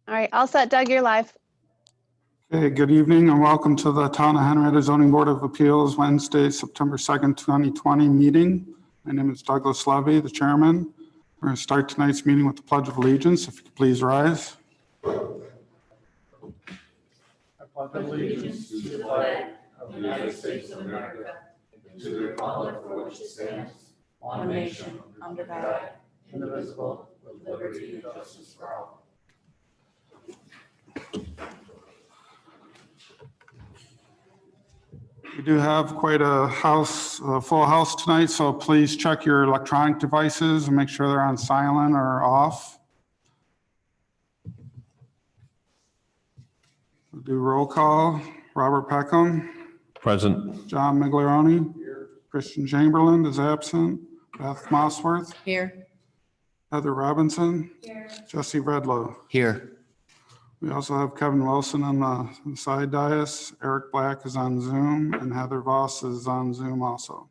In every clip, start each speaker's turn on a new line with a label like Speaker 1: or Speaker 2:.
Speaker 1: All right, all set, Doug, you're live.
Speaker 2: Okay, good evening and welcome to the Town of Henrietta Zoning Board of Appeals Wednesday, September 2nd, 2020 meeting. My name is Douglas Levy, the chairman. We're going to start tonight's meeting with the Pledge of Allegiance. If you could please rise.
Speaker 3: I pledge allegiance to the flag of the United States of America and to the republic for which it stands, one nation, under God, indivisible, with liberty and justice for all.
Speaker 2: We do have quite a full house tonight, so please check your electronic devices and make sure they're on silent or off. We'll do roll call. Robert Peckham.
Speaker 4: Present.
Speaker 2: John Miglioroni. Christian Chamberlain is absent. Beth Mossworth.
Speaker 5: Here.
Speaker 2: Heather Robinson. Here. Jesse Redlow.
Speaker 5: Here.
Speaker 2: We also have Kevin Wilson on the side dais. Eric Black is on Zoom, and Heather Voss is on Zoom also.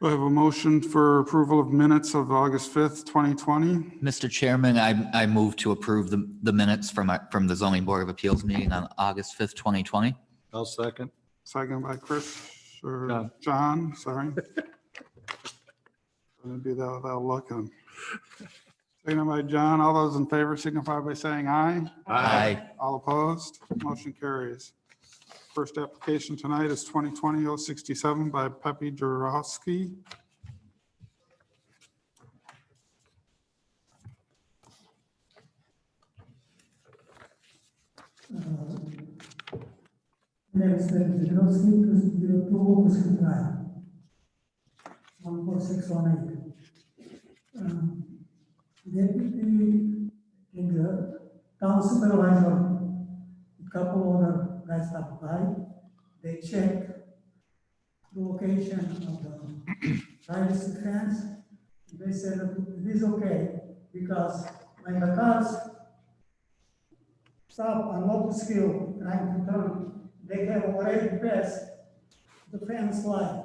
Speaker 2: We have a motion for approval of minutes of August 5th, 2020.
Speaker 5: Mr. Chairman, I move to approve the minutes from the Zoning Board of Appeals meeting on August 5th, 2020.
Speaker 4: I'll second.
Speaker 2: Second by Chris, or
Speaker 4: John.
Speaker 2: John, sorry. I'm gonna do that without looking. Second by John. All those in favor signify by saying aye.
Speaker 5: Aye.
Speaker 2: All opposed? Motion carries. First application tonight is 2020-067 by Pepe Jurowski.
Speaker 6: Next, Zidrowski, 202 Pushkin Drive, 14618. Deputy in the town supervisor, a couple other guys stopped by. They checked the location of the privacy fence. They said that it is okay because when the cars stop on Locust Hill trying to turn, they have already passed the fence line.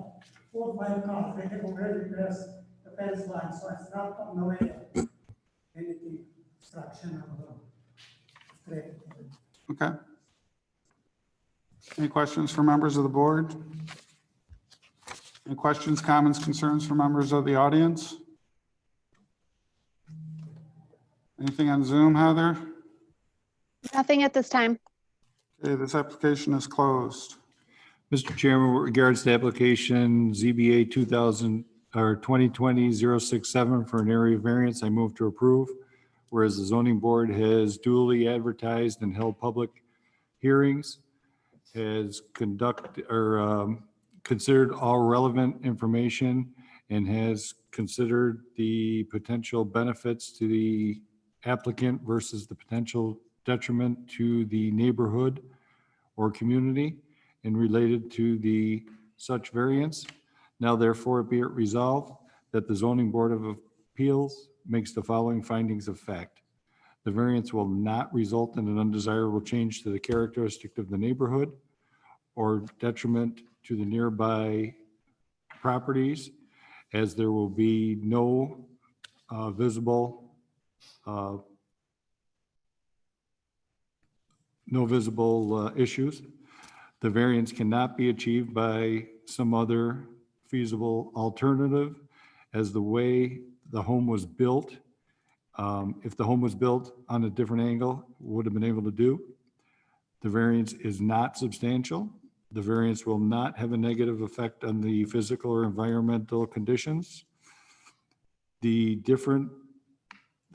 Speaker 6: 4 or 5 cars, they have already passed the fence line, so it's not on the way of anything obstruction of the traffic.
Speaker 2: Okay. Any questions for members of the board? Any questions, comments, concerns for members of the audience? Anything on Zoom, Heather?
Speaker 1: Nothing at this time.
Speaker 2: Okay, this application is closed.
Speaker 4: Mr. Chairman, with regards to application ZBA 2020-067 for an area variance, I move to approve. Whereas the zoning board has duly advertised and held public hearings, has considered all relevant information, and has considered the potential benefits to the applicant versus the potential detriment to the neighborhood or community and related to the such variance. Now therefore be it resolved that the Zoning Board of Appeals makes the following findings of fact. The variance will not result in an undesirable change to the characteristic of the neighborhood or detriment to the nearby properties, as there will be no visible issues. The variance cannot be achieved by some other feasible alternative, as the way the home was built. If the home was built on a different angle, would have been able to do. The variance is not substantial. The variance will not have a negative effect on the physical or environmental conditions. The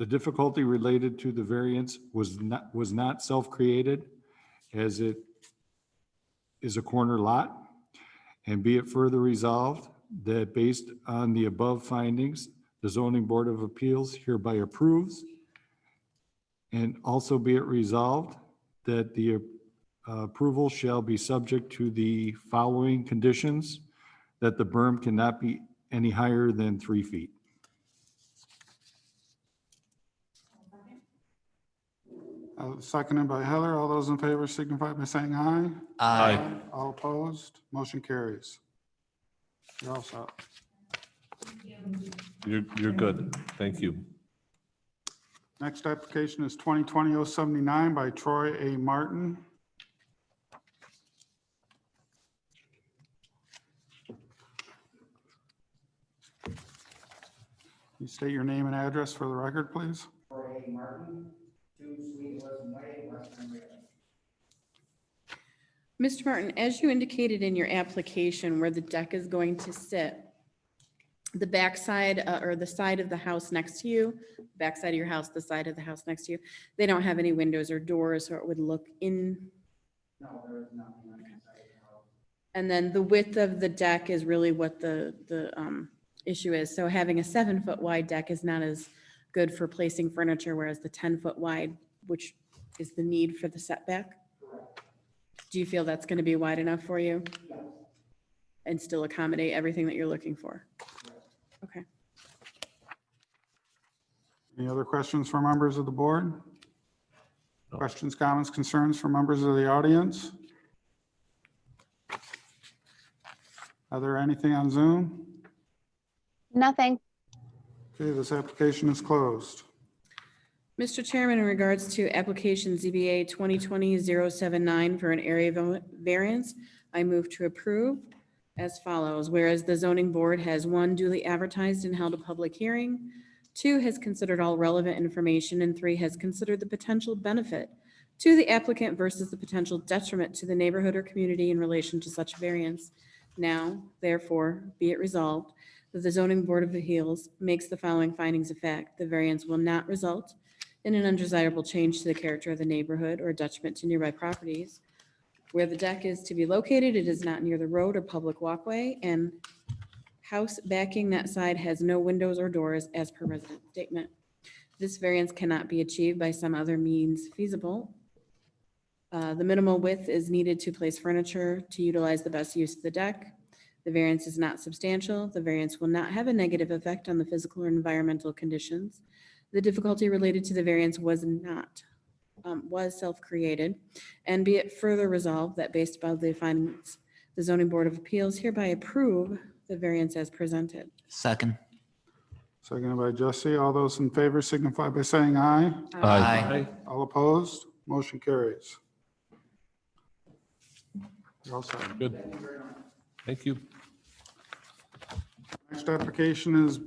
Speaker 4: difficulty related to the variance was not self-created, as it is a corner lot. And be it further resolved that based on the above findings, the Zoning Board of Appeals hereby approves. And also be it resolved that the approval shall be subject to the following conditions: that the berm cannot be any higher than 3 feet.
Speaker 2: Seconded by Heather. All those in favor signify by saying aye.
Speaker 5: Aye.
Speaker 2: All opposed? Motion carries. You're all set.
Speaker 7: You're good. Thank you.
Speaker 2: Next application is 2020-079 by Troy A. Martin. You state your name and address for the record, please.
Speaker 7: Troy A. Martin, 2 Sweet Wilson Way, West Henrietta.
Speaker 3: Mr. Martin, as you indicated in your application where the deck is going to sit, the backside or the side of the house next to you, backside of your house, the side of the house next to you, they don't have any windows or doors, so it would look in.
Speaker 7: No, there is nothing on that side of the house.
Speaker 3: And then the width of the deck is really what the issue is. So having a 7-foot wide deck is not as good for placing furniture, whereas the 10-foot wide, which is the need for the setback. Do you feel that's going to be wide enough for you? And still accommodate everything that you're looking for? Okay.
Speaker 2: Any other questions for members of the board? Questions, comments, concerns from members of the audience? Are there anything on Zoom?
Speaker 1: Nothing.
Speaker 2: Okay, this application is closed.
Speaker 3: Mr. Chairman, in regards to application ZBA 2020-079 for an area variance, I move to approve as follows. Whereas the zoning board has 1, duly advertised and held a public hearing, 2, has considered all relevant information, and 3, has considered the potential benefit to the applicant versus the potential detriment to the neighborhood or community in relation to such variance. Now, therefore, be it resolved that the zoning board of appeals makes the following findings of fact. The variance will not result in an undesirable change to the character of the neighborhood or detriment to nearby properties. Where the deck is to be located, it is not near the road or public walkway, and house backing that side has no windows or doors as per resident statement. This variance cannot be achieved by some other means feasible. The minimal width is needed to place furniture to utilize the best use of the deck. The variance is not substantial. The variance will not have a negative effect on the physical or environmental conditions. The difficulty related to the variance was self-created, and be it further resolved that based upon the findings, the zoning board of appeals hereby approve the variance as presented.
Speaker 5: Second.
Speaker 2: Seconded by Jesse. All those in favor signify by saying aye.
Speaker 5: Aye.
Speaker 2: All opposed? Motion carries. You're all set.
Speaker 8: Good. Thank you.
Speaker 2: Next application is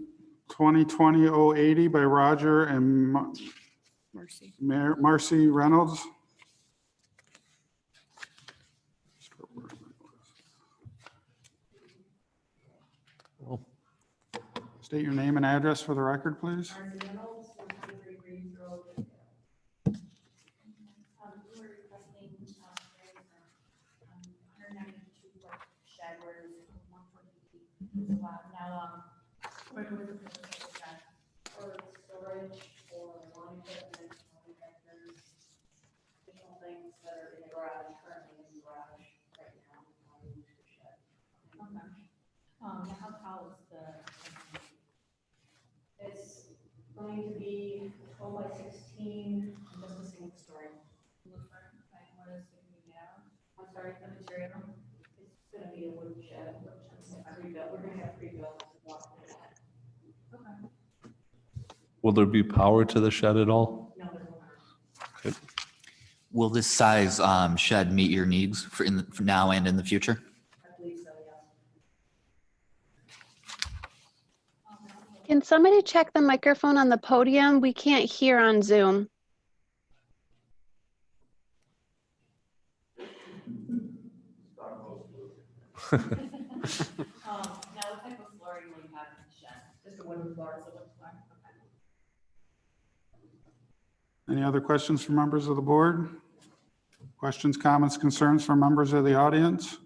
Speaker 2: 2020-080 by Roger and
Speaker 3: Mercy.
Speaker 2: Marcy Reynolds.
Speaker 8: Well,
Speaker 2: State your name and address for the record, please.
Speaker 9: We're requesting, 192 foot shed where it's 140 feet. It's a lot. Now, what was the purpose of the shed? For storage, for lawn equipment, lawn tractors, additional things that are in the garage, currently in the garage right now. Use the shed. Okay. How tall is the? It's going to be 12 by 16, just a single story. What is it going to be now? I'm sorry, the material? It's going to be a wood shed, which is pre-built. We're going to have pre-built. Okay.
Speaker 8: will there be power to the shed at all?
Speaker 9: No, there's no.
Speaker 5: Will this size shed meet your needs for now and in the future?
Speaker 9: I believe so, yeah.
Speaker 1: Can somebody check the microphone on the podium? We can't hear on Zoom.
Speaker 9: Now, what type of flooring will you have in the shed? Just a wooden floor, so wooden floor? Okay.
Speaker 2: Any other questions from members of the board? Questions, comments, concerns from members of the audience?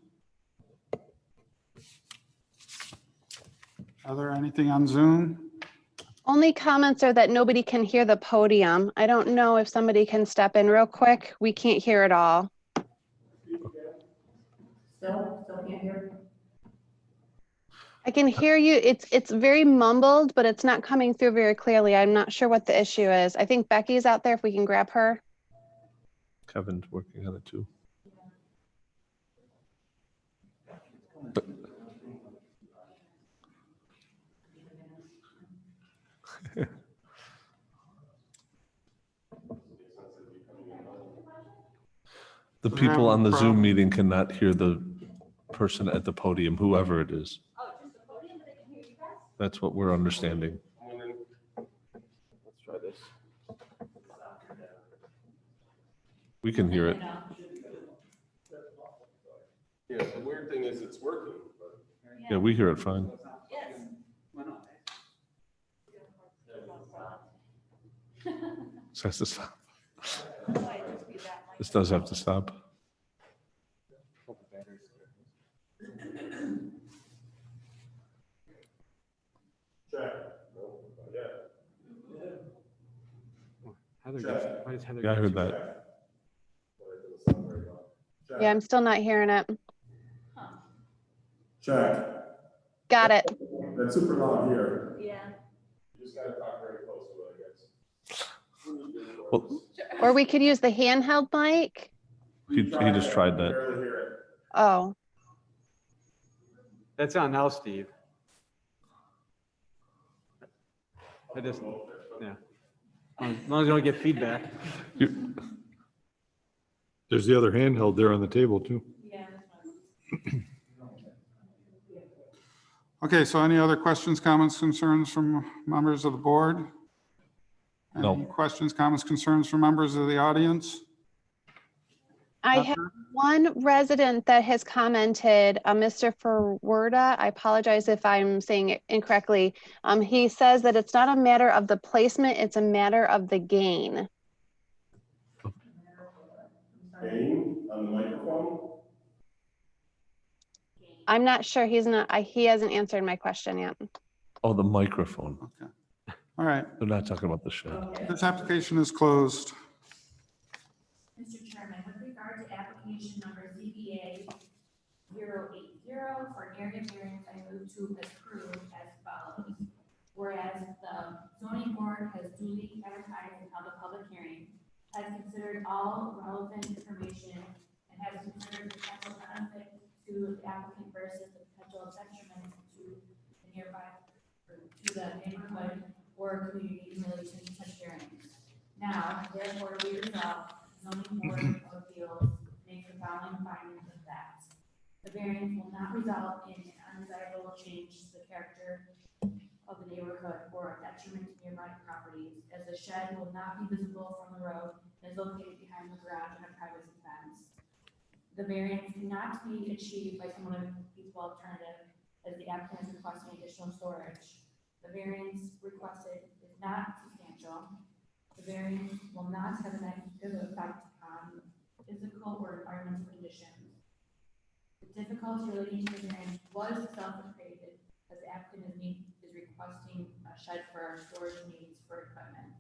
Speaker 2: Are there anything on Zoom?
Speaker 1: Only comments are that nobody can hear the podium. I don't know if somebody can step in real quick. We can't hear it all.
Speaker 9: Still can't hear?
Speaker 1: I can hear you. It's very mumbled, but it's not coming through very clearly. I'm not sure what the issue is. I think Becky's out there if we can grab her.
Speaker 8: Kevin's working on it too. The
Speaker 2: We're
Speaker 8: people
Speaker 2: having
Speaker 8: on the
Speaker 2: a
Speaker 8: Zoom
Speaker 2: problem.
Speaker 8: meeting cannot hear the person at the podium, whoever it is. That's what we're understanding.
Speaker 3: Let's try this.
Speaker 8: We can hear it.
Speaker 3: Yeah, the weird thing is it's working, but.
Speaker 8: Yeah, we hear it fine. This has to stop. This does have to stop. Yeah, I heard that.
Speaker 1: Yeah, I'm still not hearing it.
Speaker 3: Check.
Speaker 1: Got it.
Speaker 3: That's super loud here.
Speaker 9: Yeah.
Speaker 3: You just gotta talk very close to it, I guess.
Speaker 8: Well,
Speaker 1: Or we could use the handheld mic.
Speaker 8: he just tried that.
Speaker 3: Barely hear it.
Speaker 1: Oh,
Speaker 10: That's on now, Steve. I just, yeah. As long as you don't get feedback.
Speaker 8: You-
Speaker 4: There's the other handheld there on the table too.
Speaker 9: Yeah.
Speaker 2: Okay, so any other questions, comments, concerns from members of the board?
Speaker 8: No.
Speaker 2: Any questions, comments, concerns from members of the audience?
Speaker 1: I have one resident that has commented, Mr. Ferwerda. I apologize if I'm saying it incorrectly. He says that it's not a matter of the placement, it's a matter of the gain.
Speaker 3: Gain on the microphone?
Speaker 1: I'm not sure. He hasn't answered my question yet.
Speaker 8: Oh, the microphone.
Speaker 2: Okay. All right,
Speaker 8: They're not talking about the shed.
Speaker 2: this application is closed.
Speaker 9: Mr. Chairman, with regard to application number ZBA 080 for an area variance, I move to approve as follows. Whereas the zoning board has duly advertised and held a public hearing, has considered all relevant information, and has considered the potential benefit to the applicant versus the potential detriment to the nearby, or to the neighborhood or community in relation to such hearings. Now, therefore, we resolve zoning board of appeals makes the following findings of fact. The variance will not result in an undesirable change to the character of the neighborhood or a detriment to nearby properties, as the shed will not be visible from the road and is located behind the garage and a privacy fence. The variance cannot be achieved by some other feasible alternative, as the applicant is requesting additional storage. The variance requested is not substantial. The variance will not have a negative effect on physical or environmental conditions. The difficulty relating to the variance was self-created, as the applicant is requesting a shed for our storage needs for equipment.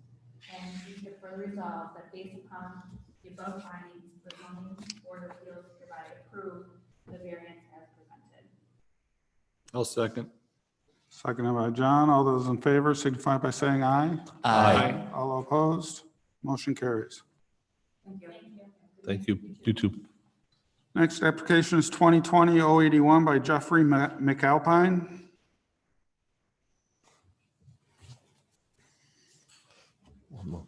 Speaker 9: And we should further resolve that based upon the above findings, the zoning board of appeals hereby approve the variance as presented.
Speaker 4: I'll second.
Speaker 2: Seconded by John. All those in favor signify by saying aye.
Speaker 5: Aye.
Speaker 2: All opposed? Motion carries.
Speaker 9: Thank you.
Speaker 8: Thank you. You too.
Speaker 2: Next application is 2020-081 by Jeffrey McAlpine.
Speaker 8: One more.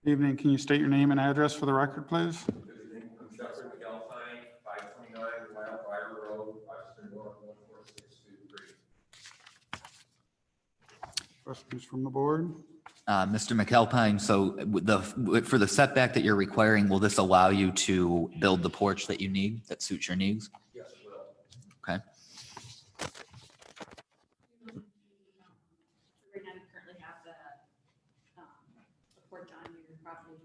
Speaker 2: Evening, can you state your name and address for the record, please?
Speaker 11: I'm Jeffrey McAlpine, 529 Wildfire Road, Western North, 14623.
Speaker 2: Questions from the board?
Speaker 5: Mr. McAlpine, so for the setback that you're requiring, will this allow you to build the porch that you need, that suits your needs?
Speaker 11: Yes, it will.
Speaker 5: Okay.
Speaker 9: Right now, you currently have the porch on your property.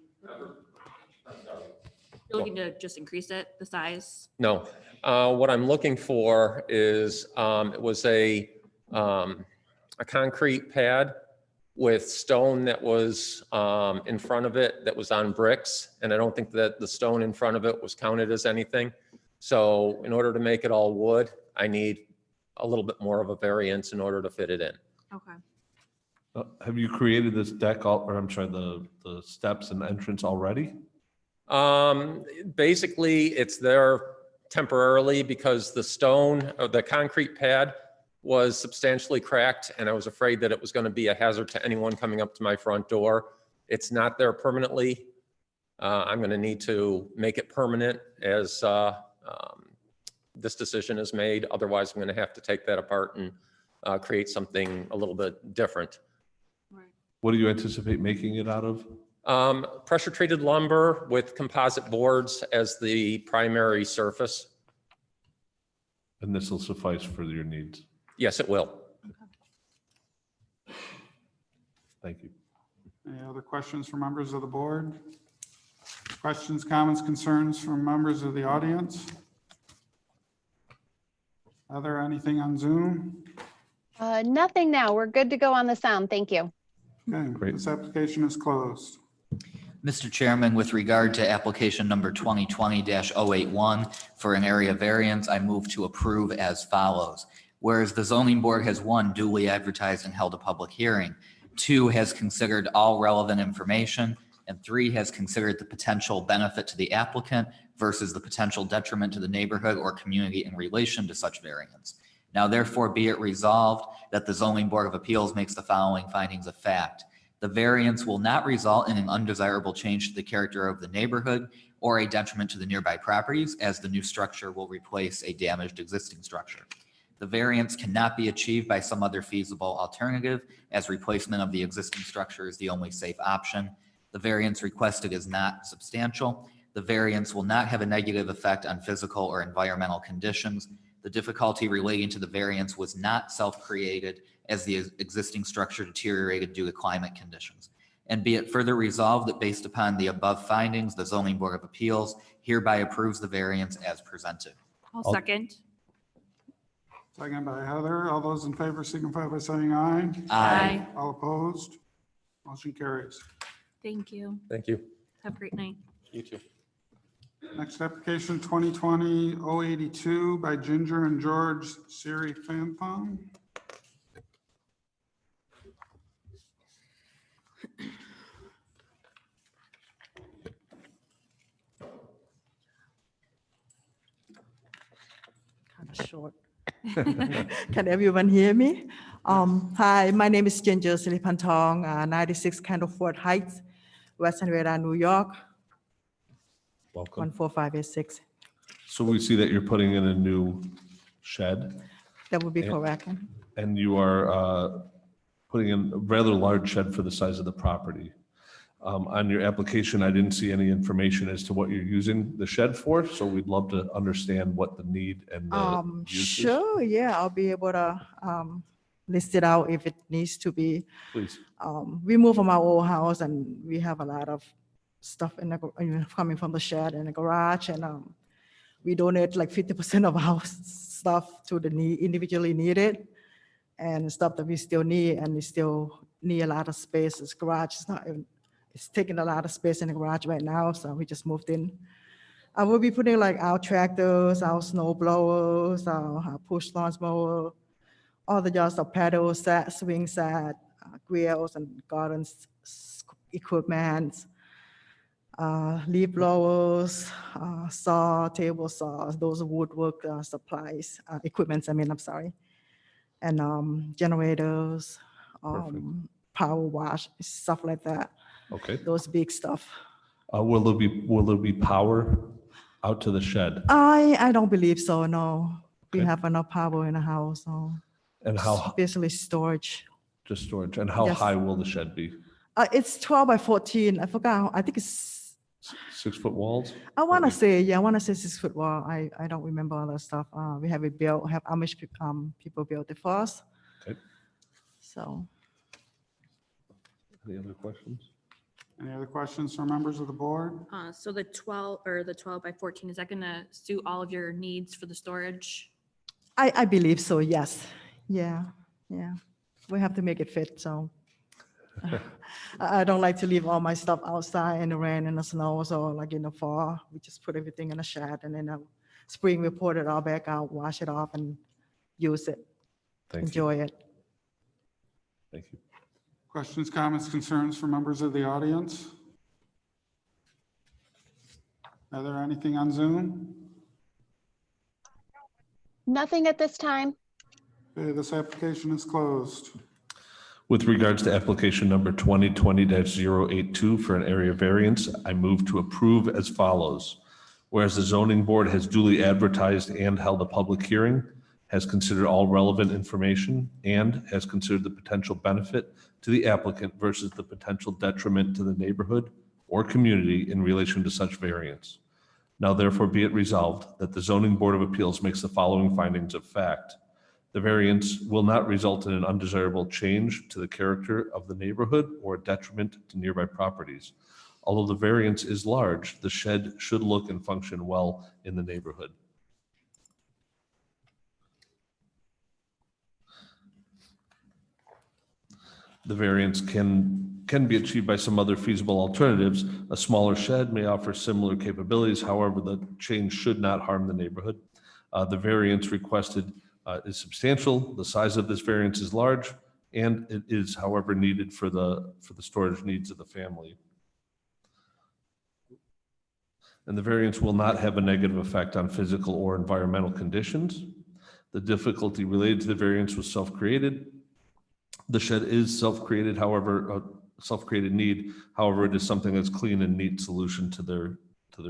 Speaker 9: You're looking to just increase it, the size?
Speaker 12: No, what I'm looking for is, it was a concrete pad with stone that was in front of it that was on bricks. And I don't think that the stone in front of it was counted as anything. So in order to make it all wood, I need a little bit more of a variance in order to fit it in.
Speaker 9: Okay.
Speaker 8: Have you created this deck, or I'm sorry, the steps and entrance already?
Speaker 12: Basically, it's there temporarily because the stone or the concrete pad was substantially cracked, and I was afraid that it was going to be a hazard to anyone coming up to my front door. It's not there permanently. I'm going to need to make it permanent as this decision is made. Otherwise, I'm going to have to take that apart and create something a little bit different.
Speaker 8: What do you anticipate making it out of?
Speaker 12: Pressure treated lumber with composite boards as the primary surface.
Speaker 8: And this will suffice for your needs.
Speaker 12: Yes, it will.
Speaker 8: Thank you.
Speaker 2: Any other questions from members of the board? Questions, comments, concerns from members of the audience? Are there anything on Zoom?
Speaker 1: Nothing now. We're good to go on the sound. Thank you.
Speaker 2: Okay,
Speaker 8: Great.
Speaker 2: this application is closed.
Speaker 5: Mr. Chairman, with regard to application number 2020-081 for an area variance, I move to approve as follows. Whereas the zoning board has 1, duly advertised and held a public hearing, 2, has considered all relevant information, and 3, has considered the potential benefit to the applicant versus the potential detriment to the neighborhood or community in relation to such variance. Now therefore be it resolved that the Zoning Board of Appeals makes the following findings of fact. The variance will not result in an undesirable change to the character of the neighborhood or a detriment to the nearby properties, as the new structure will replace a damaged existing structure. The variance cannot be achieved by some other feasible alternative, as replacement of the existing structure is the only safe option. The variance requested is not substantial. The variance will not have a negative effect on physical or environmental conditions. The difficulty relating to the variance was not self-created, as the existing structure deteriorated due to climate conditions. And be it further resolved that based upon the above findings, the Zoning Board of Appeals hereby approves the variance as presented.
Speaker 3: I'll second.
Speaker 2: Second by Heather. All those in favor signify by saying aye.
Speaker 3: Aye.
Speaker 2: All opposed? Motion carries.
Speaker 3: Thank you.
Speaker 12: Thank you.
Speaker 3: Have a great night.
Speaker 12: You too.
Speaker 2: Next application 2020-082 by Ginger and George Siri Fanthong.
Speaker 13: Kind of short. Can everyone hear me? Hi, my name is Ginger Silipantong, 96 Candleford Heights, West Henrietta, New York,
Speaker 8: Welcome.
Speaker 13: 14586.
Speaker 8: So we see that you're putting in a new shed
Speaker 13: That would be
Speaker 8: Yeah.
Speaker 13: correct.
Speaker 8: and you are putting in a rather large shed for the size of the property. On your application, I didn't see any information as to what you're using the shed for, so we'd love to understand what the need and the use is.
Speaker 13: Sure, yeah, I'll be able to list it out if it needs to be.
Speaker 8: Please.
Speaker 13: We moved from our old house and we have a lot of stuff in the, coming from the shed and the garage, and we donate like 50% of our stuff to the individually needed, and stuff that we still need, and we still need a lot of space. This garage is not even, it's taking a lot of space in the garage right now, so we just moved in. I will be putting like our tractors, our snow blowers, our push lawn mower, all the just paddle set, swing set, grills and garden equipment, leaf blowers, saw, table saws, those woodwork supplies, equipments, I'm sorry. And generators, power wash, stuff like that.
Speaker 8: Okay.
Speaker 13: Those big stuff.
Speaker 8: Will there be power out to the shed?
Speaker 13: I don't believe so, no. We
Speaker 8: Okay.
Speaker 13: have enough power in the house, so.
Speaker 8: And how,
Speaker 13: Basically storage.
Speaker 8: just storage, and how
Speaker 13: Yes.
Speaker 8: high will the shed be?
Speaker 13: It's 12 by 14. I forgot. I think it's,
Speaker 8: 6-foot walls?
Speaker 13: I want to say, yeah, I want to say 6 foot wall. I don't remember all that stuff. We have it built, have Amish people built it for us.
Speaker 8: Okay.
Speaker 13: So,
Speaker 8: Any other questions?
Speaker 2: Any other questions from members of the board?
Speaker 3: So the 12 by 14, is that going to suit all of your needs for the storage?
Speaker 13: I believe so, yes. Yeah, yeah. We have to make it fit, so. I don't like to leave all my stuff outside in the rain and the snow, so like in the fall, we just put everything in a shed, and in spring, we pour it all back out, wash it off and use it,
Speaker 8: Thank you.
Speaker 13: enjoy it.
Speaker 8: Thank you.
Speaker 2: Questions, comments, concerns from members of the audience? Are there anything on Zoom?
Speaker 1: Nothing at this time.
Speaker 2: Okay, this application is closed.
Speaker 8: With regards to application number 2020-082 for an area variance, I move to approve as follows. Whereas the zoning board has duly advertised and held a public hearing, has considered all relevant information, and has considered the potential benefit to the applicant versus the potential detriment to the neighborhood or community in relation to such variance. Now therefore be it resolved that the zoning board of appeals makes the following findings of fact. The variance will not result in an undesirable change to the character of the neighborhood or a detriment to nearby properties. Although the variance is large, the shed should look and function well in the neighborhood. The variance can be achieved by some other feasible alternatives. A smaller shed may offer similar capabilities. However, the change should not harm the neighborhood. The variance requested is substantial. The size of this variance is large, and it is, however, needed for the storage needs of the family. And the variance will not have a negative effect on physical or environmental conditions. The difficulty related to the variance was self-created. The shed is self-created, however, a self-created need. However, it is something that's clean and neat solution to their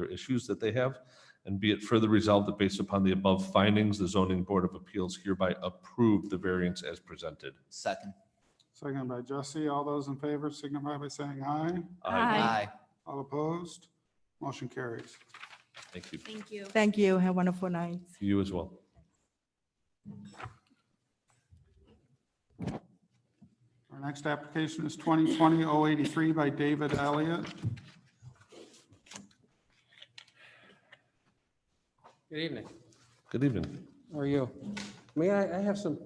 Speaker 8: issues that they have. And be it further resolved that based upon the above findings, the zoning board of appeals hereby approve the variance as presented.
Speaker 5: Second.
Speaker 2: Second by Jesse. All those in favor signify by saying aye.
Speaker 5: Aye.
Speaker 2: All opposed? Motion carries.
Speaker 8: Thank you.
Speaker 3: Thank you.
Speaker 13: Thank you. Have a wonderful night.
Speaker 8: You as well.
Speaker 2: Our next application is 2020-083 by David Elliott.
Speaker 14: Good evening.
Speaker 8: Good evening.
Speaker 14: How are you? May I have some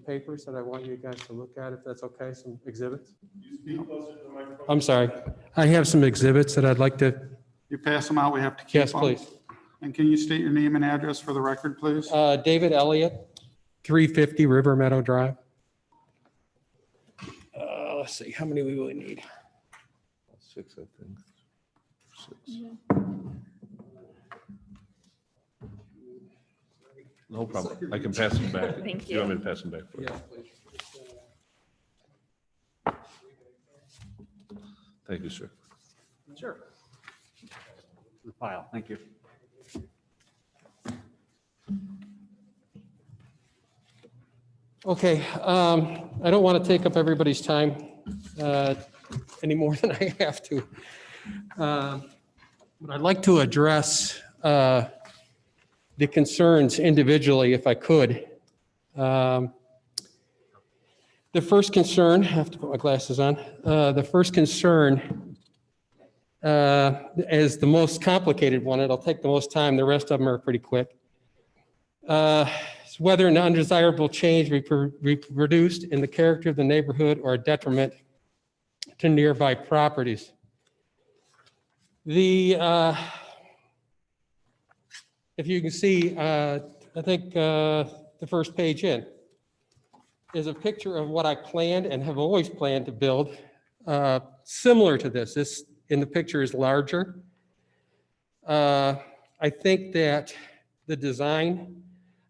Speaker 14: papers that I want you guys to look at, if that's okay, some exhibits? I'm sorry. I have some exhibits that I'd like to.
Speaker 2: You pass them out, we have to keep
Speaker 14: Yes,
Speaker 2: them.
Speaker 14: please.
Speaker 2: And can you state your name and address for the record, please?
Speaker 14: David Elliott, 350 River Meadow Drive. Let's see, how many we really need?
Speaker 8: 6, I think. 6. No problem. I can pass them back.
Speaker 3: Thank
Speaker 8: You want me to pass them back?
Speaker 14: Yeah, please.
Speaker 8: Thank you, sir.
Speaker 10: Sure. The file, thank you.
Speaker 14: Okay, I don't want to take up everybody's time any more than I have to. But I'd like to address the concerns individually, if I could. The first concern, I have to put my glasses on. The first concern is the most complicated one. It'll take the most time. The rest of them are pretty quick. It's whether an undesirable change be reproduced in the character of the neighborhood or a detriment to nearby properties. If you can see, I think the first page in is a picture of what I planned and have always planned to build similar to this. This in the picture is larger. I think that the design,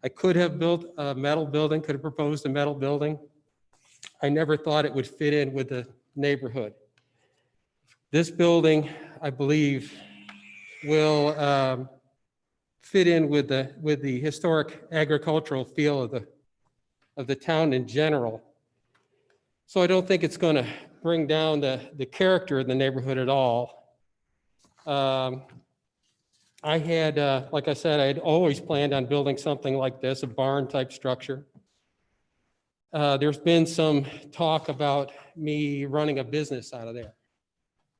Speaker 14: I could have built a metal building, could have proposed a metal building. I never thought it would fit in with the neighborhood. This building, I believe, will fit in with the historic agricultural feel of the town in general. So I don't think it's going to bring down the character of the neighborhood at all. I had, like I said, I had always planned on building something like this, a barn type structure. There's been some talk about me running a business out of there.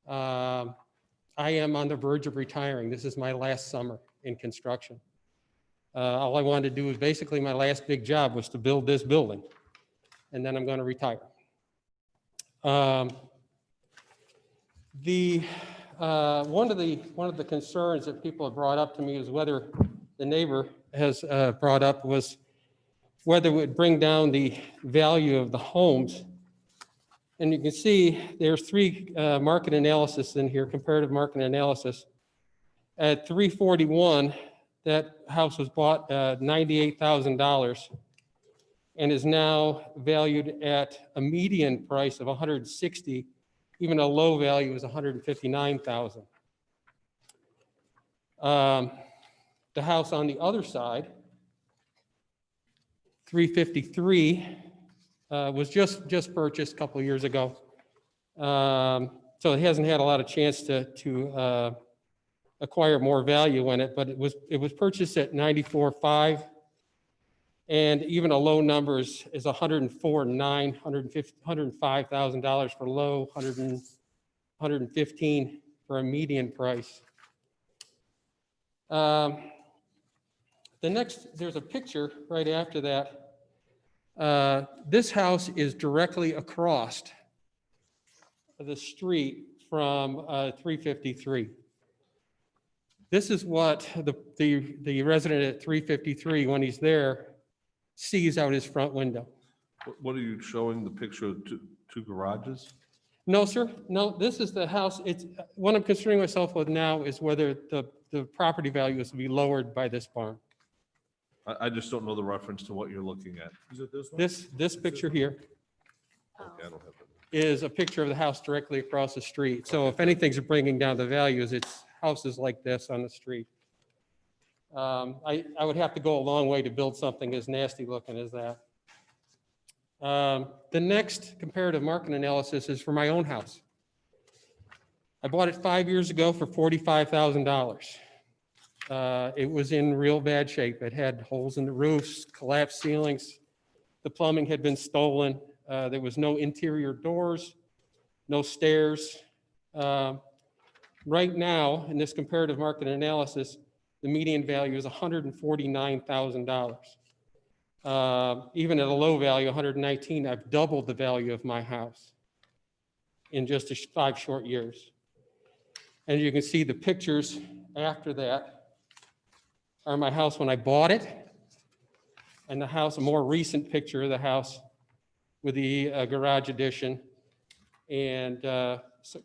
Speaker 14: I am on the verge of retiring. This is my last summer in construction. All I wanted to do was basically my last big job was to build this building, and then I'm going to retire. One of the concerns that people have brought up to me is whether the neighbor has brought up was whether it would bring down the value of the homes. And you can see there's three market analysis in here, comparative market analysis. At 341, That house was bought at $98,000 and is now valued at a median price of 160. Even a low value is 159,000. The house on the other side, 353, was just purchased a couple of years ago. So it hasn't had a lot of chance to acquire more value in it, but it was purchased at 94.5, and even a low number is $104,900, $105,000 for low, 115 for a median price. The next, there's a picture right after that. This house is directly across the street from 353. This is what the resident at 353, when he's there, sees out his front window.
Speaker 8: What are you showing, the picture of two garages?
Speaker 14: No, sir. No, this is the house. It's what I'm concerning myself with now is whether the property value is to be lowered by this barn.
Speaker 8: I just don't know the reference to what you're looking at.
Speaker 4: Is it this one?
Speaker 14: This picture here
Speaker 8: Okay, I don't have it.
Speaker 14: is a picture of the house directly across the street. So if anything's bringing down the values, it's houses like this on the street. I would have to go a long way to build something as nasty looking as that. The next comparative market analysis is for my own house. I bought it 5 years ago for $45,000. It was in real bad shape. It had holes in the roofs, collapsed ceilings. The plumbing had been stolen. There was no interior doors, no stairs. Right now, in this comparative market analysis, the median value is $149,000. Even at a low value, 119, I've doubled the value of my house in just 5 short years. And you can see the pictures after that are my house when I bought it, and the house, a more recent picture of the house with the garage addition and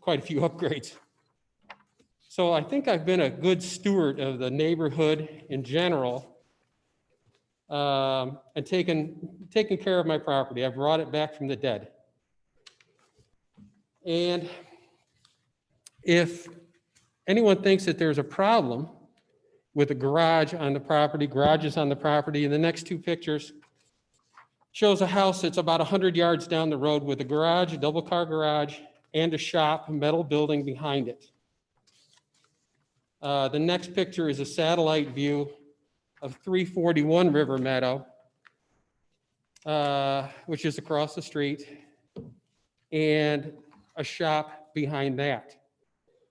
Speaker 14: quite a few upgrades. So I think I've been a good steward of the neighborhood in general, and taken care of my property. I've brought it back from the dead. And if anyone thinks that there's a problem with a garage on the property, garages on the property, in the next 2 pictures shows a house that's about 100 yards down the road with a garage, a double car garage, and a shop, a metal building behind it. The next picture is a satellite view of 341 River Meadow, which is across the street, and a shop behind that.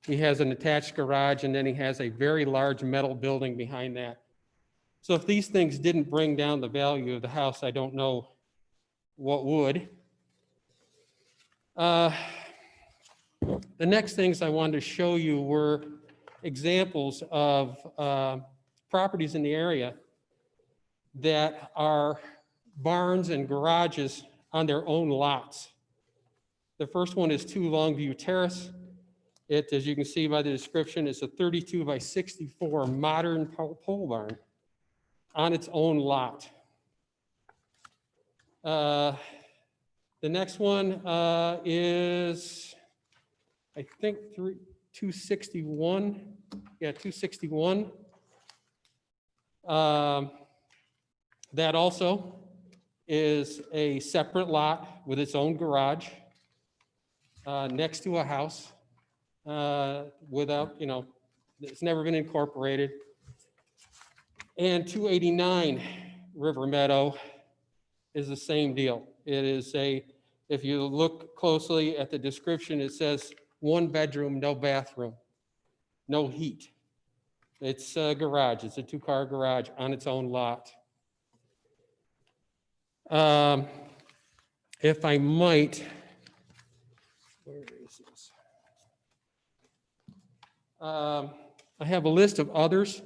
Speaker 14: He has an attached garage, and then he has a very large metal building behind that. So if these things didn't bring down the value of the house, I don't know what would. The next things I wanted to show you were examples of properties in the area that are barns and garages on their own lots. The first one is 2 Longview Terrace. It, as you can see by the description, is a 32 by 64 modern pole barn on its own lot. The next one is, I think, 261. Yeah, 261. That also is a separate lot with its own garage next to a house without, it's never been incorporated. And 289 River Meadow is the same deal. It is if you look closely at the description, it says 1 bedroom, no bathroom, no heat. It's a garage. It's a 2-car garage on its own lot. If I might, where is this? I have a list of others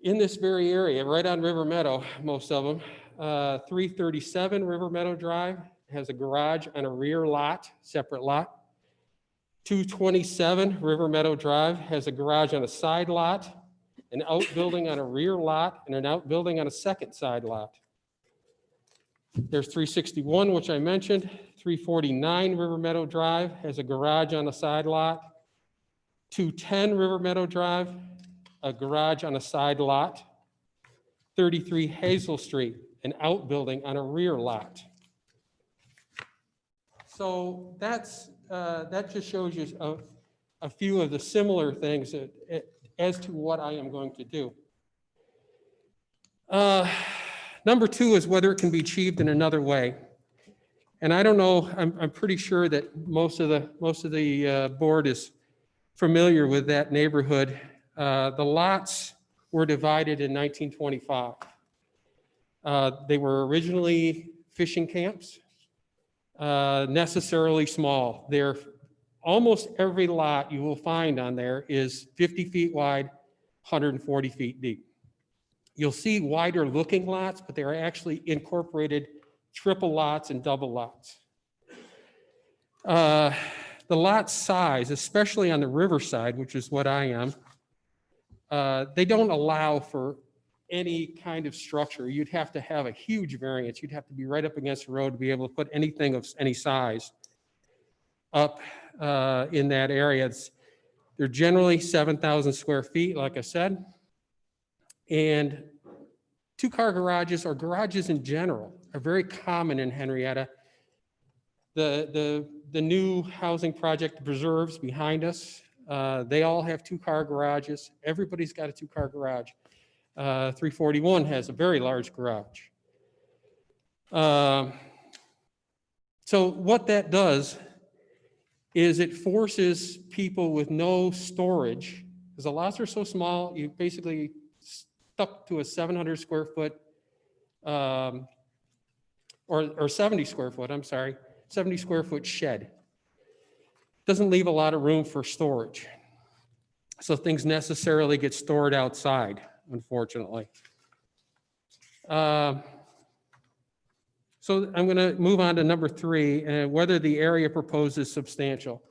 Speaker 14: in this very area, right on River Meadow, most of them. 337 River Meadow Drive has a garage on a rear lot, separate lot. 227 River Meadow Drive has a garage on a side lot. an outbuilding on a rear lot, and an outbuilding on a second side lot. There's 361, which I mentioned. 349 River Meadow Drive has a garage on a side lot. 210 River Meadow Drive, a garage on a side lot. 33 Hazel Street, an outbuilding on a rear lot. So that just shows you a few of the similar things as to what I am going to do. Number two is whether it can be achieved in another way. And I don't know, I'm pretty sure that most of the board is familiar with that neighborhood. The lots were divided in 1925. They were originally fishing camps, necessarily small. They're almost every lot you will find on there is 50 feet wide, 140 feet deep. You'll see wider looking lots, but they're actually incorporated triple lots and double lots. The lot size, especially on the riverside, which is what I am, they don't allow for any kind of structure. You'd have to have a huge variance. You'd have to be right up against the road to be able to put anything of any size up in that area. They're generally 7,000 square feet, like I said. And two-car garages or garages in general are very common in Henrietta. The new housing project Preserves behind us, they all have two-car garages. Everybody's got a two-car garage. 341 has a very large garage. So what that does is it forces people with no storage, because the lots are so small, you basically stuck to a 700 square foot, or 70 square foot, I'm sorry, 70 square foot shed. Doesn't leave a lot of room for storage. So things necessarily get stored outside, unfortunately. So I'm going to move on to number three, whether the area proposed is substantial.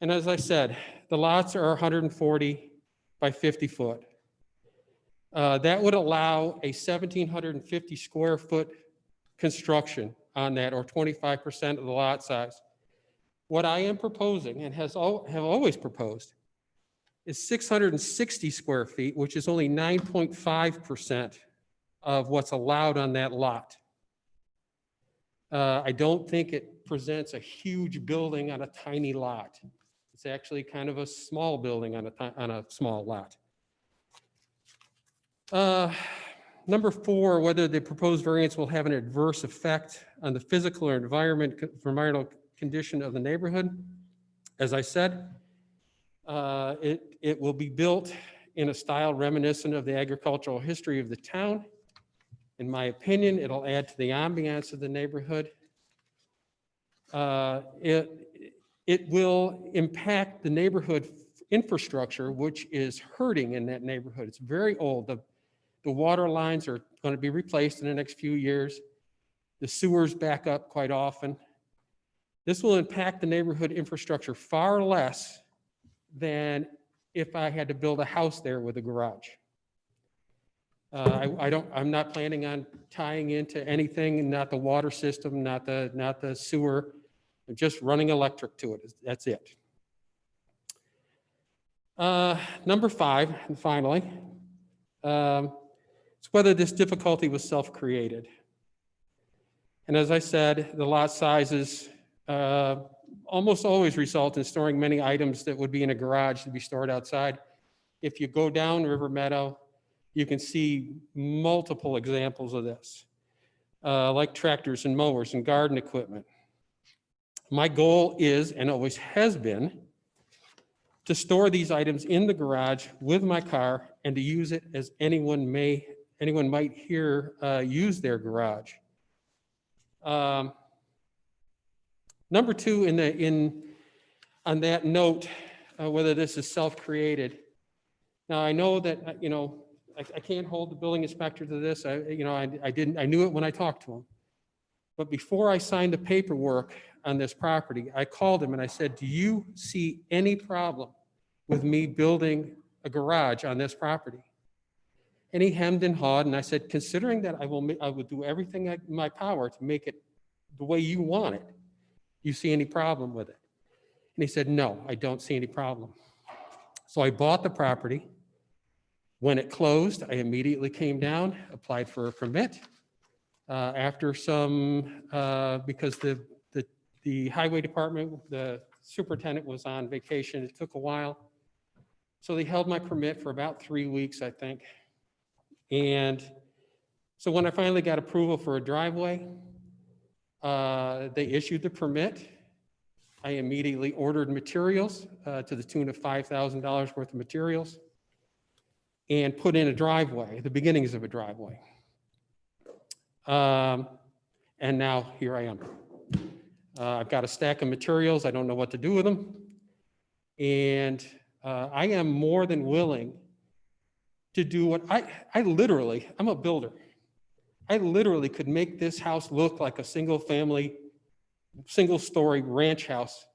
Speaker 14: And as I said, the lots are 140 by 50 foot. That would allow a 1,750 square foot construction on that, or 25% of the lot size. What I am proposing, and have always proposed, is 660 square feet, which is only 9.5% of what's allowed on that lot. I don't think it presents a huge building on a tiny lot. It's actually kind of a small building on a small lot. Number four, whether the proposed variance will have an adverse effect on the physical or environmental condition of the neighborhood. As I said, it will be built in a style reminiscent of the agricultural history of the town. In my opinion, it'll add to the ambiance of the neighborhood. It will impact the neighborhood infrastructure, which is hurting in that neighborhood. It's very old. The water lines are going to be replaced in the next few years. The sewers back up quite often. This will impact the neighborhood infrastructure far less than if I had to build a house there with a garage. I'm not planning on tying into anything, not the water system, not the sewer, just running electric to it. That's it. Number five, and finally, it's whether this difficulty was self-created. And as I said, the lot sizes almost always result in storing many items that would be in a garage to be stored outside. If you go down River Meadow, you can see multiple examples of this, like tractors and mowers and garden equipment. My goal is, and always has been, to store these items in the garage with my car and to use it as anyone might here use their garage. Number two, on that note, whether this is self-created. Now I know that I can't hold the building inspector to this. I knew it when I talked to him. But before I signed the paperwork on this property, I called him and I said, do you see any problem with me building a garage on this property? And he hemmed and hawed, and I said, considering that I will do everything in my power to make it the way you want it, you see any problem with it? And he said, no, I don't see any problem. So I bought the property. When it closed, I immediately came down, applied for a permit. After some, because the highway department, the superintendent was on vacation, it took a while. So they held my permit for about 3 weeks, I think. And so when I finally got approval for a driveway, they issued the permit. I immediately ordered materials to the tune of $5,000 worth of materials and put in a driveway, the beginnings of a driveway. And now here I am. I've got a stack of materials. I don't know what to do with them. And I am more than willing to do what I literally, I'm a builder. I literally could make this house look like a single story ranch house,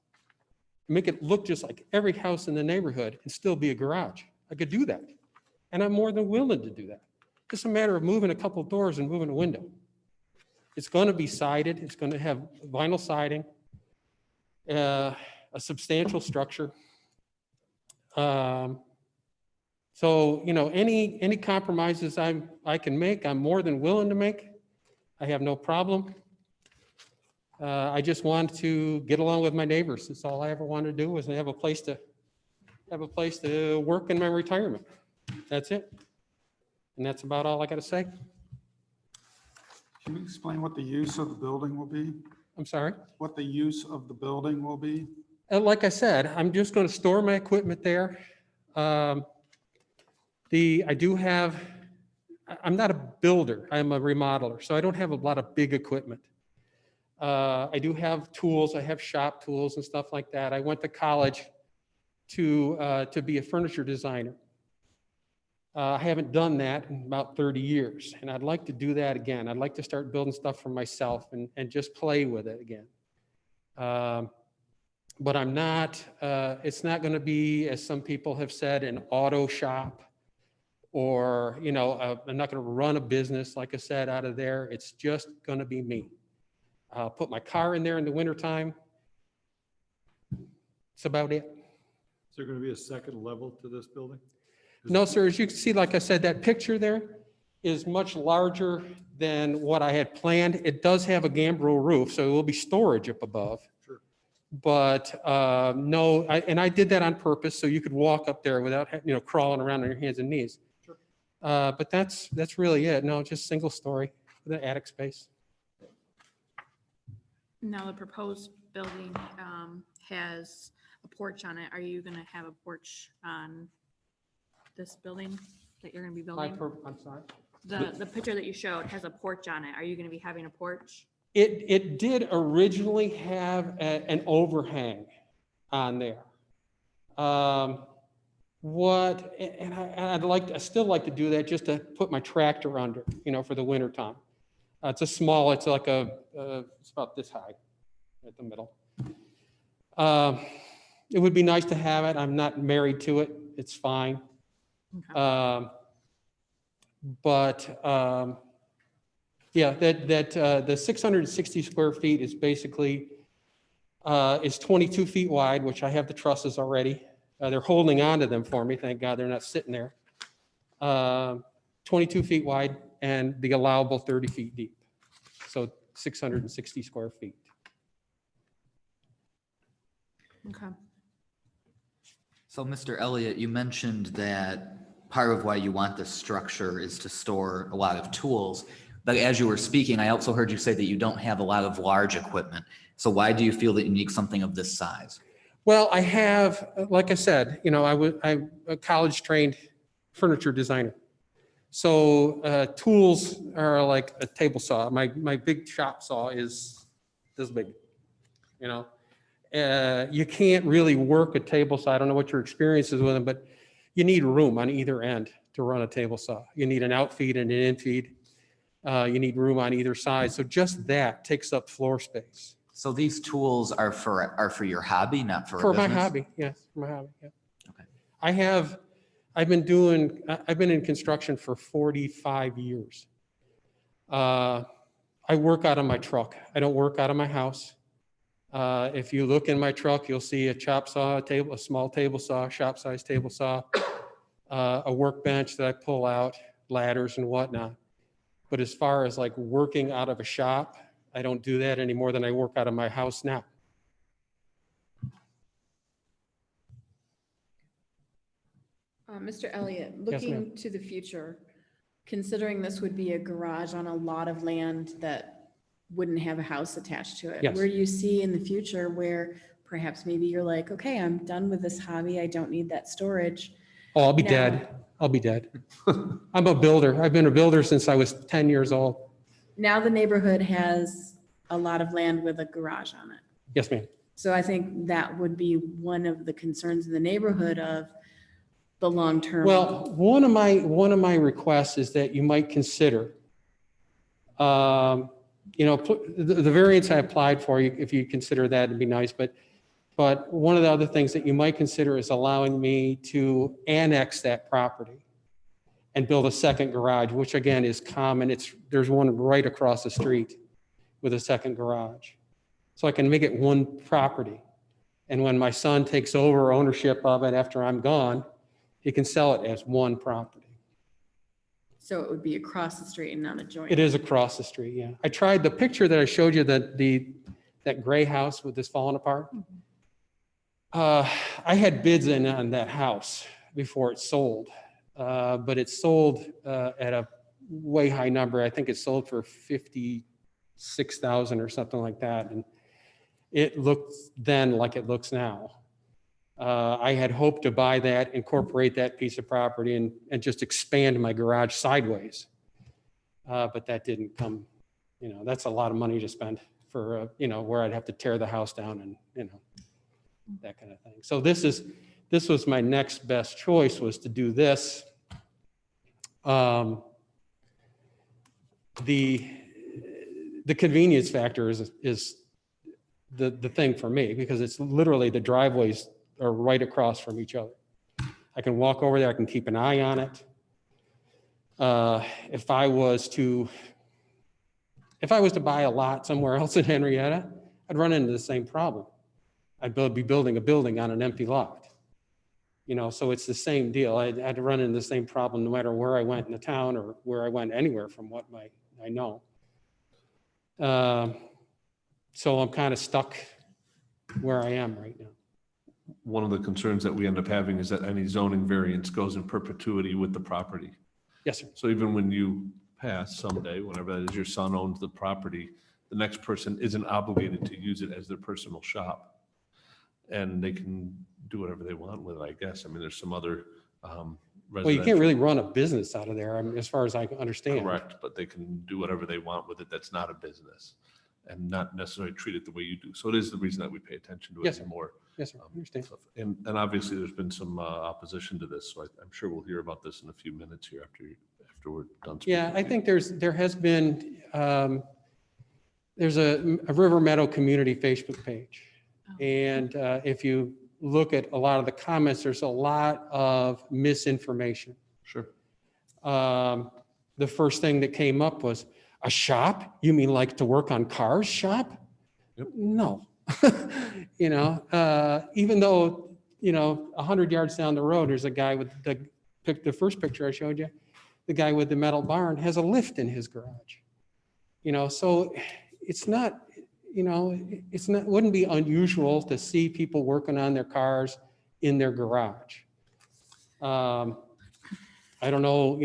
Speaker 14: make it look just like every house in the neighborhood and still be a garage. I could do that. And I'm more than willing to do that. It's a matter of moving a couple doors and moving a window. It's going to be sided. It's going to have vinyl siding, a substantial structure. So, you know, any compromises I can make, I'm more than willing to make. I have no problem. I just want to get along with my neighbors. That's all I ever wanted to do, was to have a place to work in my retirement. That's it. And that's about all I got to say.
Speaker 2: Can you explain what the use of the building will be?
Speaker 14: I'm sorry?
Speaker 2: What the use of the building will be?
Speaker 14: Like I said, I'm just going to store my equipment there. I do have, I'm not a builder, I'm a remodeler, so I don't have a lot of big equipment. I do have tools, I have shop tools and stuff like that. I went to college to be a furniture designer. I haven't done that in about 30 years, and I'd like to do that again. I'd like to start building stuff for myself and just play with it again. But I'm not, it's not going to be, as some people have said, an auto shop, or, you know, I'm not going to run a business, like I said, out of there. It's just going to be me. I'll put my car in there in the wintertime. That's about it.
Speaker 4: Is there going to be a second level to this building?
Speaker 14: No, sir, as you can see, like I said, that picture there is much larger than what I had planned. It does have a gambrel roof, so it will be storage up above.
Speaker 4: Sure.
Speaker 14: But no, and I did that on purpose, so you could walk up there without, you know, crawling around on your hands and knees.
Speaker 4: Sure.
Speaker 14: But that's really it. No, just single story with an attic space.
Speaker 3: Now, the proposed building has a porch on it. Are you going to have a porch on this building that you're going to be building?
Speaker 14: I'm sorry?
Speaker 3: The picture that you showed has a porch on it. Are you going to be having a porch?
Speaker 14: It did originally have an overhang on there. I still like to do that, just to put my tractor under, you know, for the winter time. It's it's like it's about this high at the middle. It would be nice to have it. I'm not married to it. It's fine.
Speaker 3: Okay.
Speaker 14: Yeah, the 660 square feet is basically, is 22 feet wide, which I have the trusses already. They're holding on to them for me. Thank God they're not sitting there. 22 feet wide and the allowable 30 feet deep. So 660 square feet.
Speaker 3: Okay.
Speaker 5: So, Mr. Elliott, you mentioned that part of why you want this structure is to store a lot of tools. But as you were speaking, I also heard you say that you don't have a lot of large equipment. So why do you feel that you need something of this size?
Speaker 14: Well, I have, like I said, you know, I'm a college-trained furniture designer. So tools are like a table saw. My big shop saw is this big, you know. You can't really work a table saw. I don't know what your experience is with them, but you need room on either end to run a table saw. You need an outfeed and an infeed. You need room on either side. So just that takes up floor space.
Speaker 5: So these tools are for your hobby, not for a
Speaker 14: For my
Speaker 5: business?
Speaker 14: hobby, yes, for my hobby, yeah.
Speaker 5: Okay.
Speaker 14: I have I've been in construction for 45 years. I work out of my truck. I don't work out of my house. If you look in my truck, you'll see a chop saw, a small table saw, shop size table saw, a workbench that I pull out, ladders and whatnot. But as far as like working out of a shop, I don't do that any more than I work out of my house now.
Speaker 3: Mr. Elliott,
Speaker 14: Yes, ma'am.
Speaker 3: looking to the future, considering this would be a garage on a lot of land that wouldn't have a house attached to it,
Speaker 14: Yes.
Speaker 3: where do you see in the future where perhaps maybe you're like, okay, I'm done with this hobby, I don't need that storage?
Speaker 14: Oh, I'll be
Speaker 3: Now-
Speaker 14: dead. I'll be dead. I'm a builder. I've been a builder since I was 10 years old.
Speaker 3: Now the neighborhood has a lot of land with a garage on it.
Speaker 14: Yes, ma'am.
Speaker 3: So I think that would be one of the concerns in the neighborhood of the long-term.
Speaker 14: Well, one of my requests is that you might consider, the variance I applied for, if you consider that, it'd be nice, but one of the other things that you might consider is allowing me to annex that property and build a second garage, which again is common. There's one right across the street with a second garage. So I can make it one property. And when my son takes over ownership of it after I'm gone, he can sell it as one property.
Speaker 3: So it would be across the street and not adjoining.
Speaker 14: It is across the street, yeah. I tried the picture that I showed you, that gray house with this falling apart. I had bids in on that house before it sold, but it sold at a way high number. I think it sold for $56,000 or something like that. And it looked then like it looks now. I had hoped to buy that, incorporate that piece of property and just expand my garage sideways. But that didn't come, that's a lot of money to spend for, where I'd have to tear the house down and, that kind of thing. So this was my next best choice, was to do this. The convenience factor is the thing for me, because it's literally the driveways are right across from each other. I can walk over there, I can keep an eye on it. If I was to buy a lot somewhere else in Henrietta, I'd run into the same problem. I'd be building a building on an empty lot. So it's the same deal. I'd run into the same problem no matter where I went in the town or where I went anywhere from what I know. So I'm kind of stuck where I am right now.
Speaker 8: One of the concerns that we end up having is that any zoning variance goes in perpetuity with the property.
Speaker 14: Yes, sir.
Speaker 8: So even when you pass someday, whenever that is, your son owns the property, the next person isn't obligated to use it as their personal shop. And they can do whatever they want with it, I guess. I mean, there's some other
Speaker 14: Well, you
Speaker 8: residential.
Speaker 14: can't really run a business out of there, as far as I understand.
Speaker 8: Correct, but they can do whatever they want with it. That's not a business and not necessarily treat it the way you do. So it is the reason that we pay attention to it
Speaker 14: Yes, sir.
Speaker 8: more.
Speaker 14: Yes, sir. I understand.
Speaker 8: Stuff. And obviously there's been some opposition to this, so I'm sure we'll hear about this in a few minutes here after we're done.
Speaker 14: Yeah,
Speaker 8: speaking.
Speaker 14: I think there has been, there's a River Meadow community Facebook page. And if you look at a lot of the comments, there's a lot of misinformation.
Speaker 8: Sure.
Speaker 14: The first thing that came up was, a shop? You mean like to work on cars shop?
Speaker 8: Yep.
Speaker 14: No. Even though, 100 yards down the road, there's a guy with the first picture I showed you, the guy with the metal barn has a lift in his garage. So it's not, wouldn't be unusual to see people working on their cars in their garage. I don't know,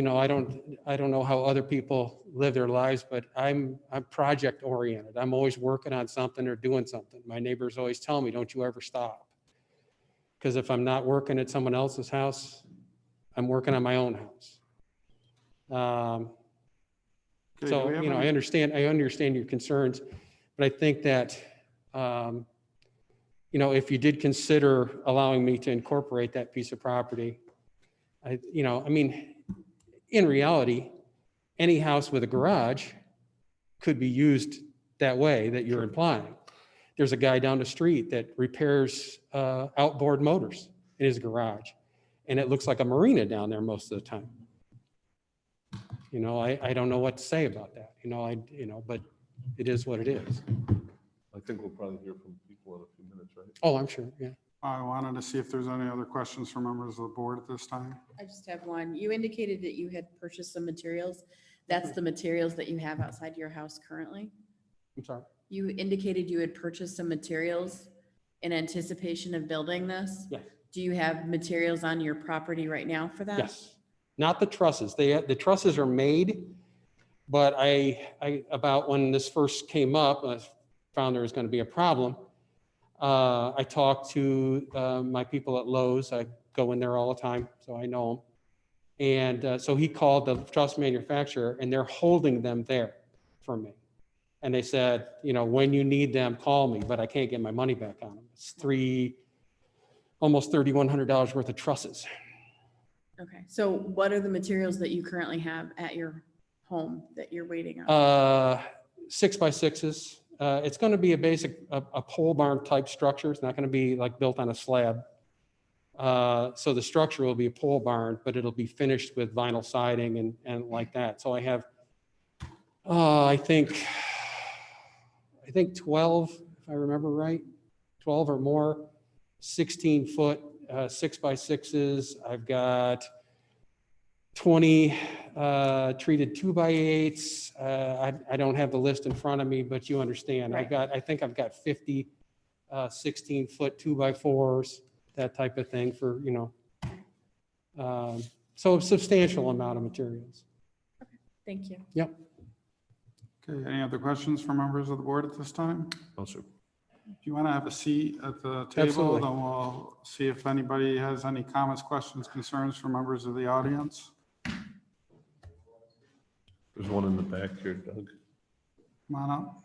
Speaker 14: I don't know how other people live their lives, but I'm project oriented. I'm always working on something or doing something. My neighbors always tell me, don't you ever stop. Because if I'm not working at someone else's house, I'm working on my own house.
Speaker 2: Okay,
Speaker 14: So,
Speaker 2: do we have
Speaker 14: I
Speaker 2: any-
Speaker 14: understand your concerns, but I think that, if you did consider allowing me to incorporate that piece of property, in reality, any house with a garage could be used that way that you're implying. There's a guy down the street that repairs outboard motors in his garage. and it looks like a marina down there most of the time. You know, I don't know what to say about that, but it is what it is.
Speaker 8: I think we'll probably hear from people in a few minutes, right?
Speaker 14: Oh, I'm sure, yeah.
Speaker 2: I wanted to see if there's any other questions from members of the board at this time.
Speaker 3: I just have one. You indicated that you had purchased some materials. That's the materials that you have outside your house currently?
Speaker 14: I'm sorry.
Speaker 3: You indicated you had purchased some materials in anticipation of building this?
Speaker 14: Yes.
Speaker 3: Do you have materials on your property right now for that?
Speaker 14: Yes, not the trusses. The trusses are made, but about when this first came up, I found there was going to be a problem. I talked to my people at Lowe's. I go in there all the time, so I know them. And so he called the truss manufacturer, and they're holding them there for me. And they said, when you need them, call me, but I can't get my money back on them. It's almost $3,100 worth of trusses.
Speaker 3: Okay, so what are the materials that you currently have at your home that you're waiting on?
Speaker 14: 6x6s. It's going to be a pole barn type structure. It's not going to be like built on a slab. So the structure will be a pole barn, but it'll be finished with vinyl siding and like that. So I have, I think 12, if I remember right, 12 or more, 16-foot 6x6s. I've got 20 treated 2x8s. I don't have the list in front of me, but you understand.
Speaker 3: Right.
Speaker 14: I think I've got 50 16-foot 2x4s, that type of thing for, so a substantial amount of materials.
Speaker 3: Thank you.
Speaker 14: Yep.
Speaker 2: Okay, any other questions from members of the board at this time?
Speaker 8: No, sir.
Speaker 2: Do you want to have a seat at the table?
Speaker 14: Absolutely.
Speaker 2: Then we'll see if anybody has any comments, questions, concerns from members of the audience.
Speaker 8: There's one in the back here, Doug.
Speaker 2: Come on up.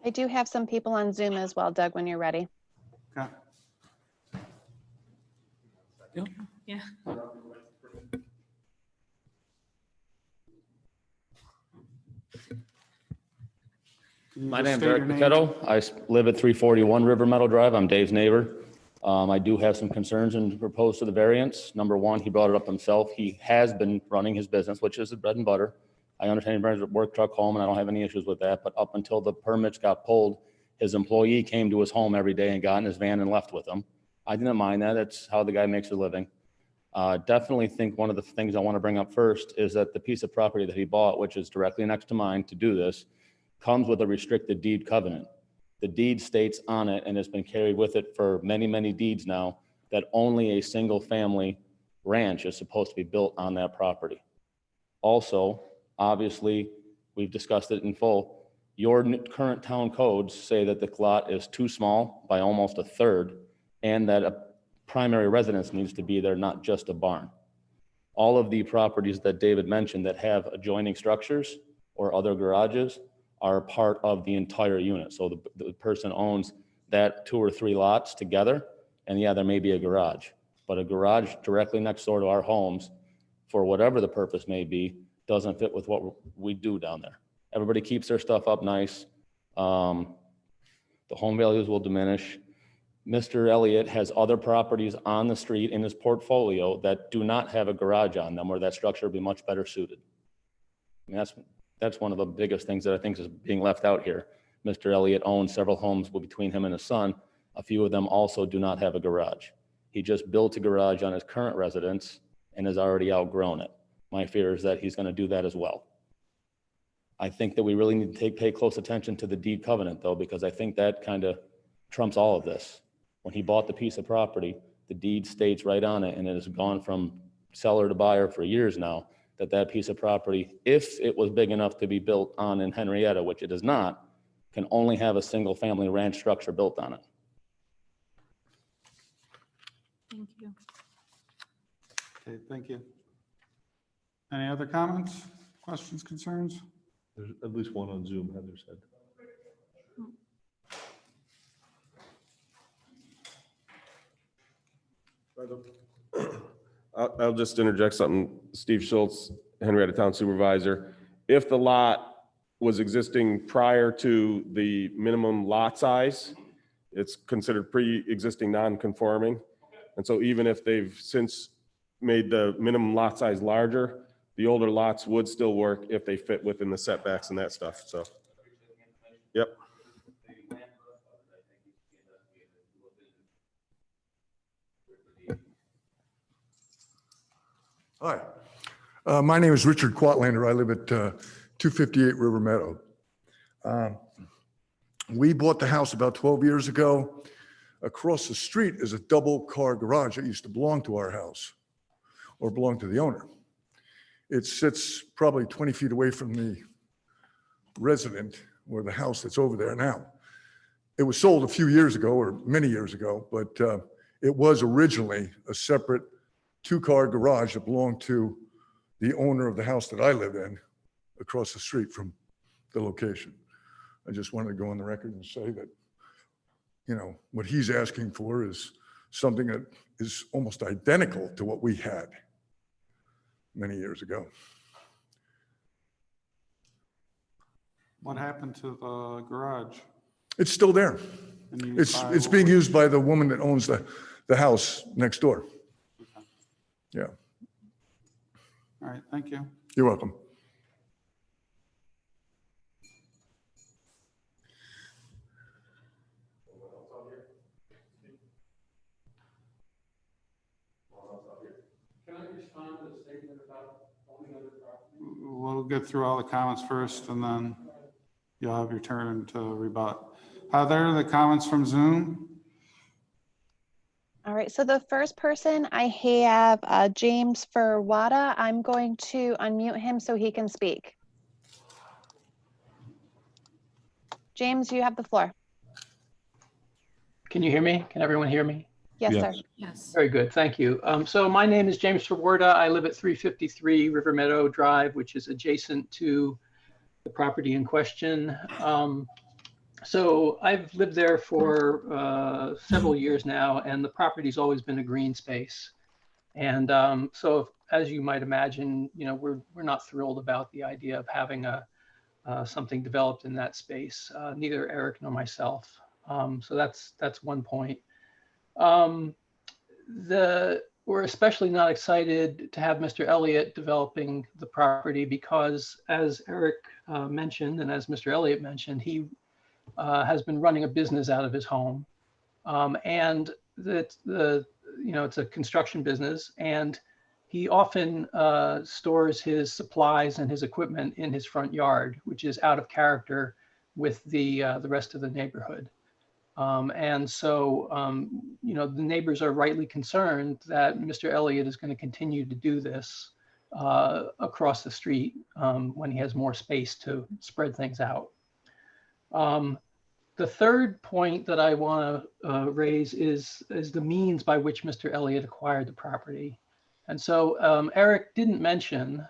Speaker 1: I do have some people on Zoom as well, Doug, when you're ready.
Speaker 2: Okay.
Speaker 3: Yeah.
Speaker 2: Can you
Speaker 15: My
Speaker 2: just
Speaker 15: name's
Speaker 2: state
Speaker 15: Eric
Speaker 2: your name?
Speaker 15: Paquetto. I live at 341 River Meadow Drive. I'm Dave's neighbor. I do have some concerns and propose to the variance. Number one, he brought it up himself. He has been running his business, which is the bread and butter. I understand he brings a work truck home, and I don't have any issues with that. But up until the permits got pulled, his employee came to his home every day and got in his van and left with him. I didn't mind that. That's how the guy makes a living. Definitely think one of the things I want to bring up first is that the piece of property that he bought, which is directly next to mine to do this, comes with a restricted deed covenant. The deed states on it, and it's been carried with it for many, many deeds now, that only a single family ranch is supposed to be built on that property. Also, obviously, we've discussed it in full. Your current town codes say that the lot is too small by almost a third, and that a primary residence needs to be there, not just a barn. All of the properties that David mentioned that have adjoining structures or other garages are part of the entire unit. So the person owns that 2 or 3 lots together, and yeah, there may be a garage, but a garage directly next door to our homes, for whatever the purpose may be, doesn't fit with what we do down there. Everybody keeps their stuff up nice. The home values will diminish. Mr. Elliott has other properties on the street in his portfolio that do not have a garage on them, where that structure would be much better suited. I mean, that's one of the biggest things that I think is being left out here. Mr. Elliott owns several homes between him and his son. A few of them also do not have a garage. He just built a garage on his current residence and has already outgrown it. My fear is that he's going to do that as well. I think that we really need to pay close attention to the deed covenant, though, because I think that kind of trumps all of this. When he bought the piece of property, the deed states right on it, and it has gone from seller to buyer for years now, that piece of property, if it was big enough to be built on in Henrietta, which it is not, can only have a single family ranch structure built on it.
Speaker 3: Thank you.
Speaker 2: Okay, thank you. Any other comments, questions, concerns?
Speaker 8: There's at least one on Zoom, Heather said.
Speaker 11: I'll just interject something. Steve Schultz, Henrietta Town Supervisor. If the lot was existing prior to the minimum lot size, it's considered pre-existing non-conforming. And so even if they've since made the minimum lot size larger, the older lots would still work if they fit within the setbacks and that stuff, so. Yep.
Speaker 16: Hi, my name is Richard Quatlander. I live at 258 River Meadow. We bought the house about 12 years ago. Across the street is a double-car garage that used to belong to our house or belong to the owner. It sits probably 20 feet away from the resident or the house that's over there now. It was sold a few years ago or many years ago, but it was originally a separate two-car garage that belonged to the owner of the house that I live in across the street from the location. I just wanted to go on the record and say that, you know, what he's asking for is something that is almost identical to what we had many years ago.
Speaker 2: What happened to the garage?
Speaker 16: It's still there.
Speaker 2: And you
Speaker 16: It's being used by the woman that owns the house next door. Yeah,
Speaker 2: All right, thank you.
Speaker 16: you're welcome.
Speaker 14: Can I respond to the statement about owning other property?
Speaker 2: We'll get through all the comments first, and then you'll have your turn to rebut. Heather, the comments from Zoom?
Speaker 1: All right, so the first person I have, James Ferwada. I'm going to unmute him so he can speak. James, you have the floor.
Speaker 17: Can you hear me? Can everyone hear me?
Speaker 1: Yes, sir.
Speaker 9: Yes.
Speaker 17: Very good, thank you. So my name is James Ferwarda. I live at 353 River Meadow Drive, which is adjacent to the property in question. So I've lived there for several years now, and the property's always been a green space. And so as you might imagine, you know, we're not thrilled about the idea of having something developed in that space, neither Eric nor myself. So that's one point. We're especially not excited to have Mr. Elliott developing the property because, as Eric mentioned, and as Mr. Elliott mentioned, he has been running a business out of his home, and it's a construction business, and he often stores his supplies and his equipment in his front yard, which is out of character with the rest of the neighborhood. And so, the neighbors are rightly concerned that Mr. Elliott is going to continue to do this across the street when he has more space to spread things out. The third point that I want to raise is the means by which Mr. Elliott acquired the property. And so Eric didn't mention,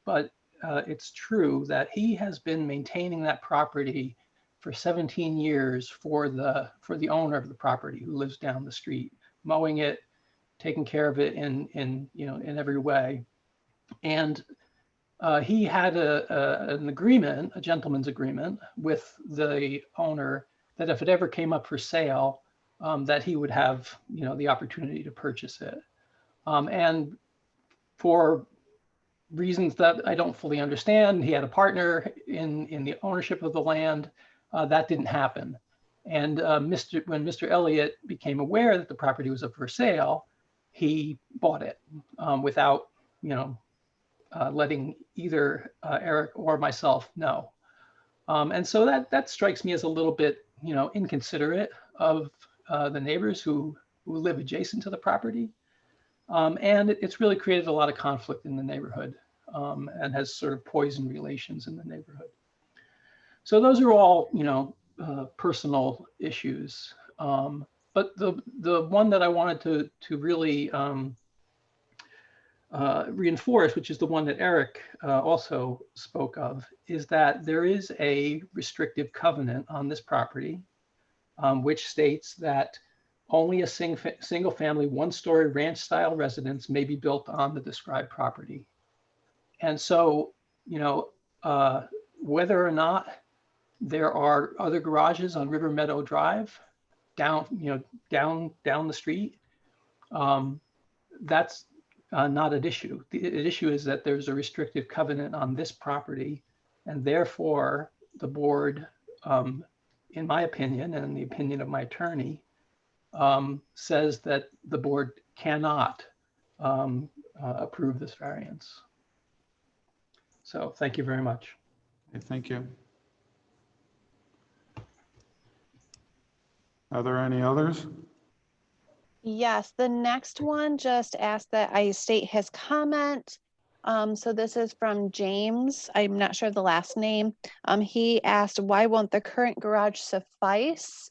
Speaker 17: but it's true that he has been maintaining that property for 17 years for the owner of the property who lives down the street, mowing it, taking care of it in every way. And he had an agreement, a gentleman's agreement with the owner that if it ever came up for sale, that he would have, the opportunity to purchase it. And for reasons that I don't fully understand, he had a partner in the ownership of the land. That didn't happen. And when Mr. Elliott became aware that the property was up for sale, he bought it without, letting either Eric or myself know. And so that strikes me as a little bit, inconsiderate of the neighbors who live adjacent to the property. And it's really created a lot of conflict in the neighborhood and has sort of poisoned relations in the neighborhood. So those are all, personal issues. But the one that I wanted to really reinforce, which is the one that Eric also spoke of, is that there is a restrictive covenant on this property, which states that only a single family, one-story ranch style residence may be built on the described property. And so, whether or not there are other garages on River Meadow Drive down the street, that's not an issue. The issue is that there's a restrictive covenant on this property, and therefore the board, in my opinion and in the opinion of my attorney, says that the board cannot approve this variance. So thank you very much.
Speaker 2: Okay, thank you. Are there any others?
Speaker 1: Yes, the next one just asked that I state his comment. So this is from James. I'm not sure of the last name. He asked, why won't the current garage suffice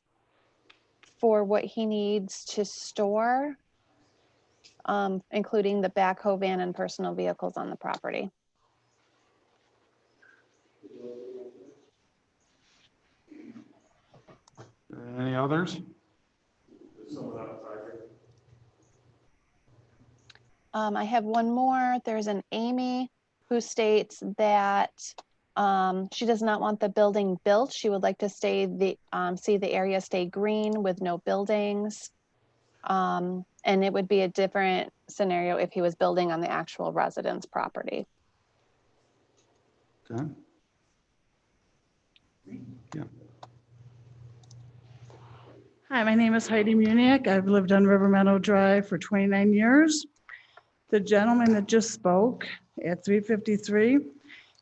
Speaker 1: for what he needs to store, including the backhoe van and personal vehicles on the property?
Speaker 2: Any others?
Speaker 1: I have one more. There's an Amy who states that she does not want the building built. She would like to see the area stay green with no buildings. And it would be a different scenario if he was building on the actual residence property.
Speaker 2: Okay. Yeah.
Speaker 18: Hi, my name is Heidi Muniak. I've lived on River Meadow Drive for 29 years. The gentleman that just spoke at 353,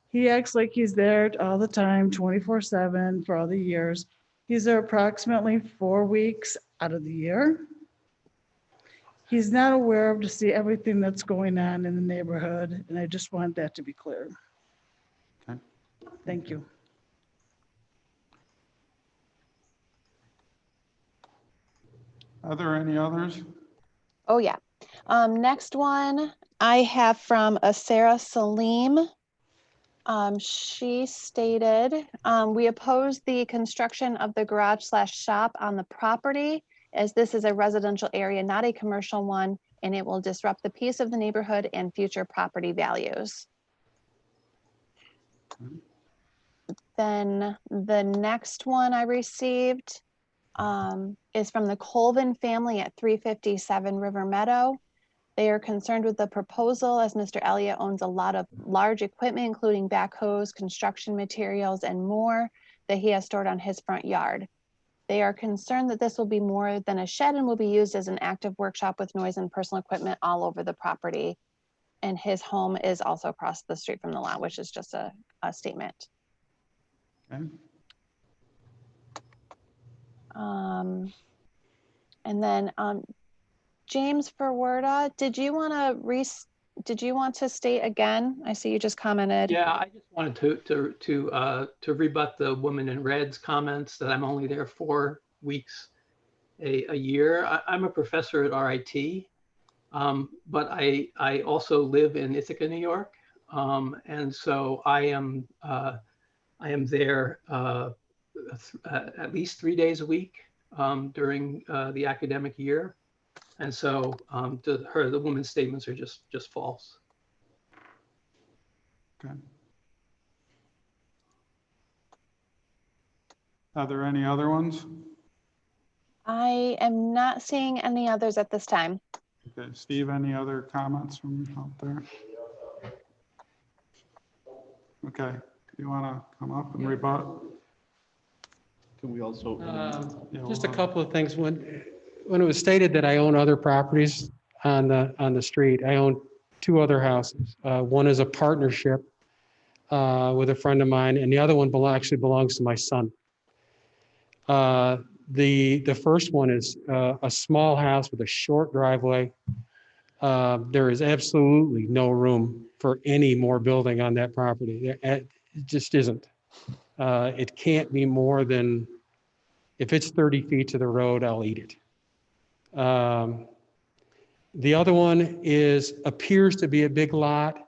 Speaker 18: he acts like he's there all the time, 24/7 for all the years. He's there approximately 4 weeks out of the year. He's not aware of to see everything that's going on in the neighborhood, and I just want that to be clear.
Speaker 2: Okay.
Speaker 18: Thank you.
Speaker 2: Are there any others?
Speaker 1: Oh, yeah. Next one I have from Sarah Salim. She stated, we oppose the construction of the garage/shop on the property, as this is a residential area, not a commercial one, and it will disrupt the peace of the neighborhood and future property values. Then the next one I received is from the Colvin family at 357 River Meadow. They are concerned with the proposal as Mr. Elliott owns a lot of large equipment, including backhoes, construction materials, and more that he has stored on his front yard. They are concerned that this will be more than a shed and will be used as an active workshop with noise and personal equipment all over the property. And his home is also across the street from the lot, which is just a statement.
Speaker 2: Okay.
Speaker 1: And then James Ferwerda, did you want to state again? I see you just commented.
Speaker 17: Yeah, I just wanted to rebut the woman in red's comments that I'm only there 4 weeks a year. I'm a professor at RIT, but I also live in Ithaca, New York, and so I am there at least 3 days a week during the academic year. And so the woman's statements are just false.
Speaker 2: Okay. Are there any other ones?
Speaker 1: I am not seeing any others at this time.
Speaker 2: Okay, Steve, any other comments from out there? Okay, do you want to come up and rebut?
Speaker 14: Can we also?
Speaker 2: Yeah,
Speaker 14: Just a
Speaker 2: we'll-
Speaker 14: couple of things. When it was stated that I own other properties on the street, I own 2 other houses. One is a partnership with a friend of mine, and the other one actually belongs to my son. The first one is a small house with a short driveway. There is absolutely no room for any more building on that property. It just isn't. It can't be more than, if it's 30 feet to the road, I'll eat it. The other one appears to be a big lot,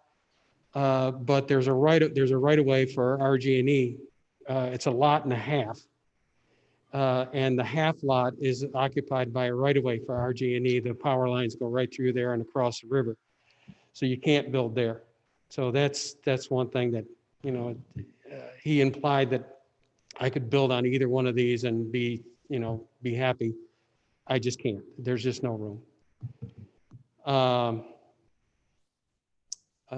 Speaker 14: but there's a right of way for RG&E. It's a lot and a half. And the half lot is occupied by a right of way for RG&E. The power lines go right through there and across the river. So you can't build there. So that's one thing that, he implied that I could build on either one of these and be happy. I just can't. There's just no room.
Speaker 2: What do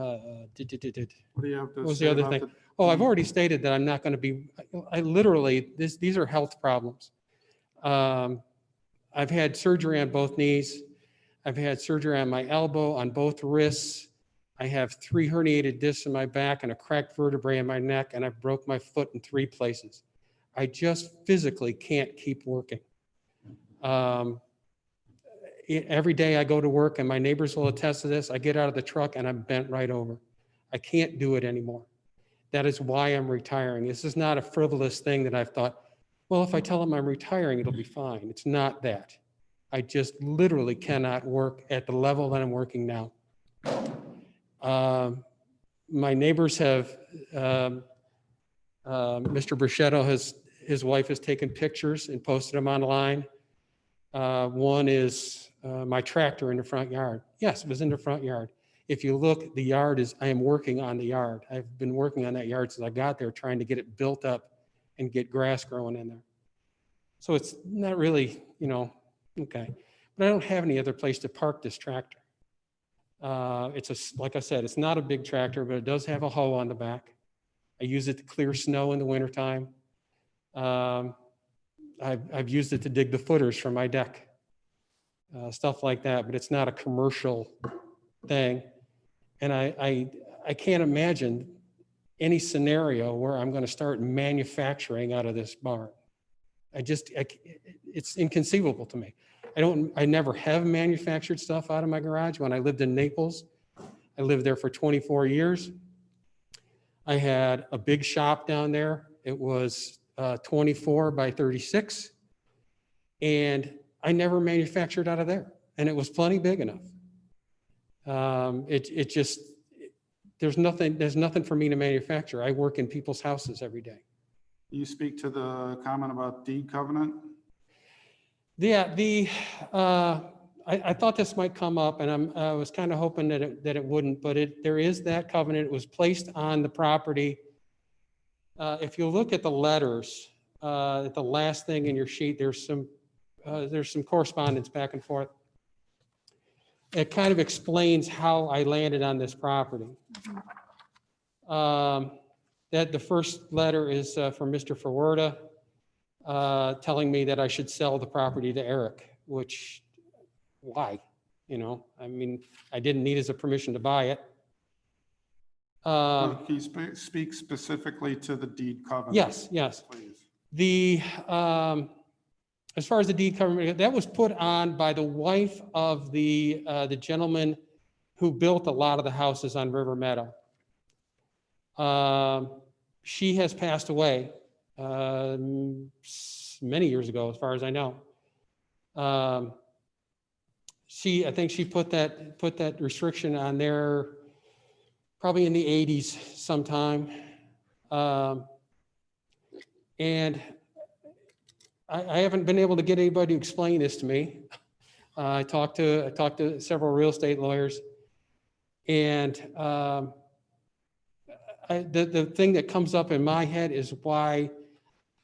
Speaker 2: you have to
Speaker 14: What was
Speaker 2: say
Speaker 14: the other
Speaker 2: about
Speaker 14: thing?
Speaker 2: the
Speaker 14: Oh, I've
Speaker 2: deed?
Speaker 14: already stated that I'm not going to be, I literally, these are health problems. I've had surgery on both knees. I've had surgery on my elbow, on both wrists. I have 3 herniated discs in my back and a cracked vertebrae in my neck, and I've broke my foot in 3 places. I just physically can't keep working. Every day I go to work, and my neighbors will attest to this, I get out of the truck and I'm bent right over. I can't do it anymore. That is why I'm retiring. This is not a frivolous thing that I've thought, well, if I tell them I'm retiring, it'll be fine. It's not that. I just literally cannot work at the level that I'm working now. My neighbors have, Mr. Bruschetto his wife has taken pictures and posted them online. One is my tractor in the front yard. Yes, it was in the front yard. If you look, the yard is, I am working on the yard. I've been working on that yard since I got there, trying to get it built up and get grass growing in there. So it's not really, okay. But I don't have any other place to park this tractor. Like I said, it's not a big tractor, but it does have a hoe on the back. I use it to clear snow in the wintertime. I've used it to dig the footers for my deck, stuff like that, but it's not a commercial thing. And I can't imagine any scenario where I'm going to start manufacturing out of this barn. It's inconceivable to me. I never have manufactured stuff out of my garage. When I lived in Naples, I lived there for 24 years. I had a big shop down there. It was 24 by 36. And I never manufactured out of there. And it was plenty big enough. There's nothing for me to manufacture. I work in people's houses every day.
Speaker 2: You speak to the comment about deed covenant?
Speaker 14: Yeah, I thought this might come up, and I was kind of hoping that it wouldn't, but there is that covenant. It was placed on the property. If you look at the letters, at the last thing in your sheet, there's some correspondence back and forth. It kind of explains how I landed on this property. That the first letter is from Mr. Ferwerda, telling me that I should sell the property to Eric, which, why? I mean, I didn't need his permission to buy it.
Speaker 2: Can you speak specifically to the deed covenant?
Speaker 14: Yes.
Speaker 2: Please.
Speaker 14: As far as the deed covenant, that was put on by the wife of the gentleman who built a lot of the houses on River Meadow. She has passed away many years ago, as far as I know. I think she put that restriction on there probably in the 80s sometime. And I haven't been able to get anybody to explain this to me. I talked to several real estate lawyers, and the thing that comes up in my head is why,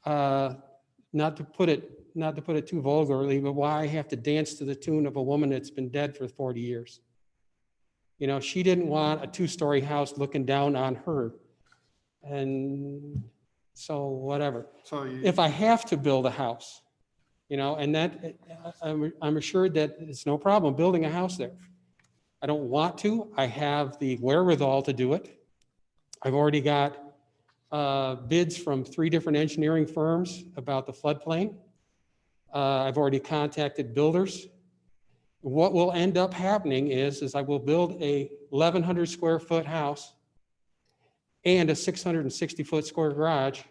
Speaker 14: not to put it too vulgarly, but why I have to dance to the tune of a woman that's been dead for 40 years. She didn't want a 2-story house looking down on her, and so whatever.
Speaker 2: So
Speaker 14: if I have to build a house, and that I'm assured that it's no problem building a house there. I don't want to. I have the wherewithal to do it. I've already got bids from 3 different engineering firms about the floodplain. I've already contacted builders. What will end up happening is I will build a 1,100 square foot house and a 660 foot square garage.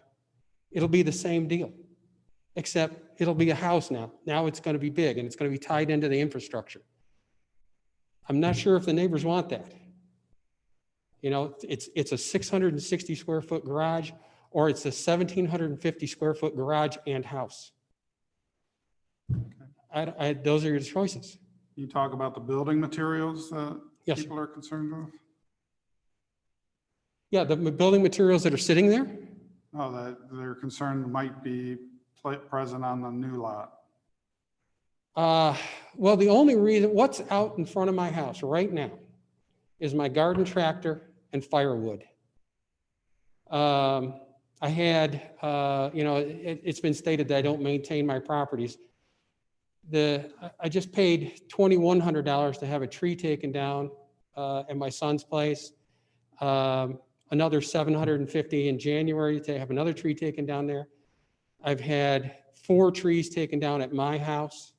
Speaker 14: It'll be the same deal, except it'll be a house now. Now it's going to be big and it's going to be tied into the infrastructure. I'm not sure if the neighbors want that. It's a 660 square foot garage, or it's a 1,750 square foot garage and house. Those are your choices.
Speaker 2: You talk about the building materials that
Speaker 14: Yes.
Speaker 2: people are concerned with?
Speaker 14: Yeah, the building materials that are sitting there.
Speaker 2: Oh, that they're concerned might be present on the new lot.
Speaker 14: Well, the only reason, what's out in front of my house right now is my garden tractor and firewood. I had, it's been stated that I don't maintain my properties. I just paid $2,100 to have a tree taken down at my son's place. Another $750 in January to have another tree taken down there. I've had 4 trees taken down at my house.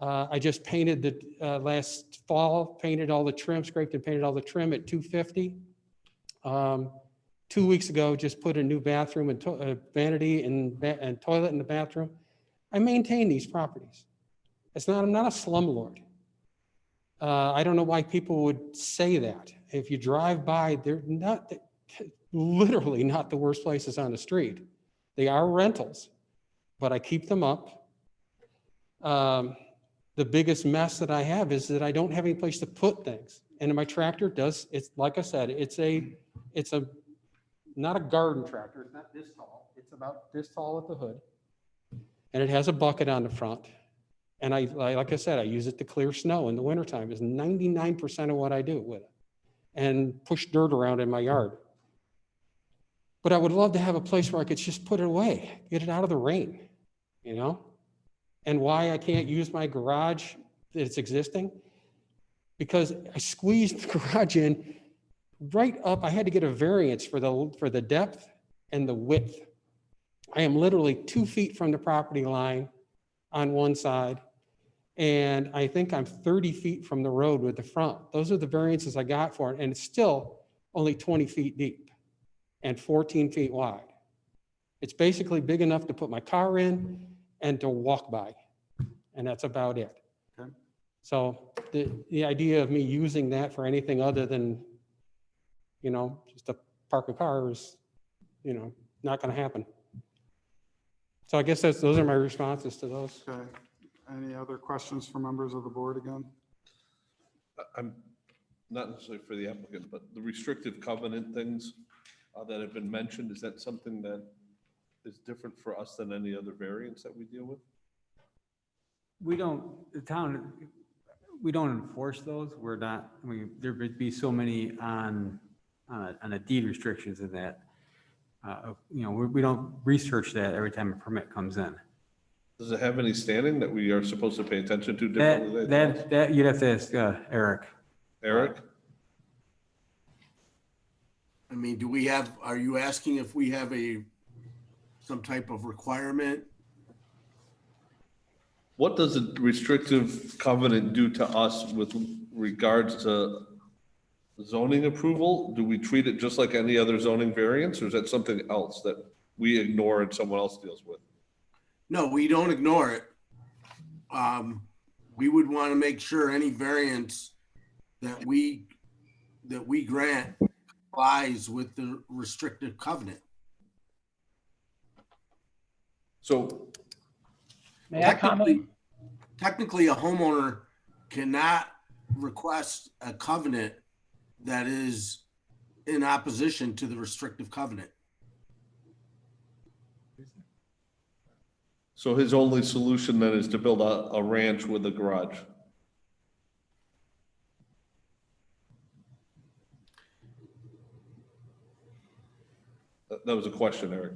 Speaker 14: I just painted the last fall, painted all the trim, scraped and painted all the trim at $250. 2 weeks ago, just put a new bathroom and vanity and toilet in the bathroom. I maintain these properties. I'm not a slumlord. I don't know why people would say that. If you drive by, they're literally not the worst places on the street. They are rentals, but I keep them up. The biggest mess that I have is that I don't have any place to put things. And my tractor does, it's like I said, it's not a garden tractor. It's not this tall. It's about this tall at the hood. And it has a bucket on the front. And like I said, I use it to clear snow in the wintertime. It's 99% of what I do with it. And push dirt around in my yard. But I would love to have a place where I could just put it away, get it out of the rain, you know? And why I can't use my garage that's existing? Because I squeezed the garage in right up. I had to get a variance for the depth and the width. I am literally 2 feet from the property line on one side. And I think I'm 30 feet from the road with the front. Those are the variances I got for it. And it's still only 20 feet deep and 14 feet wide. It's basically big enough to put my car in and to walk by. And that's about it.
Speaker 2: Okay.
Speaker 14: So the idea of me using that for anything other than, just to park a car is, not going to happen. So I guess those are my responses to those.
Speaker 2: Okay. Any other questions for members of the board again?
Speaker 8: I'm not necessarily for the applicant, but the restrictive covenant things that have been mentioned, is that something that is different for us than any other variance that we deal with?
Speaker 10: We don't enforce those. We're not, there would be so many on a deed restrictions in that, we don't research that every time a permit comes in.
Speaker 8: Does it have any standing that we are supposed to pay attention to differently?
Speaker 10: That you'd have to ask Eric.
Speaker 8: Eric?
Speaker 19: I mean, are you asking if we have some type of requirement?
Speaker 8: What does a restrictive covenant do to us with regards to zoning approval? Do we treat it just like any other zoning variance, or is that something else that we ignore and someone else deals with?
Speaker 19: No, we don't ignore it. We would want to make sure any variance that we grant complies with the restrictive covenant.
Speaker 8: So
Speaker 17: May I comment?
Speaker 19: Technically, a homeowner cannot request a covenant that is in opposition to the restrictive covenant.
Speaker 8: So his only solution then is to build a ranch with a garage? That was a question, Eric.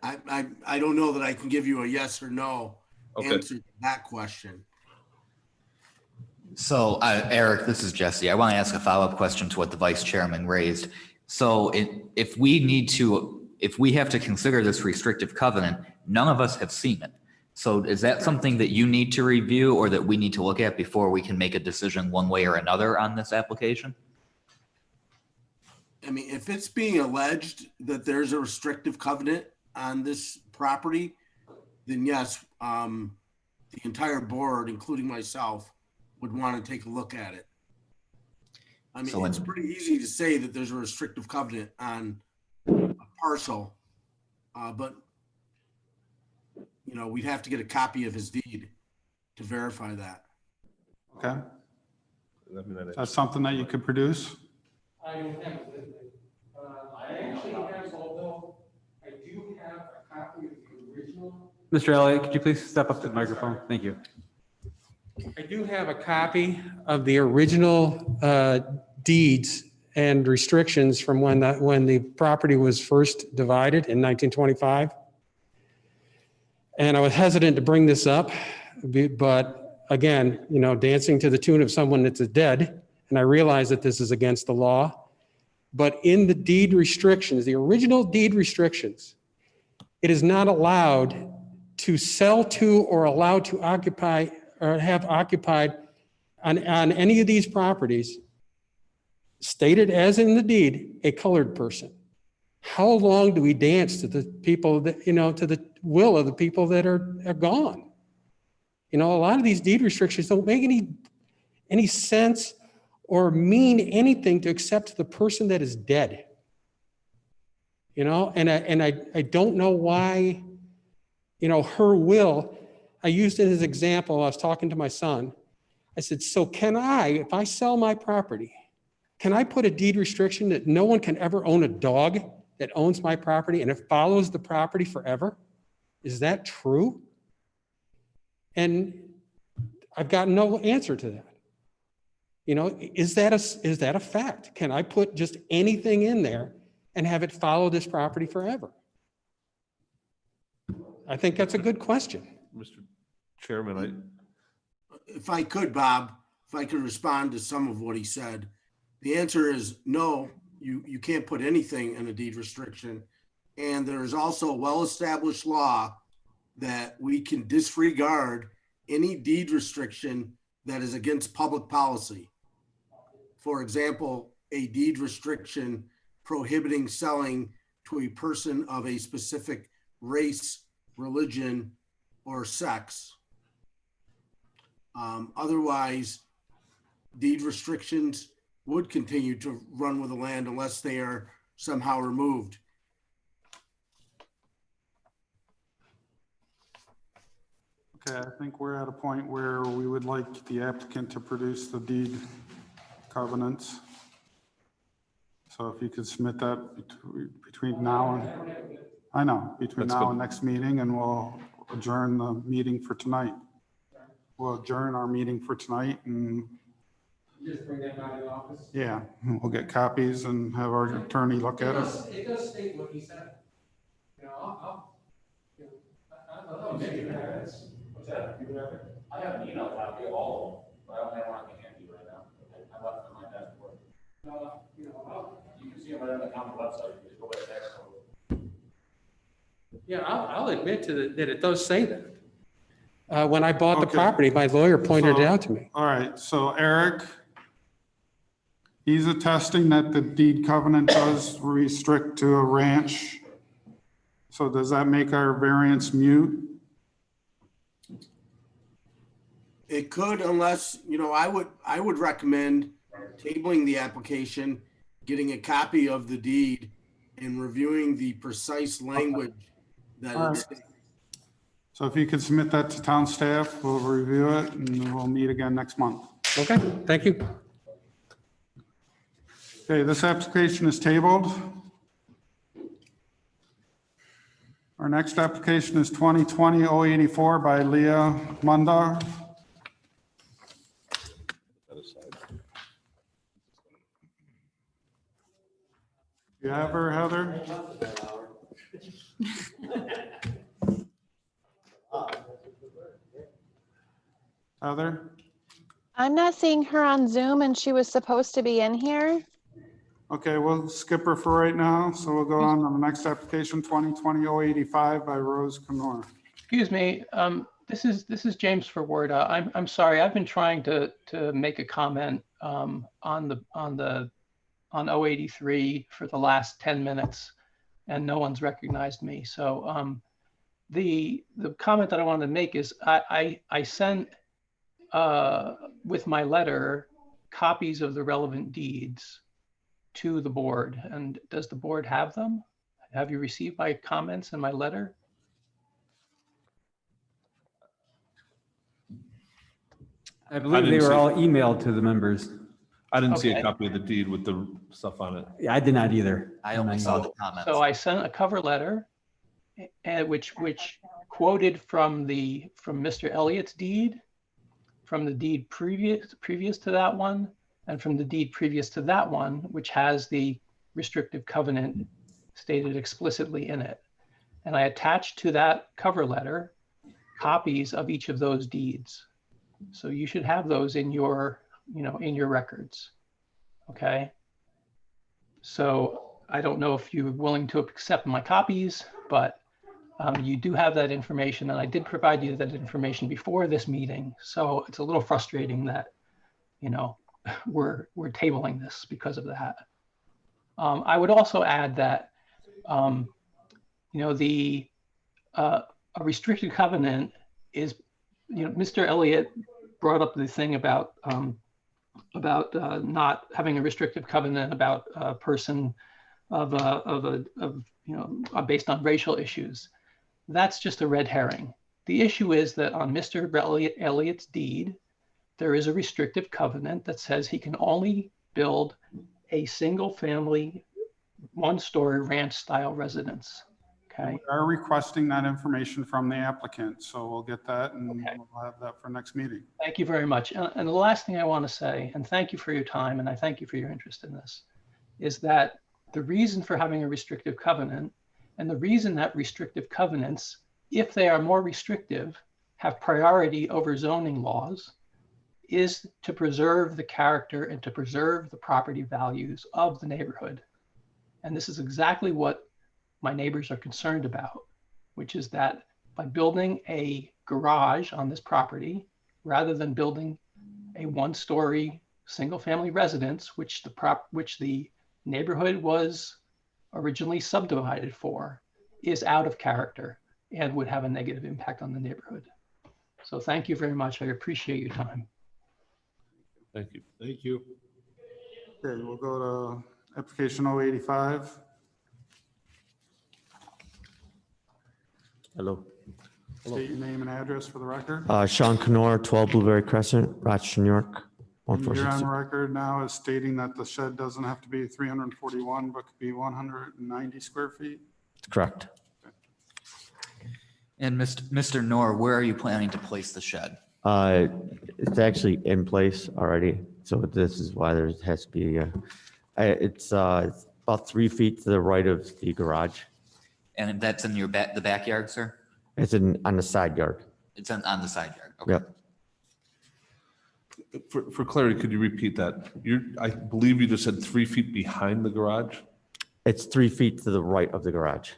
Speaker 19: I don't know that I can give you a yes or no answer to that question.
Speaker 5: So Eric, this is Jesse. I want to ask a follow-up question to what the vice chairman raised. So if we have to consider this restrictive covenant, none of us have seen it. So is that something that you need to review or that we need to look at before we can make a decision one way or another on this application?
Speaker 19: I mean, if it's being alleged that there's a restrictive covenant on this property, then yes, the entire board, including myself, would want to take a look at it. I mean, it's pretty easy to say that there's a restrictive covenant on a parcel, but we'd have to get a copy of his deed to verify that.
Speaker 2: Okay. That's something that you could produce?
Speaker 14: I don't have it with me. I actually have, although I do have a copy of the original
Speaker 10: Mr. Elliott, could you please step up to the microphone? Thank you.
Speaker 14: I do have a copy of the original deeds and restrictions from when the property was first divided in 1925. And I was hesitant to bring this up, but again, you know, dancing to the tune of someone that's dead, and I realize that this is against the law. But in the deed restrictions, the original deed restrictions, it is not allowed to sell to or allowed to occupy or have occupied on any of these properties, stated as in the deed, a colored person. How long do we dance to the people that, you know, to the will of the people that are gone? You know, a lot of these deed restrictions don't make any sense or mean anything to accept the person that is dead. You know, and I don't know why, you know, her will, I used it as an example. I was talking to my son. I said, so can I, if I sell my property, can I put a deed restriction that no one can ever own a dog that owns my property and it follows the property forever? Is that true? And I've got no answer to that. You know, is that a fact? Can I put just anything in there and have it follow this property forever? I think that's a good question.
Speaker 8: Mr. Chairman,
Speaker 19: If I could, Bob, if I could respond to some of what he said, the answer is no, you can't put anything in a deed restriction. And there is also a well-established law that we can disregard any deed restriction that is against public policy. For example, a deed restriction prohibiting selling to a person of a specific race, religion, or sex. Otherwise, deed restrictions would continue to run with the land unless they are somehow removed.
Speaker 2: Okay, I think we're at a point where we would like the applicant to produce the deed covenants. So if you could submit that between now and, I know, between
Speaker 8: That's
Speaker 2: now
Speaker 8: good.
Speaker 2: and next meeting, and we'll adjourn the meeting for tonight. We'll adjourn our meeting for tonight, and
Speaker 14: Just bring that by the office.
Speaker 2: yeah, we'll get copies and have our attorney look at it.
Speaker 14: It does state what he said. You know, I'll maybe that's, what's that? You have it?
Speaker 15: I have an email copy of all of them, but I don't have one I can hand you right now. I left them on my desk for
Speaker 14: You know,
Speaker 15: you can see them right on the county website. You just go by text.
Speaker 14: yeah, I'll admit that it does say that. When I bought the
Speaker 2: Okay.
Speaker 14: property, my lawyer pointed it
Speaker 2: So-
Speaker 14: out to me.
Speaker 2: All right, so Eric, he's attesting that the deed covenant does restrict to a ranch. So does that make our variance mute?
Speaker 19: It could, unless, you know, I would recommend tabling the application, getting a copy of the deed, and reviewing the precise language that
Speaker 2: All
Speaker 19: it's.
Speaker 2: right. So if you could submit that to town staff, we'll review it and we'll meet again next month.
Speaker 14: Okay, thank you.
Speaker 2: Okay, this application is tabled. Our next application is 2020-084 by Leah Mundar. You have her, Heather? Heather?
Speaker 1: I'm not seeing her on Zoom and she was supposed to be in here.
Speaker 2: Okay, we'll skip her for right now. So we'll go on to the next application, 2020-085 by Rose Canor.
Speaker 17: Excuse me, this is James Forwarda. I'm sorry, I've been trying to make a comment on 083 for the last 10 minutes and no one's recognized me. So the comment that I wanted to make is I sent with my letter copies of the relevant deeds to the board. And does the board have them? Have you received my comments in my letter?
Speaker 10: I believe they
Speaker 8: didn't
Speaker 10: were
Speaker 8: see-
Speaker 10: all emailed to the members.
Speaker 8: I didn't see a
Speaker 17: Okay.
Speaker 8: copy of the deed with the stuff on it.
Speaker 10: Yeah, I did not either.
Speaker 5: I only saw the comments.
Speaker 17: So I sent a cover letter which quoted from Mr. Elliott's deed, from the deed previous to that one, and from the deed previous to that one, which has the restrictive covenant stated explicitly in it. And I attached to that cover letter copies of each of those deeds. So you should have those in your, in your records. Okay. So I don't know if you're willing to accept my copies, but you do have that information, and I did provide you that information before this meeting. So it's a little frustrating that, we're tabling this because of that. I would also add that, a restricted covenant is, Mr. Elliott brought up the thing about not having a restrictive covenant about a person based on racial issues. That's just a red herring. The issue is that on Mr. Elliott's deed, there is a restrictive covenant that says he can only build a single family, one-story ranch style residence. Okay.
Speaker 2: We are requesting that information from the applicant, so we'll get that and we'll have that for next meeting.
Speaker 17: Thank you very much. And the last thing I want to say, and thank you for your time, and I thank you for your interest in this, is that the reason for having a restrictive covenant, and the reason that restrictive covenants, if they are more restrictive, have priority over zoning laws, is to preserve the character and to preserve the property values of the neighborhood. And this is exactly what my neighbors are concerned about, which is that by building a garage on this property, rather than building a one-story single-family residence, which the neighborhood was originally subdivided for, is out of character and would have a negative impact on the neighborhood. So thank you very much. I appreciate your time.
Speaker 8: Thank you.
Speaker 4: Thank you.
Speaker 2: Okay, we'll go to application 085.
Speaker 20: Hello.
Speaker 2: State your name and address for the record.
Speaker 20: Sean Knorr, 12 Blueberry Crescent, Rochester, New York.
Speaker 2: You're on
Speaker 20: 146.
Speaker 2: record now as stating that the shed doesn't have to be 341, but could be 190 square feet.
Speaker 20: Correct.
Speaker 5: And Mr. Knorr, where are you planning to place the shed?
Speaker 20: It's actually in place already. So this is why there has to be, it's about 3 feet to the right of the garage.
Speaker 5: And that's in your the backyard, sir?
Speaker 20: It's on the side yard.
Speaker 5: It's on the side yard. Okay.
Speaker 20: Yep.
Speaker 8: For clarity, could you repeat that? I believe you just said 3 feet behind the garage?
Speaker 20: It's 3 feet to the right of the garage.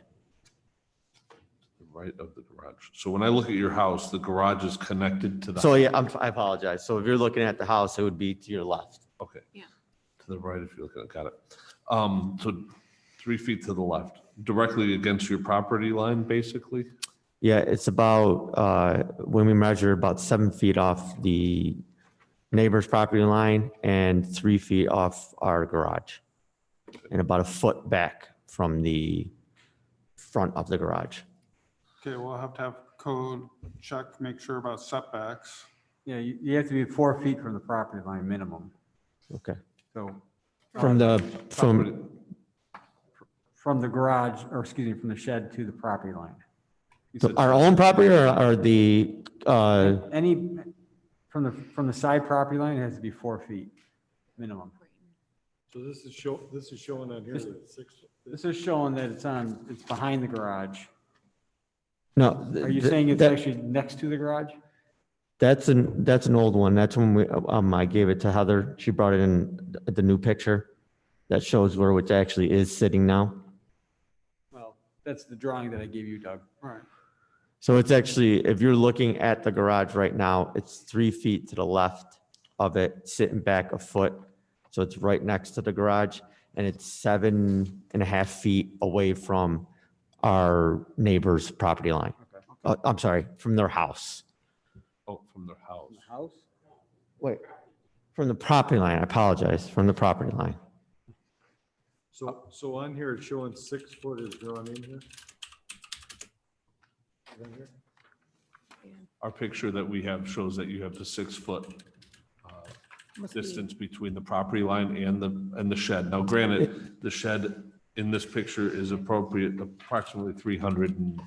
Speaker 8: Right of the garage. So when I look at your house, the garage is connected to the.
Speaker 20: So yeah, I apologize. So if you're looking at the house, it would be to your left.
Speaker 8: Okay. Yeah. To the right, if you're looking at, got it. So 3 feet to the left, directly against your property line, basically?
Speaker 20: Yeah, it's about, when we measure, about 7 feet off the neighbor's property line and 3 feet off our garage. And about a foot back from the front of the garage.
Speaker 2: Okay, we'll have to have code check, make sure about setbacks.
Speaker 10: Yeah, you have to be 4 feet from the property line minimum.
Speaker 20: Okay.
Speaker 10: So.
Speaker 20: From the
Speaker 10: garage, or excuse me, from the shed to the property line.
Speaker 20: So our own property or the,
Speaker 10: Any, from the side property line, it has to be 4 feet minimum.
Speaker 4: So this is showing on here that it's 6.
Speaker 10: This is showing that it's behind the garage.
Speaker 20: no.
Speaker 10: Are you saying it's actually next to the garage?
Speaker 20: That's an old one. That's when I gave it to Heather. She brought it in the new picture that shows where it actually is sitting now.
Speaker 10: Well, that's the drawing that I gave you, Doug.
Speaker 2: Right.
Speaker 20: So it's actually, if you're looking at the garage right now, it's 3 feet to the left of it, sitting back a foot. So it's right next to the garage, and it's 7.5 feet away from our neighbor's property line.
Speaker 10: Okay.
Speaker 20: I'm sorry, from their house.
Speaker 8: Oh, from their house.
Speaker 10: House?
Speaker 20: Wait, from the property line, I apologize, from the property line.
Speaker 4: So on here, it's showing 6 foot is drawn in here. Right here?
Speaker 8: Our picture that we have shows that you have the 6 foot distance between the property line and the shed. Now granted, the shed in this picture is appropriately 300 and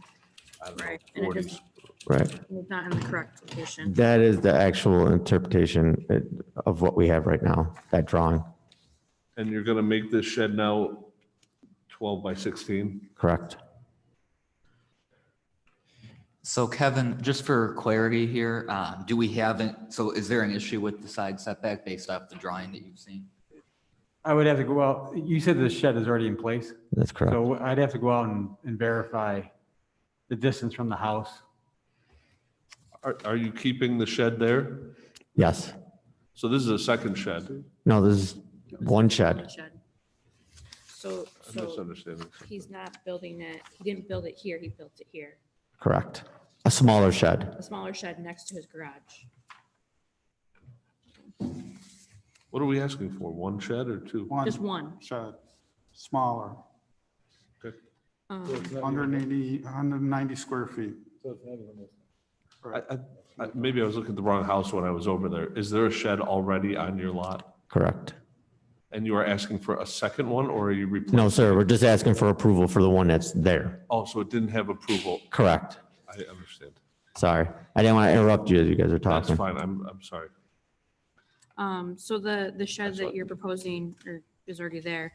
Speaker 8: I don't know,
Speaker 3: Right, and it
Speaker 8: 40s.
Speaker 3: doesn't,
Speaker 20: Right.
Speaker 3: it's not in the correct location.
Speaker 20: That is the actual interpretation of what we have right now, that drawing.
Speaker 8: And you're gonna make this shed now 12 by 16?
Speaker 20: Correct.
Speaker 5: So Kevin, just for clarity here, do we have, so is there an issue with the side setback based off the drawing that you've seen?
Speaker 10: I would have to go out, you said the shed is already in place?
Speaker 20: That's correct.
Speaker 10: So I'd have to go out and verify the distance from the house.
Speaker 8: Are you keeping the shed there?
Speaker 20: Yes.
Speaker 8: So this is a second shed?
Speaker 20: No, this is one shed.
Speaker 3: So,
Speaker 8: I'm
Speaker 3: so
Speaker 8: misunderstanding.
Speaker 3: he's not building it, he didn't build it here, he built it here.
Speaker 20: Correct. A smaller shed.
Speaker 3: A smaller shed next to his garage.
Speaker 8: What are we asking for? One shed or two?
Speaker 3: Just one.
Speaker 2: Shed, smaller,
Speaker 8: Okay.
Speaker 2: 190 square feet.
Speaker 8: Maybe I was looking at the wrong house when I was over there. Is there a shed already on your lot?
Speaker 20: Correct.
Speaker 8: And you are asking for a second one, or are you replacing?
Speaker 20: No, sir, we're just asking for approval for the one that's there.
Speaker 8: Oh, so it didn't have approval.
Speaker 20: Correct.
Speaker 8: I understand.
Speaker 20: Sorry. I didn't want to interrupt you as you guys are
Speaker 8: That's
Speaker 20: talking.
Speaker 8: fine. I'm sorry.
Speaker 3: So the shed that you're proposing or is already there,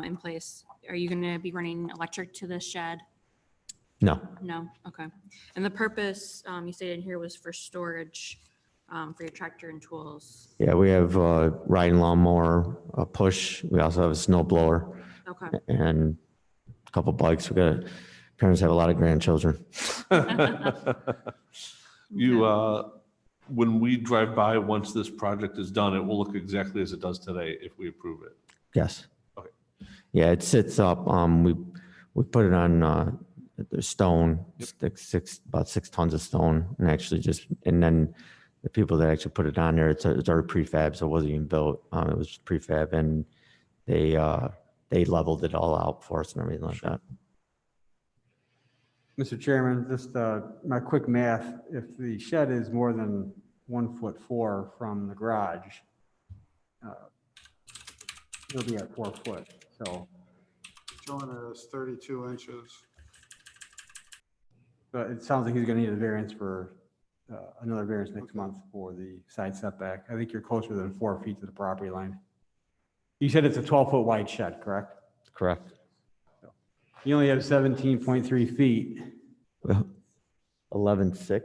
Speaker 3: in place, are you gonna be running electric to this shed?
Speaker 20: No.
Speaker 3: No, okay. And the purpose, you stated here was for storage, for your tractor and tools.
Speaker 20: Yeah, we have a riding lawnmower, a push. We also have a snow blower.
Speaker 3: Okay.
Speaker 20: And a couple bikes. Parents have a lot of grandchildren.
Speaker 8: You, when we drive by, once this project is done, it will look exactly as it does today if we approve it.
Speaker 20: Yes.
Speaker 8: Okay.
Speaker 20: Yeah, it sits up. We put it on the stone, about 6 tons of stone, and then the people that actually put it on there, it's already prefab, so it wasn't even built. It was prefab, and they leveled it all out for us and everything like that.
Speaker 10: Mr. Chairman, just my quick math, if the shed is more than 1'4" from the garage, it'll be at 4 foot, so.
Speaker 2: Showing it as 32 inches.
Speaker 10: But it sounds like he's gonna need a variance for, another variance next month for the side setback. I think you're closer than 4 feet to the property line. You said it's a 12-foot wide shed, correct?
Speaker 20: Correct.
Speaker 10: You only have 17.3 feet.
Speaker 20: Well, 11.6.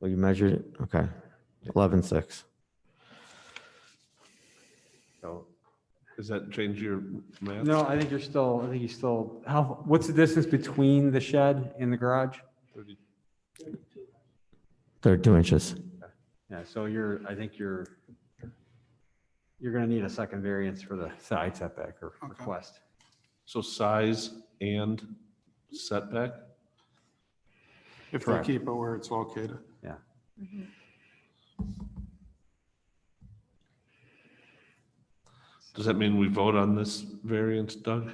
Speaker 20: Well, you measured it? Okay. 11.6.
Speaker 8: So does that change your math?
Speaker 10: No, I think you still, what's the distance between the shed and the garage?
Speaker 20: 32 inches.
Speaker 10: Yeah, so I think you're gonna need a second variance for the side setback or request.
Speaker 8: So size and setback?
Speaker 2: If they
Speaker 10: Correct.
Speaker 2: keep it where it's located.
Speaker 10: Yeah.
Speaker 8: Does that mean we vote on this variance, Doug?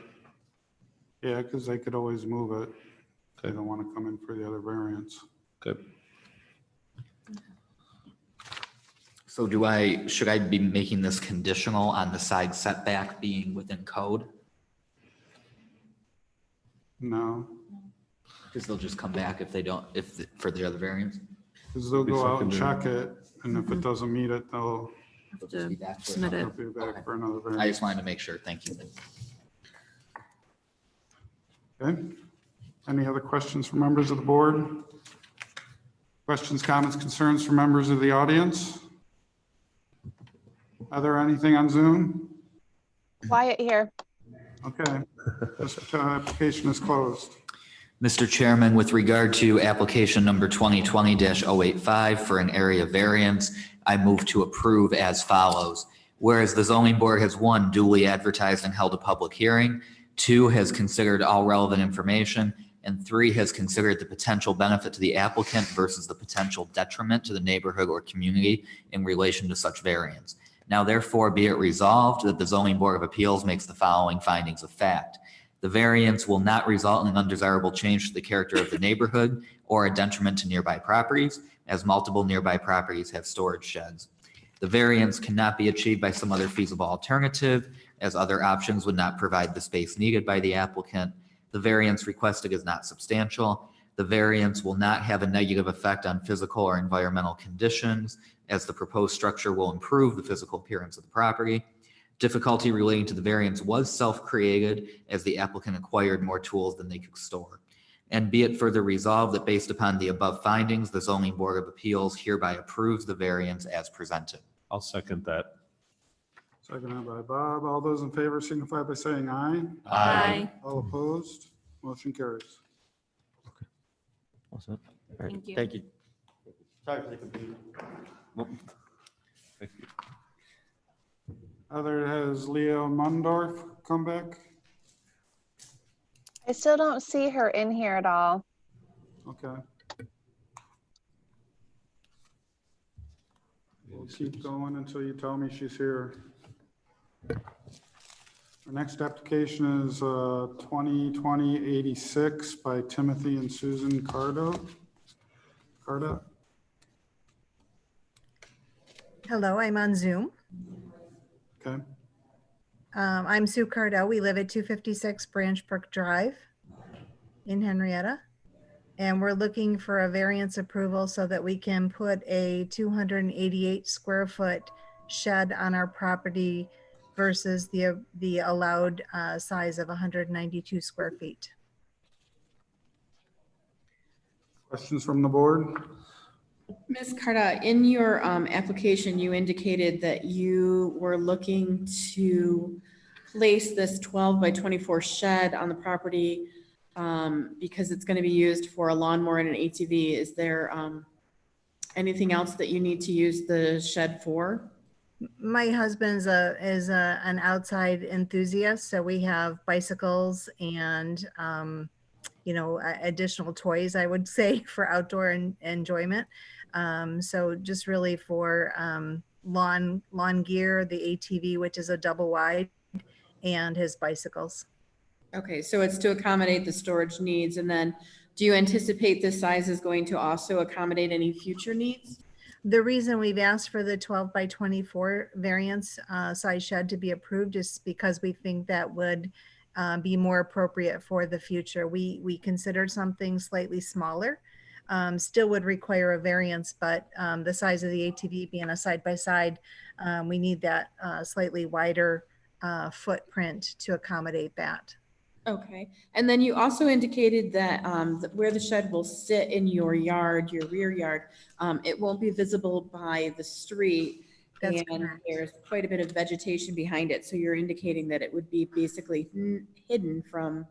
Speaker 2: Yeah, because they could always move it. if They don't want to come in for the other variance.
Speaker 8: Good.
Speaker 5: So should I be making this conditional on the side setback being within code?
Speaker 2: No,
Speaker 5: Because they'll just come back if they don't, for the other variance?
Speaker 2: because they'll go out and
Speaker 8: secondary.
Speaker 2: check it, and if it doesn't meet it, they'll
Speaker 5: They'll just be back for
Speaker 3: Submit
Speaker 5: another-
Speaker 3: it.
Speaker 2: be back for another
Speaker 5: I
Speaker 2: variance.
Speaker 5: just wanted to make sure. Thank you.
Speaker 2: Okay. Any other questions from members of the board? Questions, comments, concerns from members of the audience? Are there anything on Zoom?
Speaker 1: Quiet here.
Speaker 2: Okay, this application is closed.
Speaker 5: Mr. Chairman, with regard to application number 2020-085 for an area variance, I move to approve as follows. Whereas the zoning board has, 1, duly advertised and held a public hearing, 2, has considered all relevant information, and 3, has considered the potential benefit to the applicant versus the potential detriment to the neighborhood or community in relation to such variance. Now therefore be it resolved that the zoning board of appeals makes the following findings of fact. The variance will not result in an undesirable change to the character of the neighborhood or a detriment to nearby properties, as multiple nearby properties have storage sheds. The variance cannot be achieved by some other feasible alternative, as other options would not provide the space needed by the applicant. The variance requested is not substantial. The variance will not have a negative effect on physical or environmental conditions, as the proposed structure will improve the physical appearance of the property. Difficulty relating to the variance was self-created, as the applicant acquired more tools than they could store. And be it further resolved that based upon the above findings, the Zoning Board of Appeals hereby approves the variance as presented.
Speaker 8: I'll second that.
Speaker 2: Seconded by Bob. All those in favor signify by saying aye.
Speaker 5: Aye.
Speaker 2: All opposed? Motion carries.
Speaker 20: Awesome. All right,
Speaker 3: Thank you.
Speaker 20: Thank you. Sorry for the confusion.
Speaker 8: Thank you.
Speaker 2: Other has Leo Mundorf come back?
Speaker 1: I still don't see her in here at all.
Speaker 2: Okay. We'll keep going until you tell me she's here. Our next application is 2020-86 by Timothy and Susan Carda.
Speaker 21: Hello, I'm on Zoom.
Speaker 2: Okay.
Speaker 21: I'm Sue Cardell. We live at 256 Branch Brook Drive in Henrietta. And we're looking for a variance approval so that we can put a 288 square foot shed on our property versus the allowed size of 192 square feet.
Speaker 2: Questions from the board?
Speaker 3: Ms. Carta, in your application, you indicated that you were looking to place this 12 by 24 shed on the property because it's going to be used for a lawnmower and an ATV. Is there anything else that you need to use the shed for?
Speaker 21: My husband is an outside enthusiast, so we have bicycles and additional toys, I would say, for outdoor enjoyment. So just really for lawn gear, the ATV, which is a double wide, and his bicycles.
Speaker 3: Okay, so it's to accommodate the storage needs. And then do you anticipate this size is going to also accommodate any future needs?
Speaker 21: The reason we've asked for the 12 by 24 variance size shed to be approved is because we think that would be more appropriate for the future. We considered something slightly smaller, still would require a variance, but the size of the ATV being a side-by-side, we need that slightly wider footprint to accommodate that.
Speaker 3: Okay, and then you also indicated that where the shed will sit in your yard, your rear yard, it won't be visible by the street.
Speaker 21: That's
Speaker 3: and
Speaker 21: correct.
Speaker 3: There's quite a bit of vegetation behind it. So you're indicating that it would be basically hidden from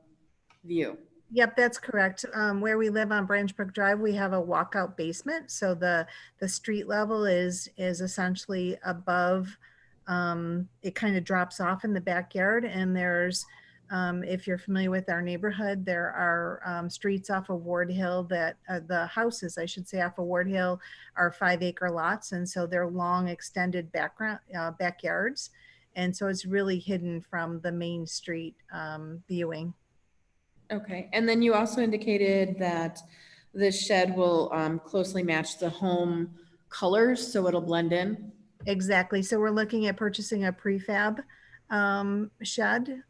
Speaker 3: view.
Speaker 21: Yep, that's correct. Where we live on Branch Brook Drive, we have a walkout basement. So the street level is essentially above, it kind of drops off in the backyard, and there's if you're familiar with our neighborhood, there are streets off of Ward Hill that the houses, I should say, off of Ward Hill are 5-acre lots. And so they're long extended backyards. And so it's really hidden from the main street viewing.
Speaker 3: Okay, and then you also indicated that the shed will closely match the home colors, so it'll blend in.
Speaker 21: Exactly. So we're looking at purchasing a prefab shed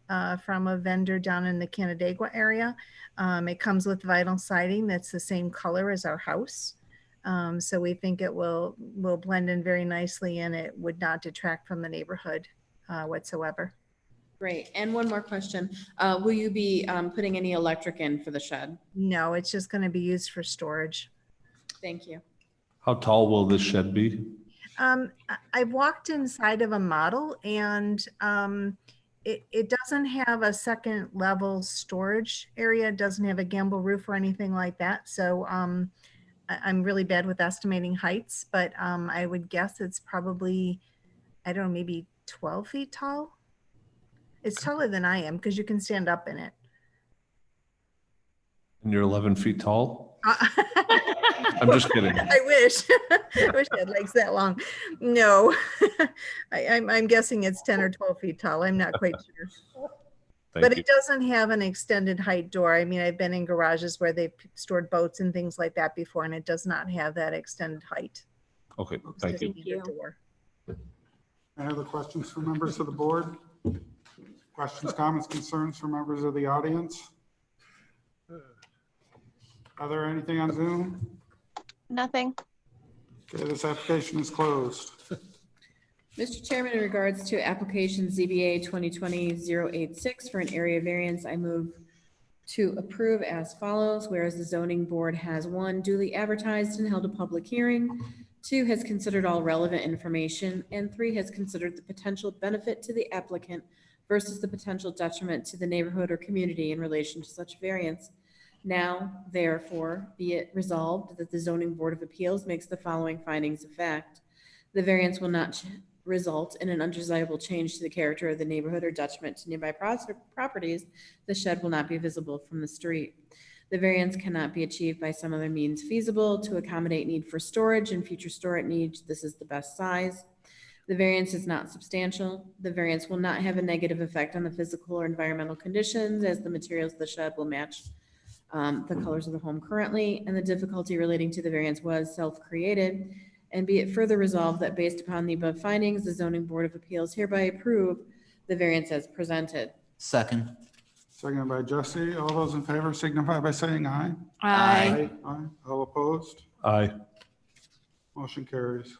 Speaker 21: from a vendor down in the Canandaigua area. It comes with vinyl siding that's the same color as our house. So we think it will blend in very nicely, and it would not detract from the neighborhood whatsoever.
Speaker 3: Great. And one more question. Will you be putting any electric in for the shed?
Speaker 21: No, it's just going to be used for storage.
Speaker 3: Thank you.
Speaker 8: How tall will this shed be?
Speaker 21: I've walked inside of a model, and it doesn't have a second level storage area. It doesn't have a gable roof or anything like that. So I'm really bad with estimating heights, but I would guess it's probably, I don't know, maybe 12 feet tall. It's taller than I am because you can stand up in it.
Speaker 8: And you're 11 feet tall? I'm just kidding.
Speaker 21: I wish. I wish I had legs that long. No, I'm guessing it's 10 or 12 feet tall. I'm not quite sure. But it doesn't have an extended height door. I mean, I've been in garages where they've stored boats and things like that before, and it does not have that extended height.
Speaker 8: Okay, thank you.
Speaker 2: Any other questions for members of the board? Questions, comments, concerns for members of the audience? Are there anything on Zoom?
Speaker 1: Nothing.
Speaker 2: Okay, this application is closed.
Speaker 3: Mr. Chairman, in regards to application ZBA 2020-086 for an area variance, I move to approve as follows, whereas the zoning board has, 1, duly advertised and held a public hearing, 2, has considered all relevant information, and 3, has considered the potential benefit to the applicant versus the potential detriment to the neighborhood or community in relation to such variance. Now, therefore, be it resolved that the zoning board of appeals makes the following findings of fact. The variance will not result in an undesirable change to the character of the neighborhood or detriment to nearby properties. The shed will not be visible from the street. The variance cannot be achieved by some other means feasible to accommodate need for storage and future storage needs. This is the best size. The variance is not substantial. The variance will not have a negative effect on the physical or environmental conditions, as the materials of the shed will match the colors of the home currently, and the difficulty relating to the variance was self-created. And be it further resolved that based upon the above findings, the zoning board of appeals hereby approve the variance as presented.
Speaker 5: Second.
Speaker 2: Seconded by Jesse. All those in favor signify by saying aye.
Speaker 3: Aye.
Speaker 2: Aye. All opposed?
Speaker 8: Aye.
Speaker 2: Motion carries.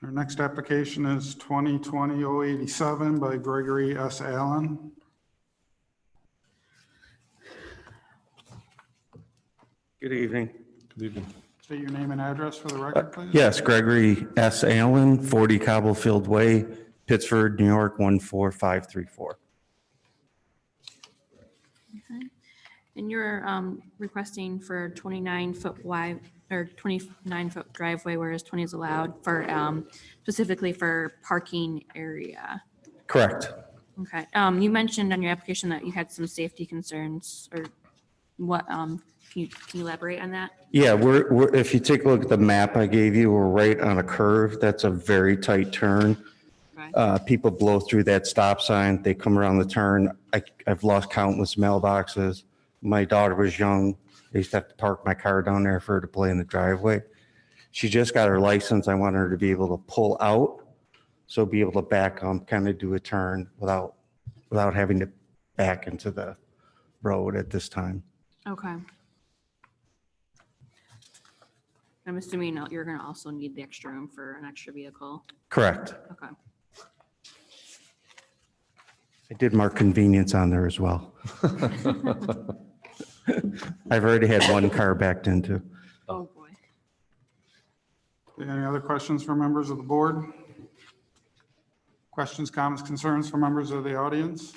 Speaker 2: Our next application is 2020-087 by Gregory S. Allen.
Speaker 6: Good evening.
Speaker 8: Good evening.
Speaker 2: State your name and address for the record, please.
Speaker 6: Yes, Gregory S. Allen, 40 Cobblefield Way, Pittsford, New York, 14534.
Speaker 22: Okay. And you're requesting for 29-foot wide or 29-foot driveway, whereas 20 is allowed for specifically for parking area.
Speaker 6: Correct.
Speaker 22: Okay. You mentioned on your application that you had some safety concerns, or what? Can you elaborate on that?
Speaker 6: Yeah, we're if you take a look at the map I gave you, we're right on a curve. That's a very tight turn. People blow through that stop sign. They come around the turn. I've lost countless mailboxes. My daughter was young. I used to have to park my car down there for her to play in the driveway. She just got her license. I want her to be able to pull out, so be able to back kind of do a turn without having to back into the road at this time.
Speaker 22: Okay. I'm assuming you're going to also need the extra room for an extra vehicle.
Speaker 6: Correct.
Speaker 22: Okay.
Speaker 6: I did mark convenience on there as well. I've already had one car backed into.
Speaker 22: Oh, boy.
Speaker 2: Any other questions for members of the board? Questions, comments, concerns for members of the audience?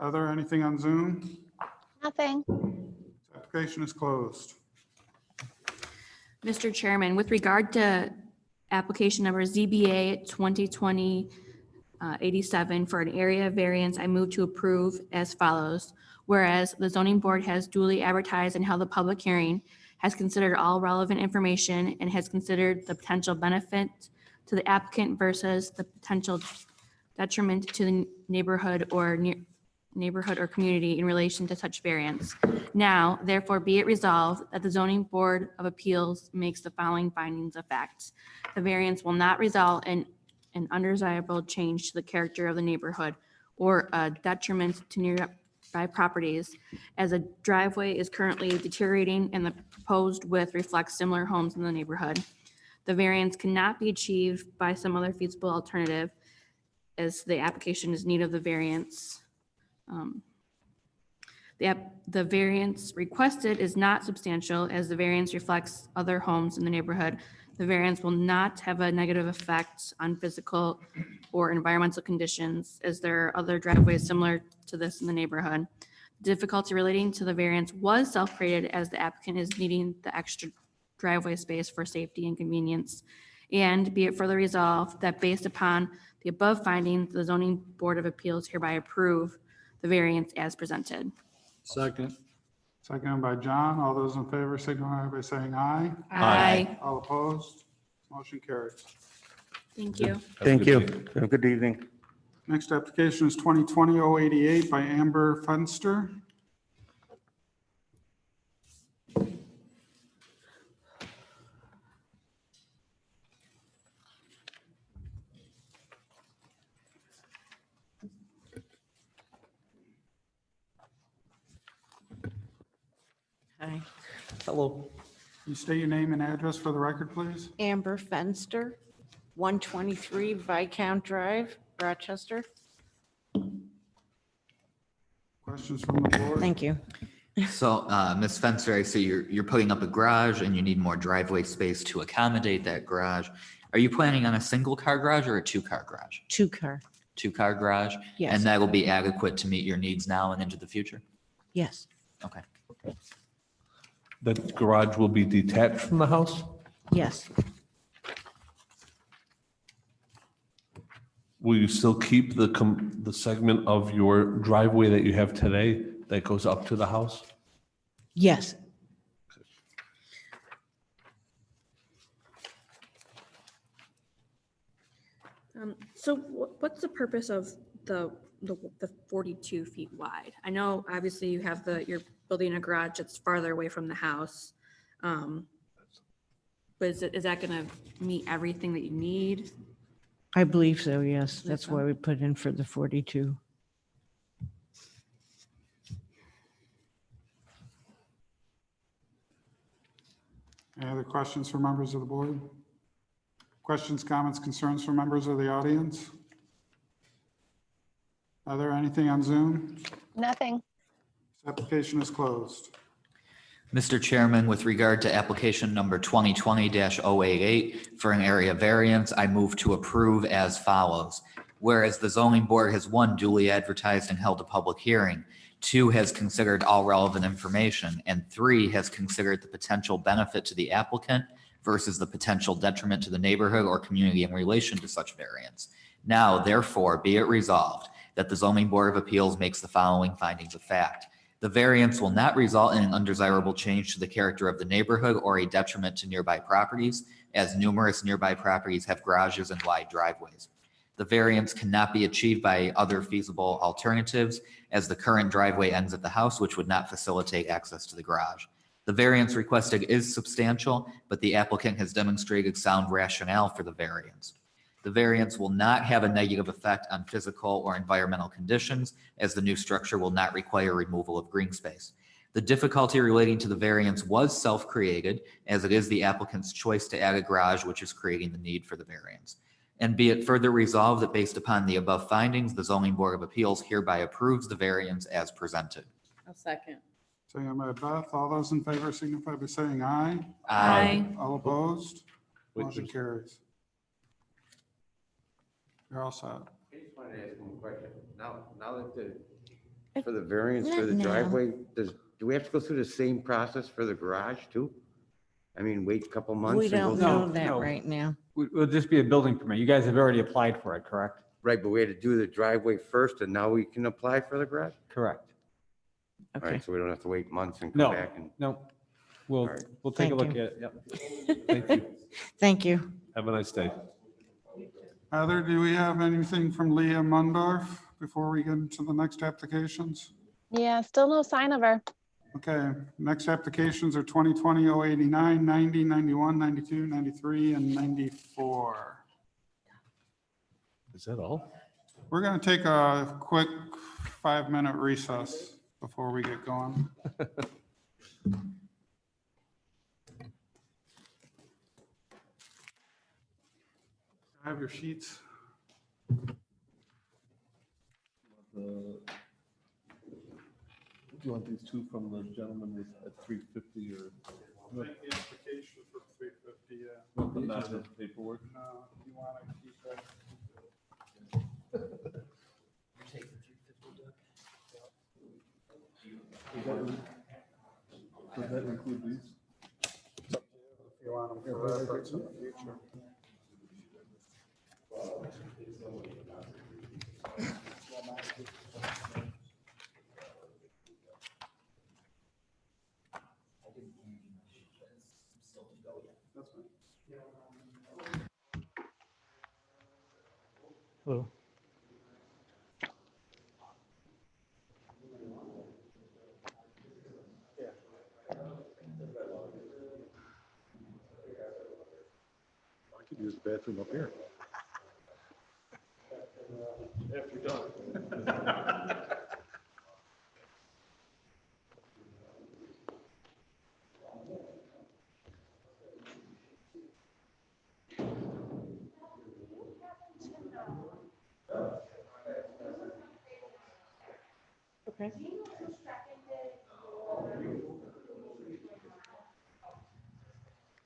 Speaker 2: Heather, anything on Zoom?
Speaker 1: Nothing.
Speaker 2: Application is closed.
Speaker 22: Mr. Chairman, with regard to application number ZBA 2020-87 for an area variance, I move to approve as follows. Whereas the zoning board has duly advertised and held a public hearing, has considered all relevant information, and has considered the potential benefit to the applicant versus the potential detriment to the neighborhood or community in relation to such variance. Now, therefore, be it resolved that the zoning board of appeals makes the following findings of fact. The variance will not result in an undesirable change to the character of the neighborhood or a detriment to nearby properties, as a driveway is currently deteriorating and the proposed width reflects similar homes in the neighborhood. The variance cannot be achieved by some other feasible alternative, as the application is in need of the variance. The variance requested is not substantial, as the variance reflects other homes in the neighborhood. The variance will not have a negative effect on physical or environmental conditions, as there are other driveways similar to this in the neighborhood. Difficulty relating to the variance was self-created, as the applicant is needing the extra driveway space for safety and convenience. And be it further resolved that based upon the above findings, the zoning board of appeals hereby approve the variance as presented.
Speaker 4: Second.
Speaker 2: Seconded by John. All those in favor signify by saying aye.
Speaker 22: Aye.
Speaker 2: All opposed? Motion carries.
Speaker 22: Thank you.
Speaker 6: Thank you. Have a good evening.
Speaker 2: Next application is 2020-088 by Amber Fenster.
Speaker 7: Aye.
Speaker 8: Hello.
Speaker 2: You state your name and address for the record, please?
Speaker 7: Amber Fenster, 123 Viscount Drive, Rochester.
Speaker 2: Questions from the board?
Speaker 7: Thank you.
Speaker 5: So, Ms. Fenster, I see you're putting up a garage and you need more driveway space to accommodate that garage. Are you planning on a single car garage or a two-car garage?
Speaker 7: Two-car.
Speaker 5: Two-car garage?
Speaker 7: Yes.
Speaker 5: And that will be adequate to meet your needs now and into the future?
Speaker 7: Yes.
Speaker 5: Okay.
Speaker 8: The garage will be detached from the house?
Speaker 7: Yes.
Speaker 8: Will you still keep the segment of your driveway that you have today that goes up to the house?
Speaker 7: Yes.
Speaker 22: So what's the purpose of the 42 feet wide? I know obviously you have you're building a garage that's farther away from the house. But is that going to meet everything that you need?
Speaker 7: I believe so, yes.
Speaker 22: Believe
Speaker 7: That's
Speaker 22: so.
Speaker 7: why we put in for the 42.
Speaker 2: Any other questions for members of the board? Questions, comments, concerns from members of the audience? Are there anything on Zoom?
Speaker 1: Nothing.
Speaker 2: This application is closed.
Speaker 5: Mr. Chairman, with regard to application number 2020-088 for an area variance, I move to approve as follows. Whereas the zoning board has, 1, duly advertised and held a public hearing, 2, has considered all relevant information, and 3, has considered the potential benefit to the applicant versus the potential detriment to the neighborhood or community in relation to such variance. Now, therefore, be it resolved that the zoning board of appeals makes the following findings of fact. The variance will not result in an undesirable change to the character of the neighborhood or a detriment to nearby properties, as numerous nearby properties have garages and wide driveways. The variance cannot be achieved by other feasible alternatives, as the current driveway ends at the house, which would not facilitate access to the garage. The variance requested is substantial, but the applicant has demonstrated sound rationale for the variance. The variance will not have a negative effect on physical or environmental conditions, as the new structure will not require removal of green space. The difficulty relating to the variance was self-created, as it is the applicant's choice to add a garage, which is creating the need for the variance. And be it further resolved that based upon the above findings, the zoning board of appeals hereby approves the variance as presented.
Speaker 7: I'll second.
Speaker 2: Second by Beth. All those in favor signify by saying aye.
Speaker 5: Aye.
Speaker 2: All opposed?
Speaker 8: Wait,
Speaker 2: Motion
Speaker 8: there's-
Speaker 2: carries. You're all set.
Speaker 12: I just wanted to ask one question. Now that for the variance for
Speaker 7: Not
Speaker 12: the
Speaker 7: now.
Speaker 12: driveway, do we have to go through the same process for the garage too? I mean, wait a couple months?
Speaker 7: We
Speaker 12: and go
Speaker 7: don't
Speaker 12: through-
Speaker 7: know that
Speaker 10: no.
Speaker 7: right now.
Speaker 10: Will just be a building permit. You guys have already applied for it, correct?
Speaker 12: Right, but we had to do the driveway first and now we can apply for the garage?
Speaker 10: Correct.
Speaker 12: All
Speaker 7: Okay.
Speaker 12: right, so we don't have to wait months and
Speaker 10: No,
Speaker 12: come back and.
Speaker 10: no. We'll
Speaker 12: right.
Speaker 10: take a
Speaker 7: Thank
Speaker 10: look
Speaker 7: you.
Speaker 10: at it. Yep. Thank you.
Speaker 7: Thank you.
Speaker 8: Have a nice day.
Speaker 2: Heather, do we have anything from Leah Mundorf before we get into the next applications?
Speaker 1: Yeah, still no sign of her.
Speaker 2: Okay, next applications are 2020-089, 90, 91, 92, 93, and 94.
Speaker 8: Is that all?
Speaker 2: We're going to take a quick 5-minute recess before we get going. Have your sheets.
Speaker 8: Do you want these two from the gentleman with at 350 or?
Speaker 2: Application for 350, yeah.
Speaker 8: But not the paperwork?
Speaker 2: No, you want to keep that.
Speaker 8: Does that include these?
Speaker 2: If you want them for reference in the future.
Speaker 10: Hello.
Speaker 16: I could use the bathroom up here.
Speaker 8: After done.
Speaker 7: Okay.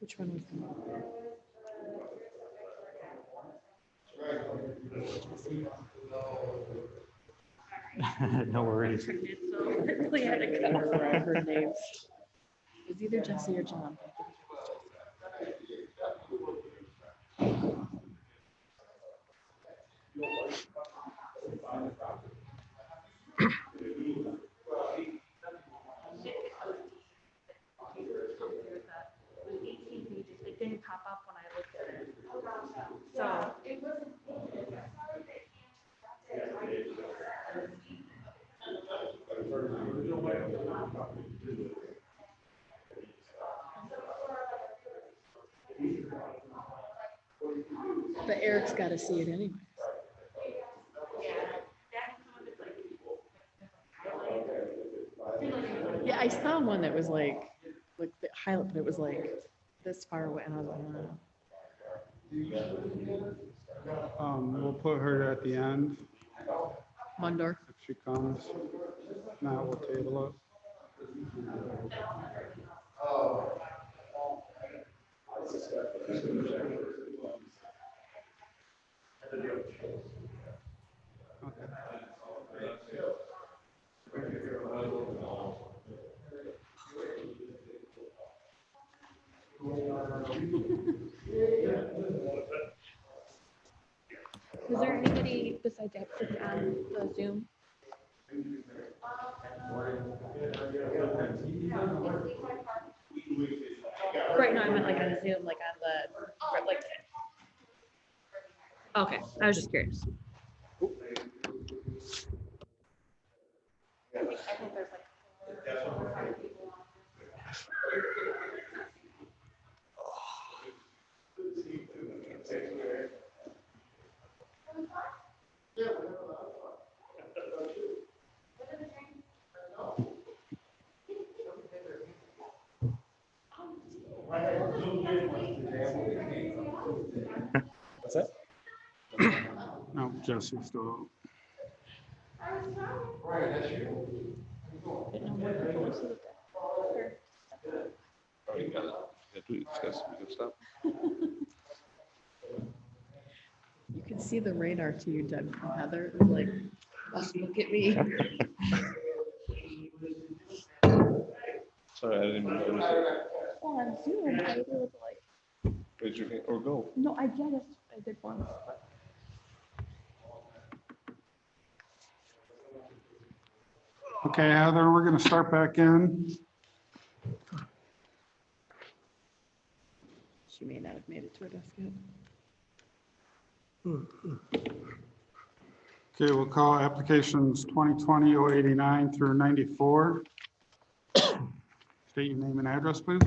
Speaker 7: Which one was
Speaker 11: No worries.
Speaker 7: So I really had to clarify her names. It was either Jesse or John.
Speaker 21: It didn't pop up when I looked at it. So.
Speaker 7: But Eric's got to see it anyway. Yeah, I saw one that was like the highlight, but it was like this far away, and I was like,
Speaker 2: We'll put her at the end
Speaker 7: Mundor.
Speaker 2: if she comes. If not, we'll table it.
Speaker 22: Was there anybody besides Epson on the Zoom? Right now, I meant like on Zoom, like on the, like. Okay, I was just curious. I think there's like.
Speaker 2: What's that? No, Jesse's still.
Speaker 11: Right, that's you.
Speaker 7: You can see the radar to you, Doug, from Heather. It was like, look at me.
Speaker 8: Sorry, I didn't mean to notice
Speaker 22: Well, on Zoom, I was able to like,
Speaker 8: it. Raise your hand or go.
Speaker 22: no, I get it, I did once, but.
Speaker 2: Okay, Heather, we're going to start back in.
Speaker 7: She may not have made it to her desk yet.
Speaker 2: Okay, we'll call applications 2020-089 through 94. State your name and address, please.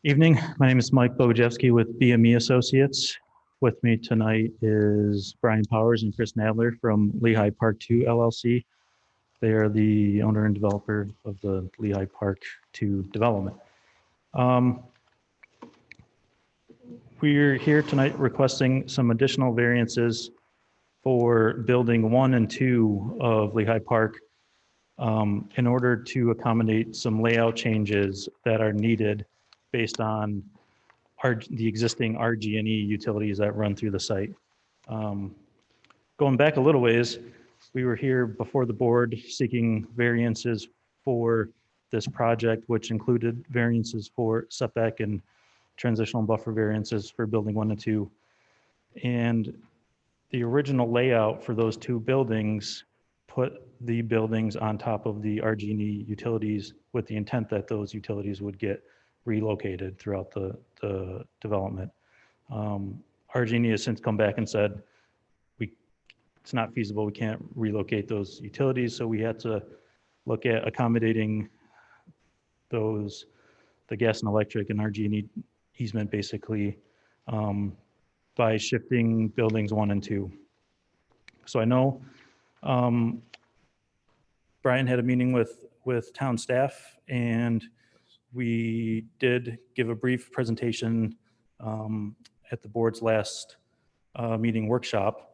Speaker 11: Evening, my name is Mike Bogojevsky with BME Associates. With me tonight is Brian Powers and Chris Nadler from Lehigh Park 2 LLC. They are the owner and developer of the Lehigh Park 2 development. We're here tonight requesting some additional variances for building 1 and 2 of Lehigh Park in order to accommodate some layout changes that are needed based on the existing RG&E utilities that run through the site. Going back a little ways, we were here before the board seeking variances for this project, which included variances for setback and transitional buffer variances for building 1 and 2. And the original layout for those 2 buildings put the buildings on top of the RG&E utilities with the intent that those utilities would get relocated throughout the development. RG&E has since come back and said, it's not feasible, we can't relocate those utilities, so we had to look at accommodating those, the gas and electric and RG&E easement basically, by shifting buildings 1 and 2. So I know Brian had a meeting with town staff, and we did give a brief presentation at the board's last meeting workshop,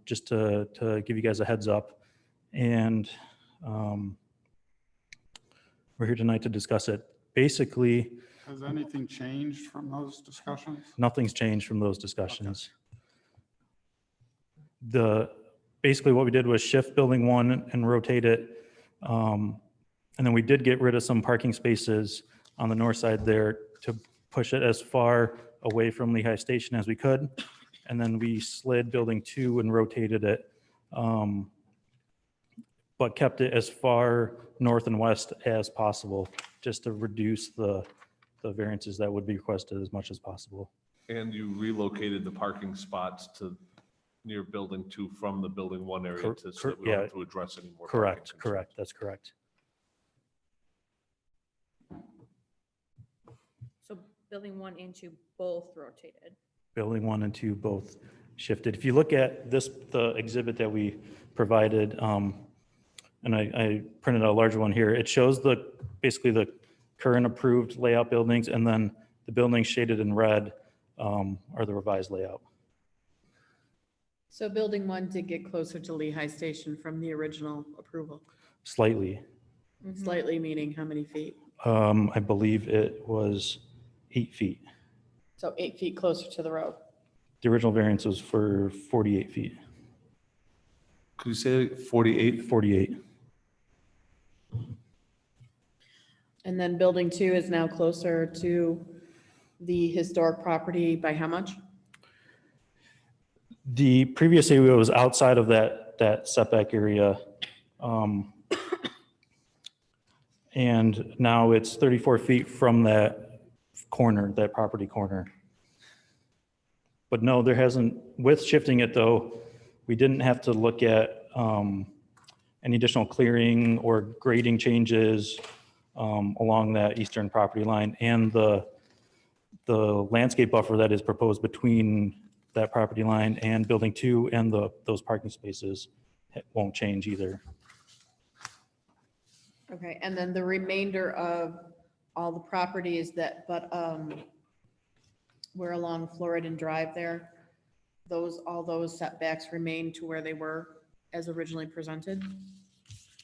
Speaker 11: just to give you guys a heads up. And we're here tonight to discuss it. Basically,
Speaker 2: Has anything changed from those discussions?
Speaker 11: nothing's changed from those discussions. Basically what we did was shift building 1 and rotate it. And then we did get rid of some parking spaces on the north side there to push it as far away from Lehigh Station as we could. And then we slid building 2 and rotated it, but kept it as far north and west as possible, just to reduce the variances that would be requested as much as possible.
Speaker 8: And you relocated the parking spots to near building 2 from the building 1 area to, so that we don't have to address any more.
Speaker 11: Correct, correct, that's correct.
Speaker 22: So building 1 and 2 both rotated.
Speaker 11: Building 1 and 2 both shifted. If you look at this, the exhibit that we provided, and I printed out a larger one here, it shows basically the current approved layout buildings, and then the buildings shaded in red are the revised layout.
Speaker 7: So building 1 did get closer to Lehigh Station from the original approval.
Speaker 11: Slightly.
Speaker 7: Slightly meaning how many feet?
Speaker 11: I believe it was 8 feet.
Speaker 7: So 8 feet closer to the road.
Speaker 11: The original variance was for 48 feet.
Speaker 8: Could you say 48?
Speaker 11: 48.
Speaker 7: And then building 2 is now closer to the historic property by how much?
Speaker 11: The previous area was outside of that setback area. And now it's 34 feet from that corner, that property corner. But no, there hasn't, with shifting it though, we didn't have to look at any additional clearing or grading changes along that eastern property line, and the landscape buffer that is proposed between that property line and building 2 and those parking spaces won't change either.
Speaker 7: Okay, and then the remainder of all the properties that, we're along Floridan Drive there, all those setbacks remain to where they were as originally presented?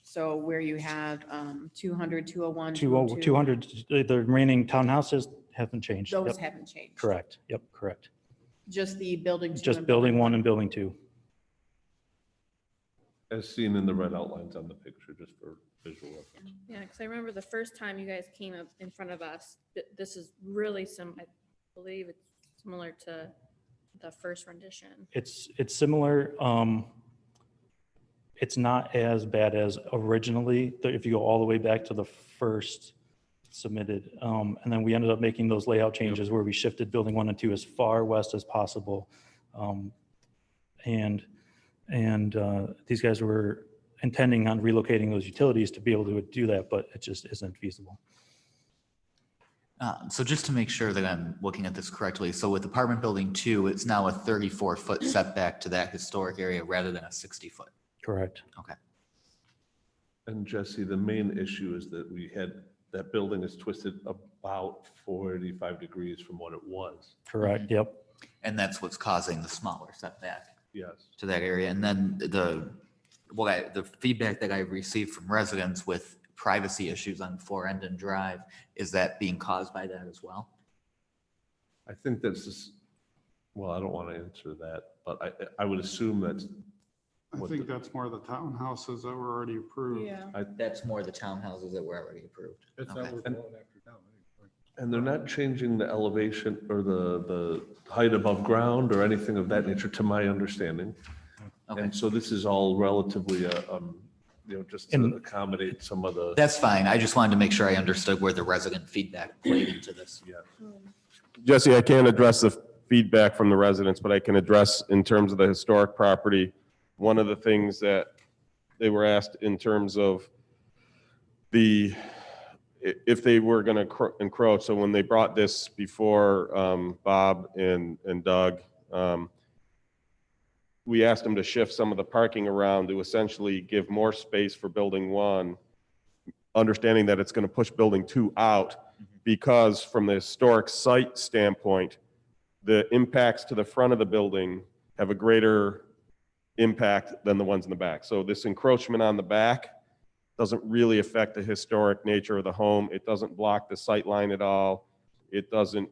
Speaker 7: So where you have 200, 201, 202.
Speaker 11: 200, the remaining townhouses haven't changed.
Speaker 7: Those
Speaker 11: Yep.
Speaker 7: haven't changed?
Speaker 11: Correct, yep, correct.
Speaker 7: Just the building 2?
Speaker 11: Just
Speaker 7: and
Speaker 11: building 1 and building 2.
Speaker 8: As seen in the red outlines on the picture, just for visual reference.
Speaker 22: Yeah, because I remember the first time you guys came up in front of us, this is really I believe it's similar to the first rendition.
Speaker 11: It's similar. It's not as bad as originally, if you go all the way back to the first submitted. And then we ended up making those layout changes where we shifted building 1 and 2 as far west as possible. And these guys were intending on relocating those utilities to be able to do that, but it just isn't feasible.
Speaker 5: So just to make sure that I'm looking at this correctly, so with apartment building 2, it's now a 34-foot setback to that historic area rather than a 60-foot.
Speaker 11: Correct.
Speaker 5: Okay.
Speaker 8: And Jesse, the main issue is that that building is twisted about 45 degrees from what it was.
Speaker 11: Correct, yep.
Speaker 5: And that's what's causing the smaller setback.
Speaker 8: Yes.
Speaker 5: To that area. And then the feedback that I received from residents with privacy issues on Floridan Drive, is that being caused by that as well?
Speaker 8: I think that's just, well, I don't want to answer that, but I would assume that's.
Speaker 2: I think that's more the townhouses that were already approved.
Speaker 5: That's more the townhouses that were already approved. Okay.
Speaker 8: And they're not changing the elevation or the height above ground or anything of that nature, to my understanding.
Speaker 5: Okay.
Speaker 8: And so this is all relatively, just to accommodate some of the.
Speaker 5: That's fine. I just wanted to make sure I understood where the resident feedback played into this.
Speaker 8: Yeah.
Speaker 9: Jesse, I can't address the feedback from the residents, but I can address in terms of the historic property. One of the things that they were asked in terms of if they were going to encroach. So when they brought this before Bob and Doug, we asked them to shift some of the parking around to essentially give more space for building 1, understanding that it's going to push building 2 out, because from the historic site standpoint, the impacts to the front of the building have a greater impact than the ones in the back. So this encroachment on the back doesn't really affect the historic nature of the home. It doesn't block the sight line at all. It doesn't,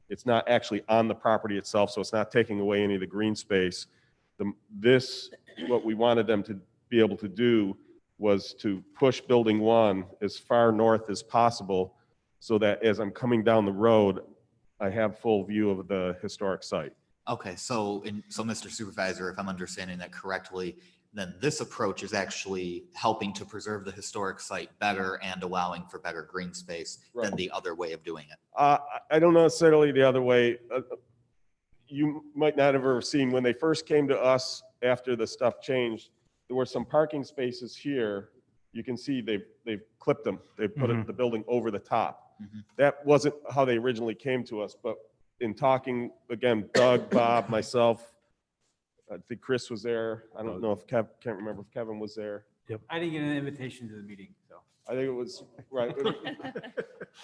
Speaker 9: it's not actually on the property itself, so it's not taking away any of the green space. What we wanted them to be able to do was to push building 1 as far north as possible so that as I'm coming down the road, I have full view of the historic site.
Speaker 5: Okay, so Mr. Supervisor, if I'm understanding that correctly, then this approach is actually helping to preserve the historic site better and allowing for better green space than the other way of doing it.
Speaker 9: I don't know necessarily the other way. You might not have ever seen when they first came to us after the stuff changed, there were some parking spaces here. You can see they've clipped them. They put the building over the top. That wasn't how they originally came to us, but in talking, again, Doug, Bob, myself, I think Chris was there. I don't know if can't remember if Kevin was there.
Speaker 10: Yep. I didn't get an invitation to the meeting, so.
Speaker 9: I think it was, right.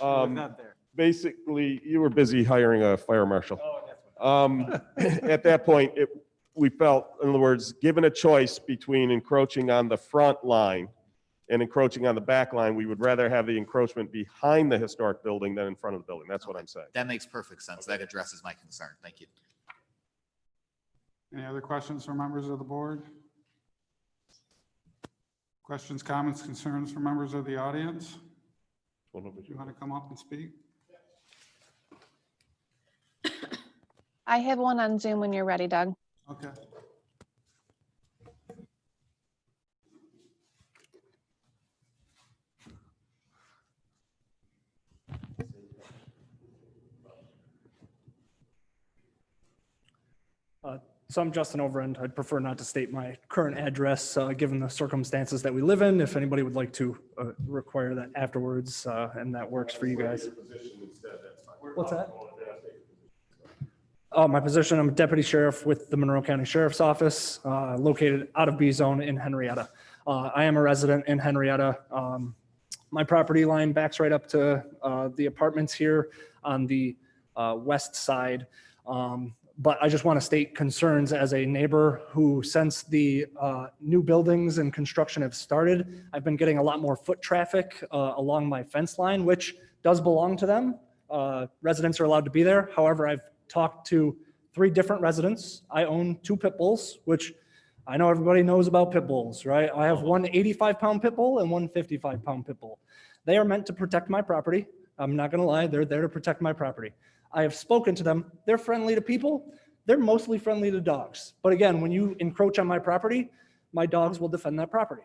Speaker 10: I was not there.
Speaker 9: Basically, you were busy hiring a fire marshal. At that point, we felt, in other words, given a choice between encroaching on the front line and encroaching on the back line, we would rather have the encroachment behind the historic building than in front of the building. That's what I'm saying.
Speaker 5: That makes perfect sense. That addresses my concern. Thank you.
Speaker 2: Any other questions from members of the board? Questions, comments, concerns from members of the audience? Do you want to come up and speak?
Speaker 1: I have one on Zoom when you're ready, Doug.
Speaker 2: Okay.
Speaker 13: So I'm Justin Overend. I'd prefer not to state my current address, given the circumstances that we live in. If anybody would like to require that afterwards, and that works for you guys. What's that? My position, I'm a deputy sheriff with the Monroe County Sheriff's Office, located out of B Zone in Henrietta. I am a resident in Henrietta. My property line backs right up to the apartments here on the west side. But I just want to state concerns as a neighbor who, since the new buildings and construction have started, I've been getting a lot more foot traffic along my fence line, which does belong to them. Residents are allowed to be there. However, I've talked to 3 different residents. I own 2 pit bulls, which I know everybody knows about pit bulls, right? I have one 85-pound pit bull and one 55-pound pit bull. They are meant to protect my property. I'm not going to lie. They're there to protect my property. I have spoken to them. They're friendly to people. They're mostly friendly to dogs. But again, when you encroach on my property, my dogs will defend that property.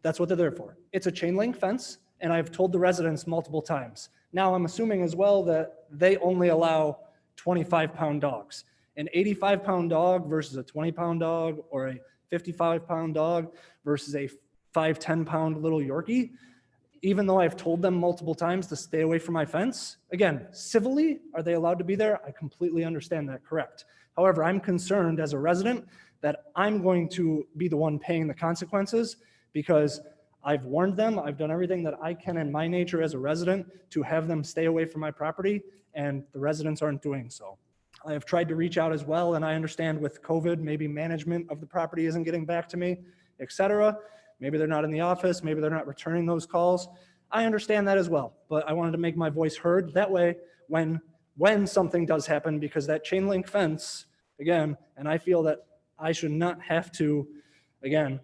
Speaker 13: That's what they're there for. It's a chain link fence, and I've told the residents multiple times. Now, I'm assuming as well that they only allow 25-pound dogs. An 85-pound dog versus a 20-pound dog, or a 55-pound dog versus a 5-10-pound little Yorkie. Even though I've told them multiple times to stay away from my fence, again, civilly, are they allowed to be there? I completely understand that, correct. However, I'm concerned as a resident that I'm going to be the one paying the consequences because I've warned them. I've done everything that I can in my nature as a resident to have them stay away from my property, and the residents aren't doing so. I have tried to reach out as well, and I understand with COVID, maybe management of the property isn't getting back to me, etc. Maybe they're not in the office. Maybe they're not returning those calls. I understand that as well, but I wanted to make my voice heard. That way, when something does happen, because that chain link fence, again, and I feel that I should not have to, again,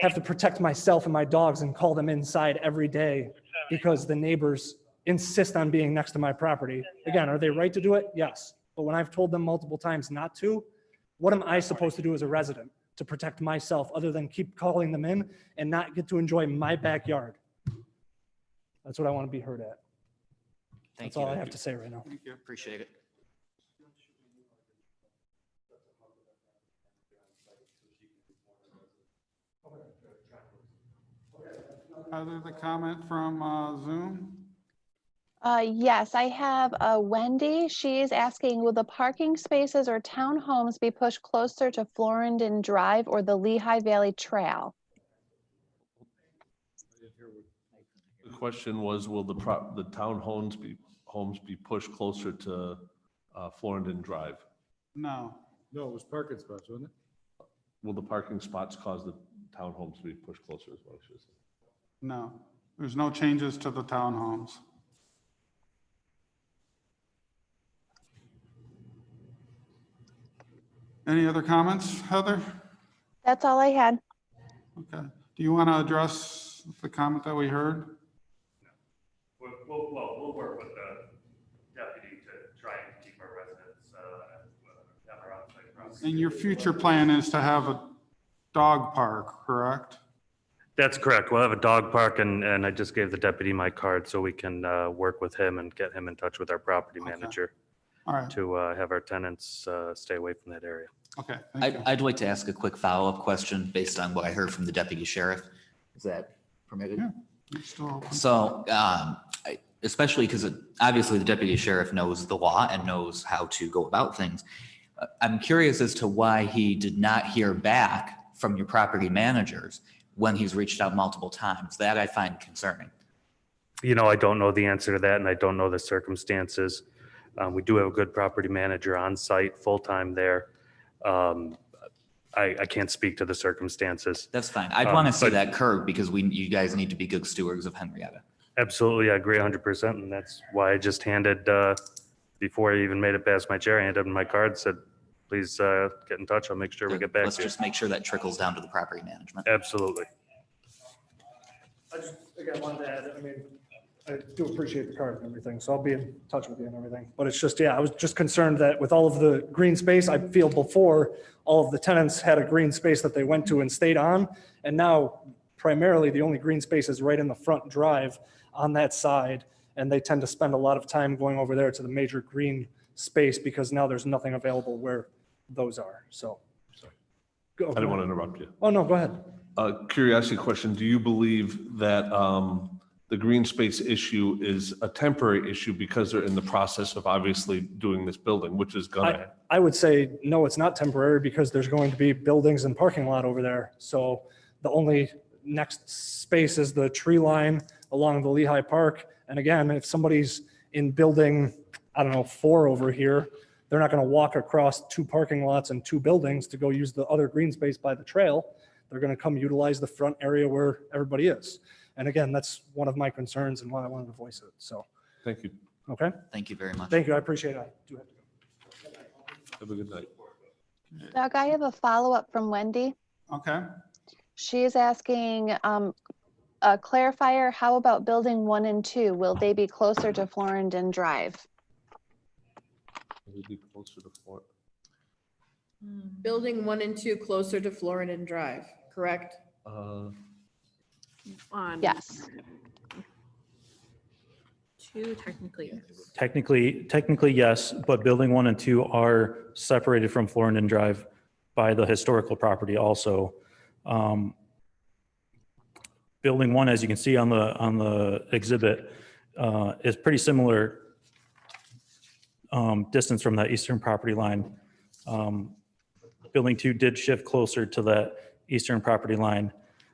Speaker 13: have to protect myself and my dogs and call them inside every day because the neighbors insist on being next to my property. Again, are they right to do it? Yes. But when I've told them multiple times not to, what am I supposed to do as a resident to protect myself other than keep calling them in and not get to enjoy my backyard? That's what I want to be heard at. That's all I have to say right now.
Speaker 5: Thank you. Appreciate it.
Speaker 2: Other the comment from Zoom?
Speaker 1: Yes, I have Wendy. She's asking, will the parking spaces or townhomes be pushed closer to Florendon Drive or the Lehigh Valley Trail?
Speaker 8: The question was, will the townhomes be pushed closer to Florendon Drive?
Speaker 2: No.
Speaker 4: No, it was parking spots, wasn't it?
Speaker 8: Will the parking spots cause the townhomes to be pushed closer as well?
Speaker 2: No, there's no changes to the townhomes. Any other comments, Heather?
Speaker 1: That's all I had.
Speaker 2: Okay. Do you want to address the comment that we heard?
Speaker 11: We'll work with the deputy to try and keep our residents at our on-site process.
Speaker 2: And your future plan is to have a dog park, correct?
Speaker 11: That's correct. We'll have a dog park, and I just gave the deputy my card so we can work with him and get him in touch with our property manager
Speaker 2: All right.
Speaker 11: to have our tenants stay away from that area.
Speaker 2: Okay. Thank you.
Speaker 5: I'd like to ask a quick follow-up question based on what I heard from the deputy sheriff. Is that permitted?
Speaker 2: Yeah. It's still open.
Speaker 5: So, especially because obviously the deputy sheriff knows the law and knows how to go about things. I'm curious as to why he did not hear back from your property managers when he's reached out multiple times. That I find concerning.
Speaker 11: You know, I don't know the answer to that, and I don't know the circumstances. We do have a good property manager on site, full-time there. I can't speak to the circumstances.
Speaker 5: That's fine. I'd want to see
Speaker 11: but-
Speaker 5: that curb because you guys need to be good stewards of Henrietta.
Speaker 11: Absolutely, I agree 100%, and that's why I just handed, before I even made it past my chair, I handed him my card, said, please get in touch, I'll make sure we get back
Speaker 5: Let's
Speaker 11: to you.
Speaker 5: just make sure that trickles down to the property management.
Speaker 11: Absolutely.
Speaker 13: I just, again, wanted to add, I mean, I do appreciate the card and everything, so I'll be in touch with you and everything. But it's just, yeah, I was just concerned that with all of the green space, I feel before, all of the tenants had a green space that they went to and stayed on. And now primarily the only green space is right in the front drive on that side. And they tend to spend a lot of time going over there to the major green space because now there's nothing available where those are, so. Go
Speaker 8: I didn't want to interrupt you.
Speaker 13: Oh, no, go ahead.
Speaker 8: Curiosity question, do you believe that the green space issue is a temporary issue because they're in the process of obviously doing this building, which is gonna,
Speaker 13: I would say, no, it's not temporary because there's going to be buildings and parking lot over there. So the only next space is the tree line along the Lehigh Park. And again, if somebody's in building, I don't know, 4 over here, they're not going to walk across 2 parking lots and 2 buildings to go use the other green space by the trail. They're going to come utilize the front area where everybody is. And again, that's one of my concerns and why I wanted to voice it. So,
Speaker 8: thank you.
Speaker 13: okay.
Speaker 5: Thank you very much.
Speaker 13: Thank you. I appreciate it. I do have to go.
Speaker 8: Have a good night.
Speaker 1: Doug, I have a follow-up from Wendy.
Speaker 2: Okay.
Speaker 1: She's asking a clarifier, how about building 1 and 2? Will they be closer to Florendon Drive?
Speaker 8: We'll be closer to Fort.
Speaker 7: Building 1 and 2 closer to Florendon Drive, correct?
Speaker 1: Yes.
Speaker 22: 2 technically.
Speaker 11: Technically, yes, but building 1 and 2 are separated from Florendon Drive by the historical property also. Building 1, as you can see on the exhibit, is pretty similar distance from that eastern property line. Building 2 did shift closer to that eastern property line.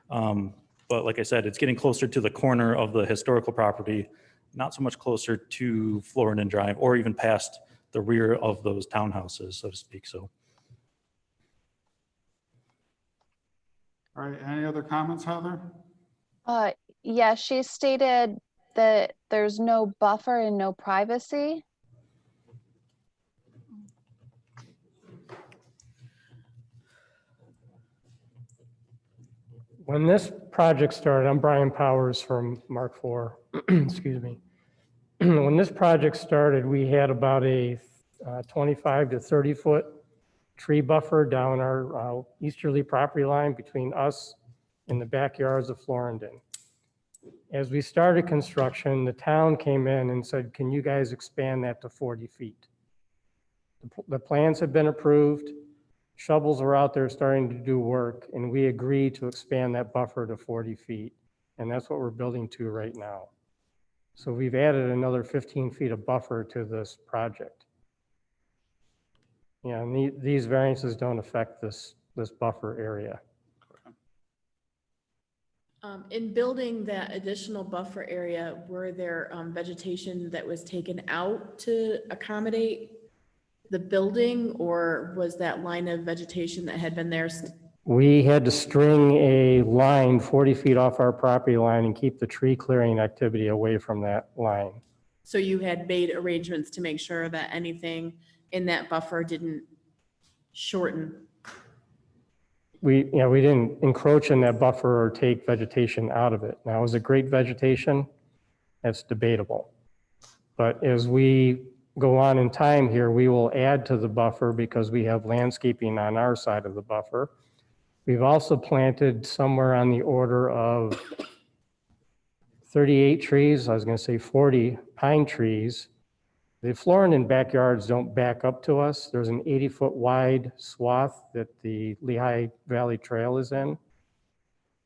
Speaker 11: But like I said, it's getting closer to the corner of the historical property, not so much closer to Florendon Drive or even past the rear of those townhouses, so to speak. So,
Speaker 2: All right. Any other comments, Heather?
Speaker 1: Yeah, she stated that there's no buffer and no privacy.
Speaker 15: When this project started, I'm Brian Powers from Mark IV, excuse me. When this project started, we had about a 25 to 30 foot tree buffer down our easterly property line between us and the backyards of Florendon. As we started construction, the town came in and said, can you guys expand that to 40 feet? The plans have been approved. Shovels are out there starting to do work, and we agreed to expand that buffer to 40 feet. And that's what we're building to right now. So we've added another 15 feet of buffer to this project. Yeah, and these variances don't affect this buffer area.
Speaker 7: In building that additional buffer area, were there vegetation that was taken out to accommodate the building, or was that line of vegetation that had been there
Speaker 15: We had to string a line 40 feet off our property line and keep the tree clearing activity away from that line.
Speaker 7: So you had made arrangements to make sure that anything in that buffer didn't shorten.
Speaker 15: We didn't encroach in that buffer or take vegetation out of it. Now, is it great vegetation? That's debatable. But as we go on in time here, we will add to the buffer because we have landscaping on our side of the buffer. We've also planted somewhere on the order of 38 trees, I was going to say 40 pine trees. The Florendon backyards don't back up to us. There's an 80-foot wide swath that the Lehigh Valley Trail is in.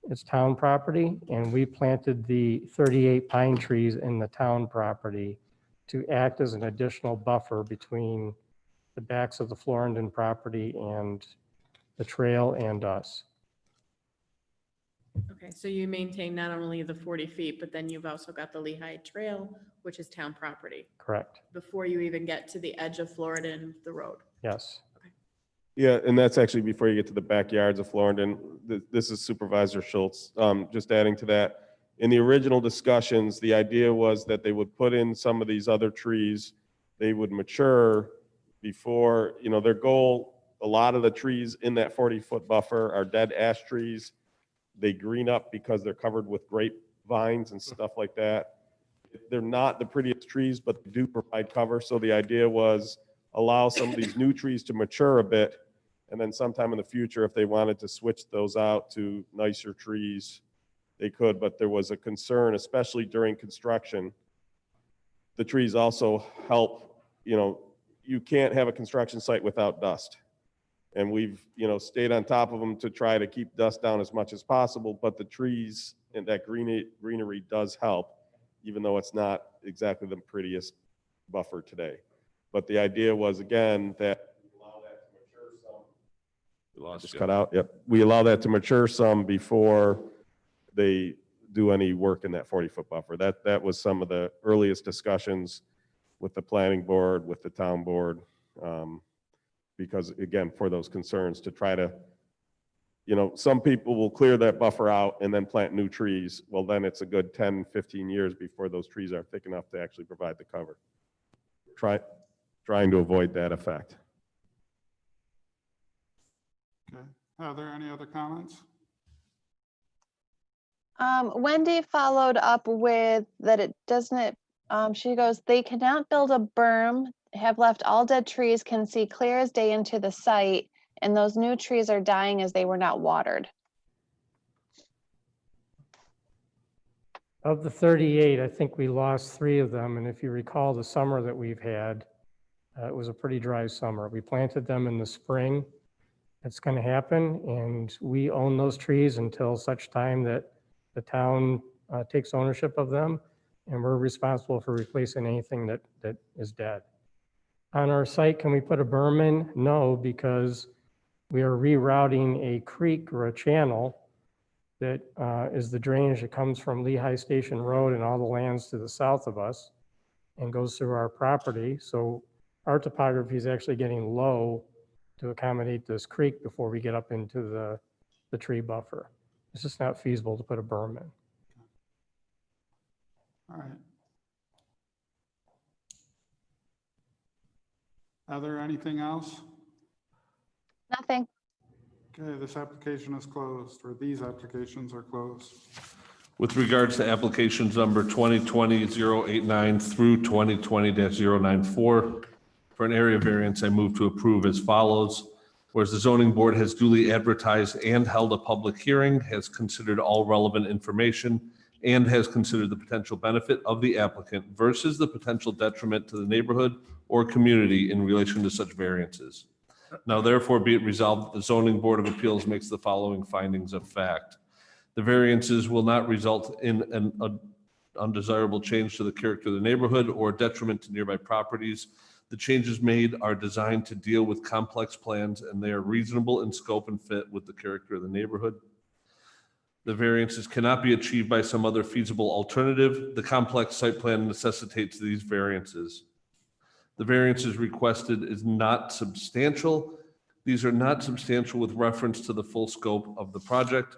Speaker 15: It's town property, and we planted the 38 pine trees in the town property to act as an additional buffer between the backs of the Florendon property and the trail and us.
Speaker 7: Okay, so you maintain not only the 40 feet, but then you've also got the Lehigh Trail, which is town property,
Speaker 15: Correct.
Speaker 7: before you even get to the edge of Florida and the road.
Speaker 15: Yes.
Speaker 9: Yeah, and that's actually before you get to the backyards of Florendon. This is Supervisor Schultz. Just adding to that, in the original discussions, the idea was that they would put in some of these other trees. They would mature before, their goal, a lot of the trees in that 40-foot buffer are dead ash trees. They green up because they're covered with grapevines and stuff like that. They're not the prettiest trees, but they do provide cover. So the idea was allow some of these new trees to mature a bit. And then sometime in the future, if they wanted to switch those out to nicer trees, they could. But there was a concern, especially during construction. The trees also help, you can't have a construction site without dust. And we've, stayed on top of them to try to keep dust down as much as possible, but the trees and that greenery does help, even though it's not exactly the prettiest buffer today. But the idea was, again, that we allow that to mature some.
Speaker 8: We lost
Speaker 9: Just
Speaker 8: you.
Speaker 9: cut out, yep. We allow that to mature some before they do any work in that 40-foot buffer. That was some of the earliest discussions with the planning board, with the town board. Because again, for those concerns to try to, some people will clear that buffer out and then plant new trees. Well, then it's a good 10, 15 years before those trees are thick enough to actually provide the cover. Trying to avoid that effect.
Speaker 2: Okay. Are there any other comments?
Speaker 1: Wendy followed up with that it doesn't, she goes, they cannot build a berm, have left all dead trees, can see clear as day into the site, and those new trees are dying as they were not watered.
Speaker 15: Of the 38, I think we lost 3 of them. And if you recall the summer that we've had, it was a pretty dry summer. We planted them in the spring. That's going to happen. And we own those trees until such time that the town takes ownership of them. And we're responsible for replacing anything that is dead. On our site, can we put a berm in? No, because we are rerouting a creek or a channel that is the drainage that comes from Lehigh Station Road and all the lands to the south of us and goes through our property. So our topography is actually getting low to accommodate this creek before we get up into the tree buffer. It's just not feasible to put a berm in.
Speaker 2: All right. Are there anything else?
Speaker 1: Nothing.
Speaker 2: Okay, this application is closed, or these applications are closed.
Speaker 8: With regards to applications number 2020-089 through 2020-094, for an area variance, I move to approve as follows. Whereas the zoning board has duly advertised and held a public hearing, has considered all relevant information, and has considered the potential benefit of the applicant versus the potential detriment to the neighborhood or community in relation to such variances. Now therefore be it resolved that the zoning board of appeals makes the following findings of fact. The variances will not result in an undesirable change to the character of the neighborhood or detriment to nearby properties. The changes made are designed to deal with complex plans and they are reasonable in scope and fit with the character of the neighborhood. The variances cannot be achieved by some other feasible alternative. The complex site plan necessitates these variances. The variances requested is not substantial These are not substantial with reference to the full scope of the project.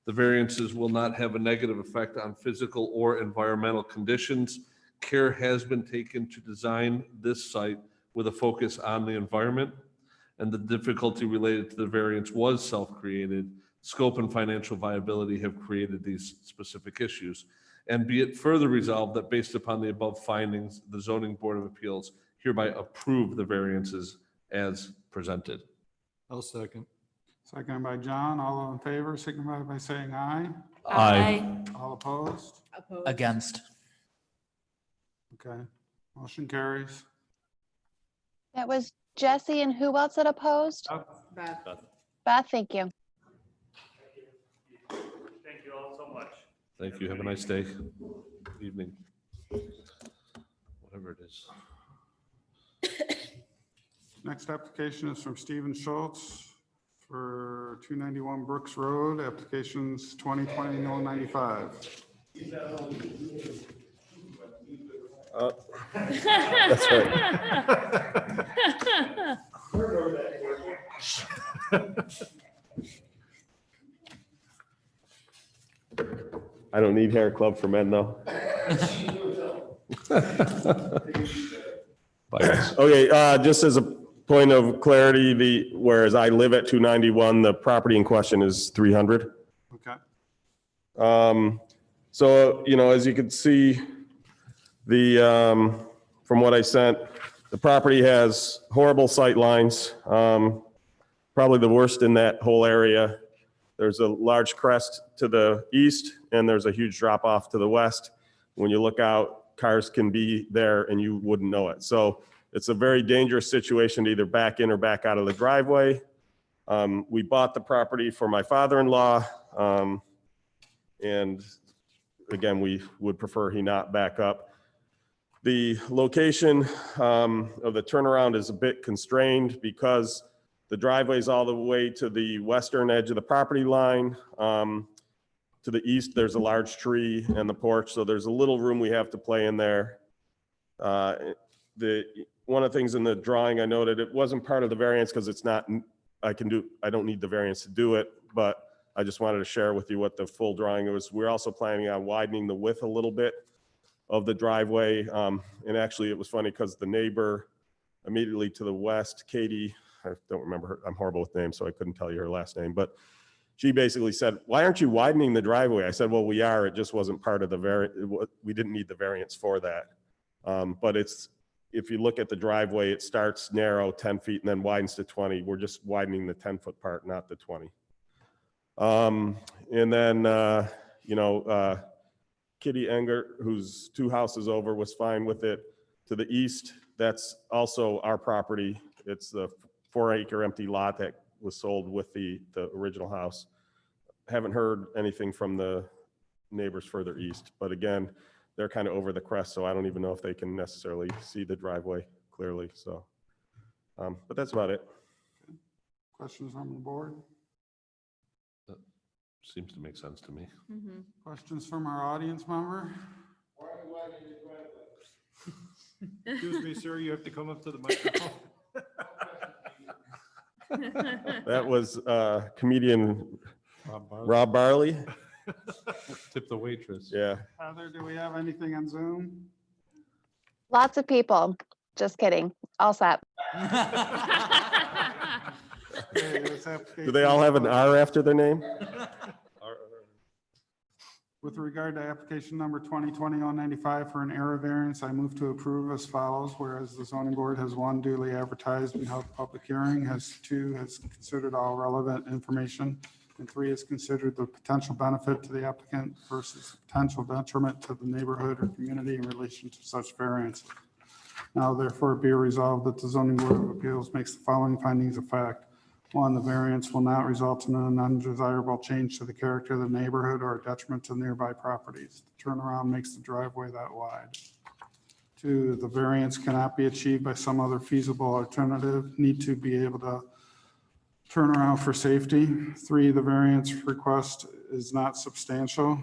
Speaker 8: The variances will not have a negative effect on physical or environmental conditions. Care has been taken to design this site with a focus on the environment, and the difficulty related to the variance was self-created. Scope and financial viability have created these specific issues. And be it further resolved that based upon the above findings, the Zoning Board of Appeals hereby approve the variances as presented.
Speaker 4: I'll second.
Speaker 2: Seconded by John. All in favor, signify by saying aye.
Speaker 8: Aye.
Speaker 2: All opposed?
Speaker 5: Against.
Speaker 2: Okay, motion carries.
Speaker 1: That was Jesse, and who else that opposed?
Speaker 7: Beth.
Speaker 1: Beth, thank you.
Speaker 15: Thank you all so much.
Speaker 8: Thank you. Have a nice day, evening, whatever it is.
Speaker 2: Next application is from Stephen Schultz for 291 Brooks Road, applications 2020-095.
Speaker 9: That's right. I don't need hair club for men though. Okay, just as a point of clarity, whereas I live at 291, the property in question is 300.
Speaker 2: Okay.
Speaker 9: So, as you can see, from what I sent, the property has horrible sight lines, probably the worst in that whole area. There's a large crest to the east, and there's a huge drop off to the west. When you look out, cars can be there and you wouldn't know it. So it's a very dangerous situation to either back in or back out of the driveway. We bought the property for my father-in-law, and again, we would prefer he not back up. The location of the turnaround is a bit constrained because the driveway is all the way to the western edge of the property line. To the east, there's a large tree and the porch, so there's a little room we have to play in there. One of the things in the drawing I noted, it wasn't part of the variance because it's not, I don't need the variance to do it, but I just wanted to share with you what the full drawing was. We're also planning on widening the width a little bit of the driveway. And actually it was funny because the neighbor immediately to the west, Katie, I don't remember her, I'm horrible with names, so I couldn't tell you her last name, but she basically said, why aren't you widening the driveway? I said, well, we are, it just wasn't part of the we didn't need the variance for that. But if you look at the driveway, it starts narrow 10 feet and then widens to 20. We're just widening the 10-foot part, not the 20. And then, Kitty Enger, who's 2 houses over, was fine with it. To the east, that's also our property. It's the 4-acre empty lot that was sold with the original house. Haven't heard anything from the neighbors further east, but again, they're kind of over the crest, so I don't even know if they can necessarily see the driveway clearly. So, but that's about it.
Speaker 2: Questions from the board?
Speaker 8: That seems to make sense to me.
Speaker 2: Questions from our audience member?
Speaker 4: Excuse me, sir, you have to come up to the microphone.
Speaker 9: That was comedian Rob Barley.
Speaker 4: Tip the waitress.
Speaker 9: Yeah.
Speaker 2: Heather, do we have anything on Zoom?
Speaker 1: Lots of people. Just kidding. All set.
Speaker 9: Do they all have an R after their name?
Speaker 2: With regard to application number 2020-095 for an error variance, I move to approve as follows, whereas the zoning board has 1, duly advertised and held a public hearing, has 2, has considered all relevant information, and 3, has considered the potential benefit to the applicant versus potential detriment to the neighborhood or community in relation to such variance. Now therefore be resolved that the zoning board of appeals makes the following findings of fact. 1, the variance will not result in an undesirable change to the character of the neighborhood or a detriment to nearby properties. The turnaround makes the driveway that wide. 2, the variance cannot be achieved by some other feasible alternative, need to be able to turn around for safety. 3, the variance request is not substantial.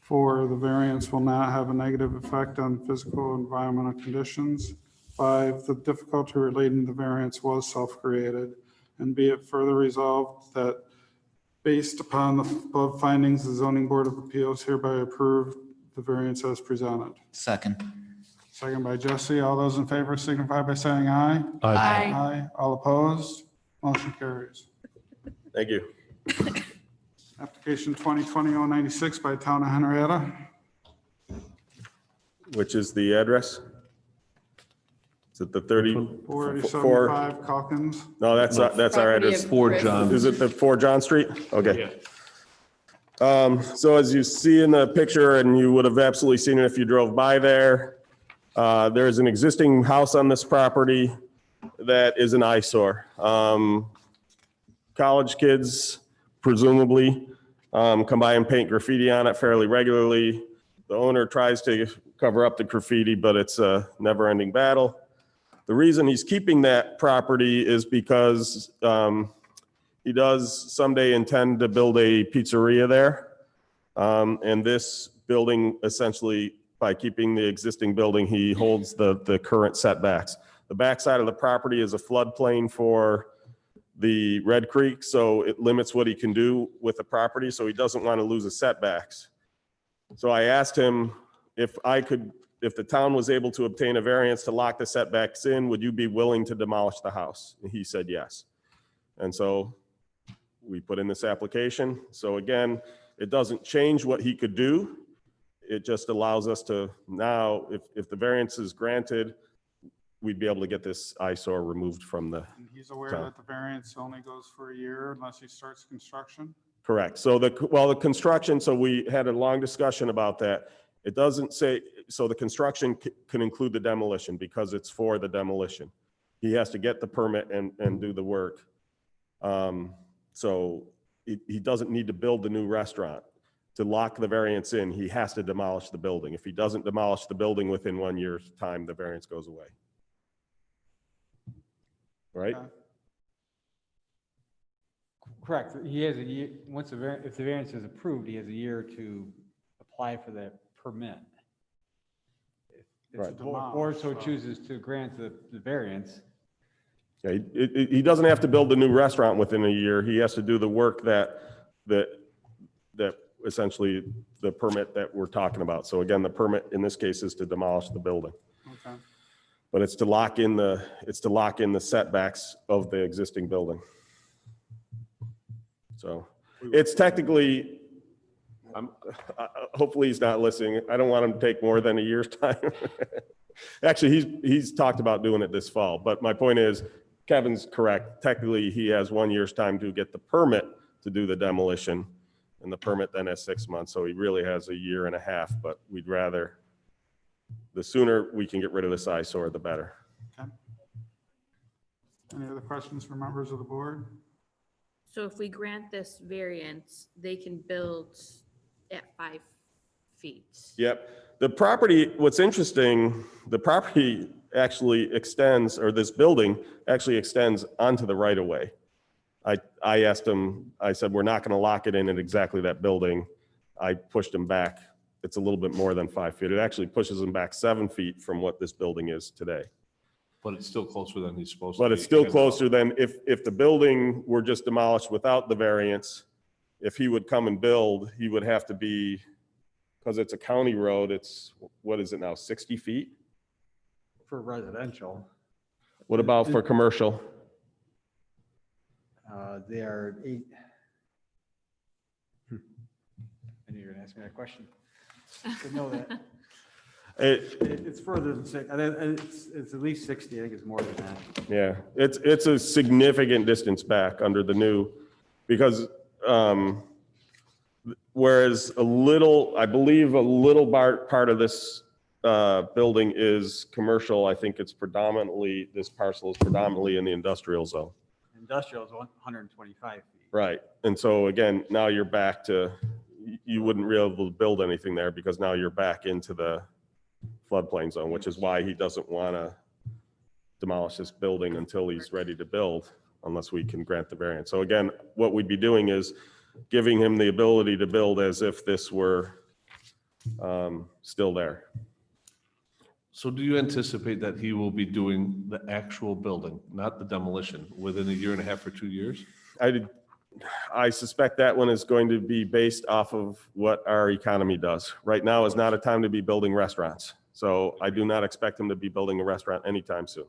Speaker 2: 4, the variance will not have a negative effect on physical and environmental conditions. 5, the difficulty relating to the variance was self-created. And be it further resolved that based upon the above findings, the zoning board of appeals hereby approve the variance as presented.
Speaker 5: Second.
Speaker 2: Second by Jesse. All those in favor signify by saying aye.
Speaker 5: Aye.
Speaker 2: Aye. All opposed? Motion carries.
Speaker 9: Thank you.
Speaker 2: Application 2020-096 by Town of Henrietta.
Speaker 9: Which is the address? Is it the 30?
Speaker 2: 475 Calkins.
Speaker 9: No, that's our
Speaker 7: Property
Speaker 9: address.
Speaker 7: of 4 Chris.
Speaker 9: John. Is it the 4 John Street? Okay. So as you see in the picture, and you would have absolutely seen it if you drove by there, there's an existing house on this property that is an eyesore. College kids presumably come by and paint graffiti on it fairly regularly. The owner tries to cover up the graffiti, but it's a never-ending battle. The reason he's keeping that property is because he does someday intend to build a pizzeria there. And this building, essentially, by keeping the existing building, he holds the current setbacks. The backside of the property is a floodplain for the Red Creek, so it limits what he can do with the property, so he doesn't want to lose his setbacks. So I asked him if the town was able to obtain a variance to lock the setbacks in, would you be willing to demolish the house? And he said yes. And so we put in this application. So again, it doesn't change what he could do. It just allows us to now, if the variance is granted, we'd be able to get this eyesore removed from the
Speaker 2: And he's aware
Speaker 9: town.
Speaker 2: that the variance only goes for a year unless he starts construction.
Speaker 9: Correct. So the construction, so we had a long discussion about that. It doesn't say, so the construction can include the demolition because it's for the demolition. He has to get the permit and do the work. So he doesn't need to build the new restaurant. To lock the variance in, he has to demolish the building. If he doesn't demolish the building within 1 year's time, the variance goes away. Right?
Speaker 10: Correct. He has a year, if the variance is approved, he has a year to apply for that permit. If
Speaker 9: Right.
Speaker 10: the board so chooses to grant the variance.
Speaker 9: Yeah, he doesn't have to build the new restaurant within a year. He has to do the work that essentially the permit that we're talking about. So again, the permit in this case is to demolish the building.
Speaker 2: Okay.
Speaker 9: But it's to lock in the setbacks of the existing building. So it's technically, hopefully he's not listening. I don't want him to take more than a year's time. Actually, he's talked about doing it this fall, but my point is, Kevin's correct. Technically, he has 1 year's time to get the permit to do the demolition, and the permit then has 6 months. So he really has a year and a half, but we'd rather, the sooner we can get rid of this eyesore, the better.
Speaker 2: Okay. Any other questions for members of the board?
Speaker 22: So if we grant this variance, they can build at 5 feet.
Speaker 9: Yep. The property, what's interesting, the property actually extends, or this building actually extends onto the right of way. I asked him, I said, we're not going to lock it in at exactly that building. I pushed him back. It's a little bit more than 5 feet. It actually pushes him back 7 feet from what this building is today.
Speaker 8: But it's still closer than he's supposed to.
Speaker 9: But it's still closer than if the building were just demolished without the variance, if he would come and build, he would have to be, because it's a county road, it's, what is it now, 60 feet?
Speaker 10: For residential,
Speaker 9: What about for commercial?
Speaker 10: they are 8. I knew you were gonna ask me that question. But know that. It's further than 6. It's at least 60. I think it's more than that.
Speaker 9: Yeah, it's a significant distance back under the new, because whereas I believe a little part of this building is commercial, I think it's predominantly, this parcel is predominantly in the industrial zone.
Speaker 10: Industrial is 125 feet.
Speaker 9: Right, and so again, now you're back to, you wouldn't be able to build anything there because now you're back into the floodplain zone, which is why he doesn't want to demolish this building until he's ready to build, unless we can grant the variance. So again, what we'd be doing is giving him the ability to build as if this were still there.
Speaker 8: So do you anticipate that he will be doing the actual building, not the demolition, within a year and a half or 2 years?
Speaker 9: I suspect that one is going to be based off of what our economy does. Right now is not a time to be building restaurants. So I do not expect him to be building a restaurant anytime soon.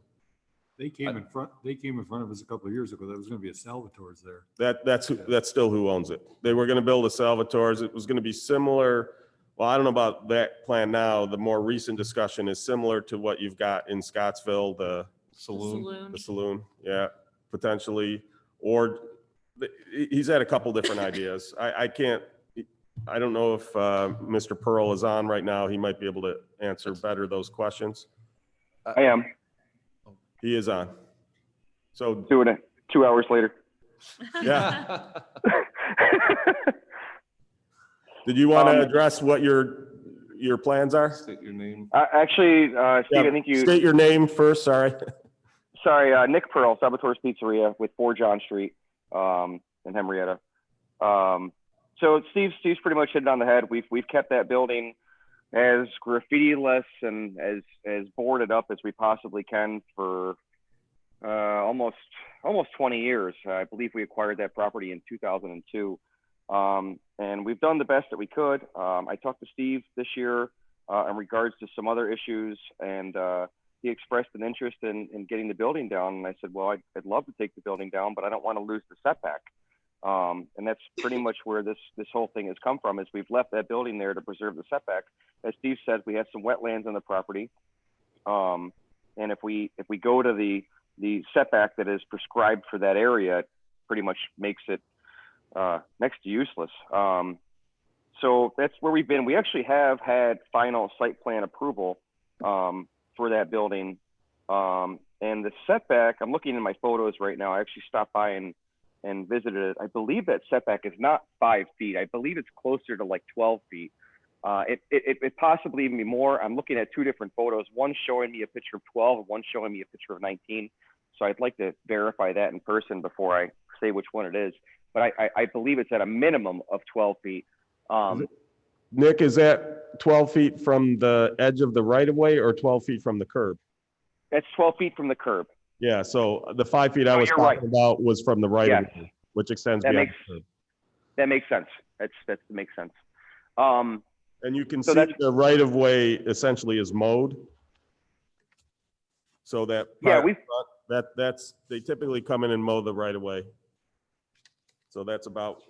Speaker 4: They came in front of us a couple of years ago. That was going to be a Salvatore's there.
Speaker 9: That's still who owns it. They were going to build a Salvatore's. It was going to be similar. Well, I don't know about that plan now. The more recent discussion is similar to what you've got in Scottsville, the saloon. Yeah, potentially. Or he's had a couple different ideas. I don't know if Mr. Pearl is on right now. He might be able to answer better those questions.
Speaker 18: I am.
Speaker 9: He is on. So
Speaker 18: doing it 2 hours later.
Speaker 9: Yeah. Did you want to address what your plans are?
Speaker 8: State your name.
Speaker 18: Actually, Steve, I think you
Speaker 9: state your name first. Sorry.
Speaker 18: Sorry, Nick Pearl, Salvatore's Pizzeria with 4 John Street in Henrietta. So Steve's pretty much hit it on the head. We've kept that building as graffiti-less and as boarded up as we possibly can for almost 20 years. I believe we acquired that property in 2002. And we've done the best that we could. I talked to Steve this year in regards to some other issues, and he expressed an interest in getting the building down. And I said, well, I'd love to take the building down, but I don't want to lose the setback. And that's pretty much where this whole thing has come from, is we've left that building there to preserve the setback. As Steve said, we have some wetlands on the property. And if we go to the setback that is prescribed for that area, it pretty much makes it next to useless. So that's where we've been. We actually have had final site plan approval for that building. And the setback, I'm looking in my photos right now. I actually stopped by and visited it. I believe that setback is not 5 feet. I believe it's closer to like 12 feet. It possibly even be more. I'm looking at 2 different photos, one showing me a picture of 12 and one showing me a picture of 19. So I'd like to verify that in person before I say which one it is. But I believe it's at a minimum of 12 feet.
Speaker 9: Nick, is that 12 feet from the edge of the right of way or 12 feet from the curb?
Speaker 18: That's 12 feet from the curb.
Speaker 9: Yeah, so the 5 feet I was talking about was from the right of way, which extends beyond the curb.
Speaker 18: That makes sense. That makes sense.
Speaker 9: And you can see the right of way essentially is mowed. So that that's they typically come in and mow the right of way. So that's about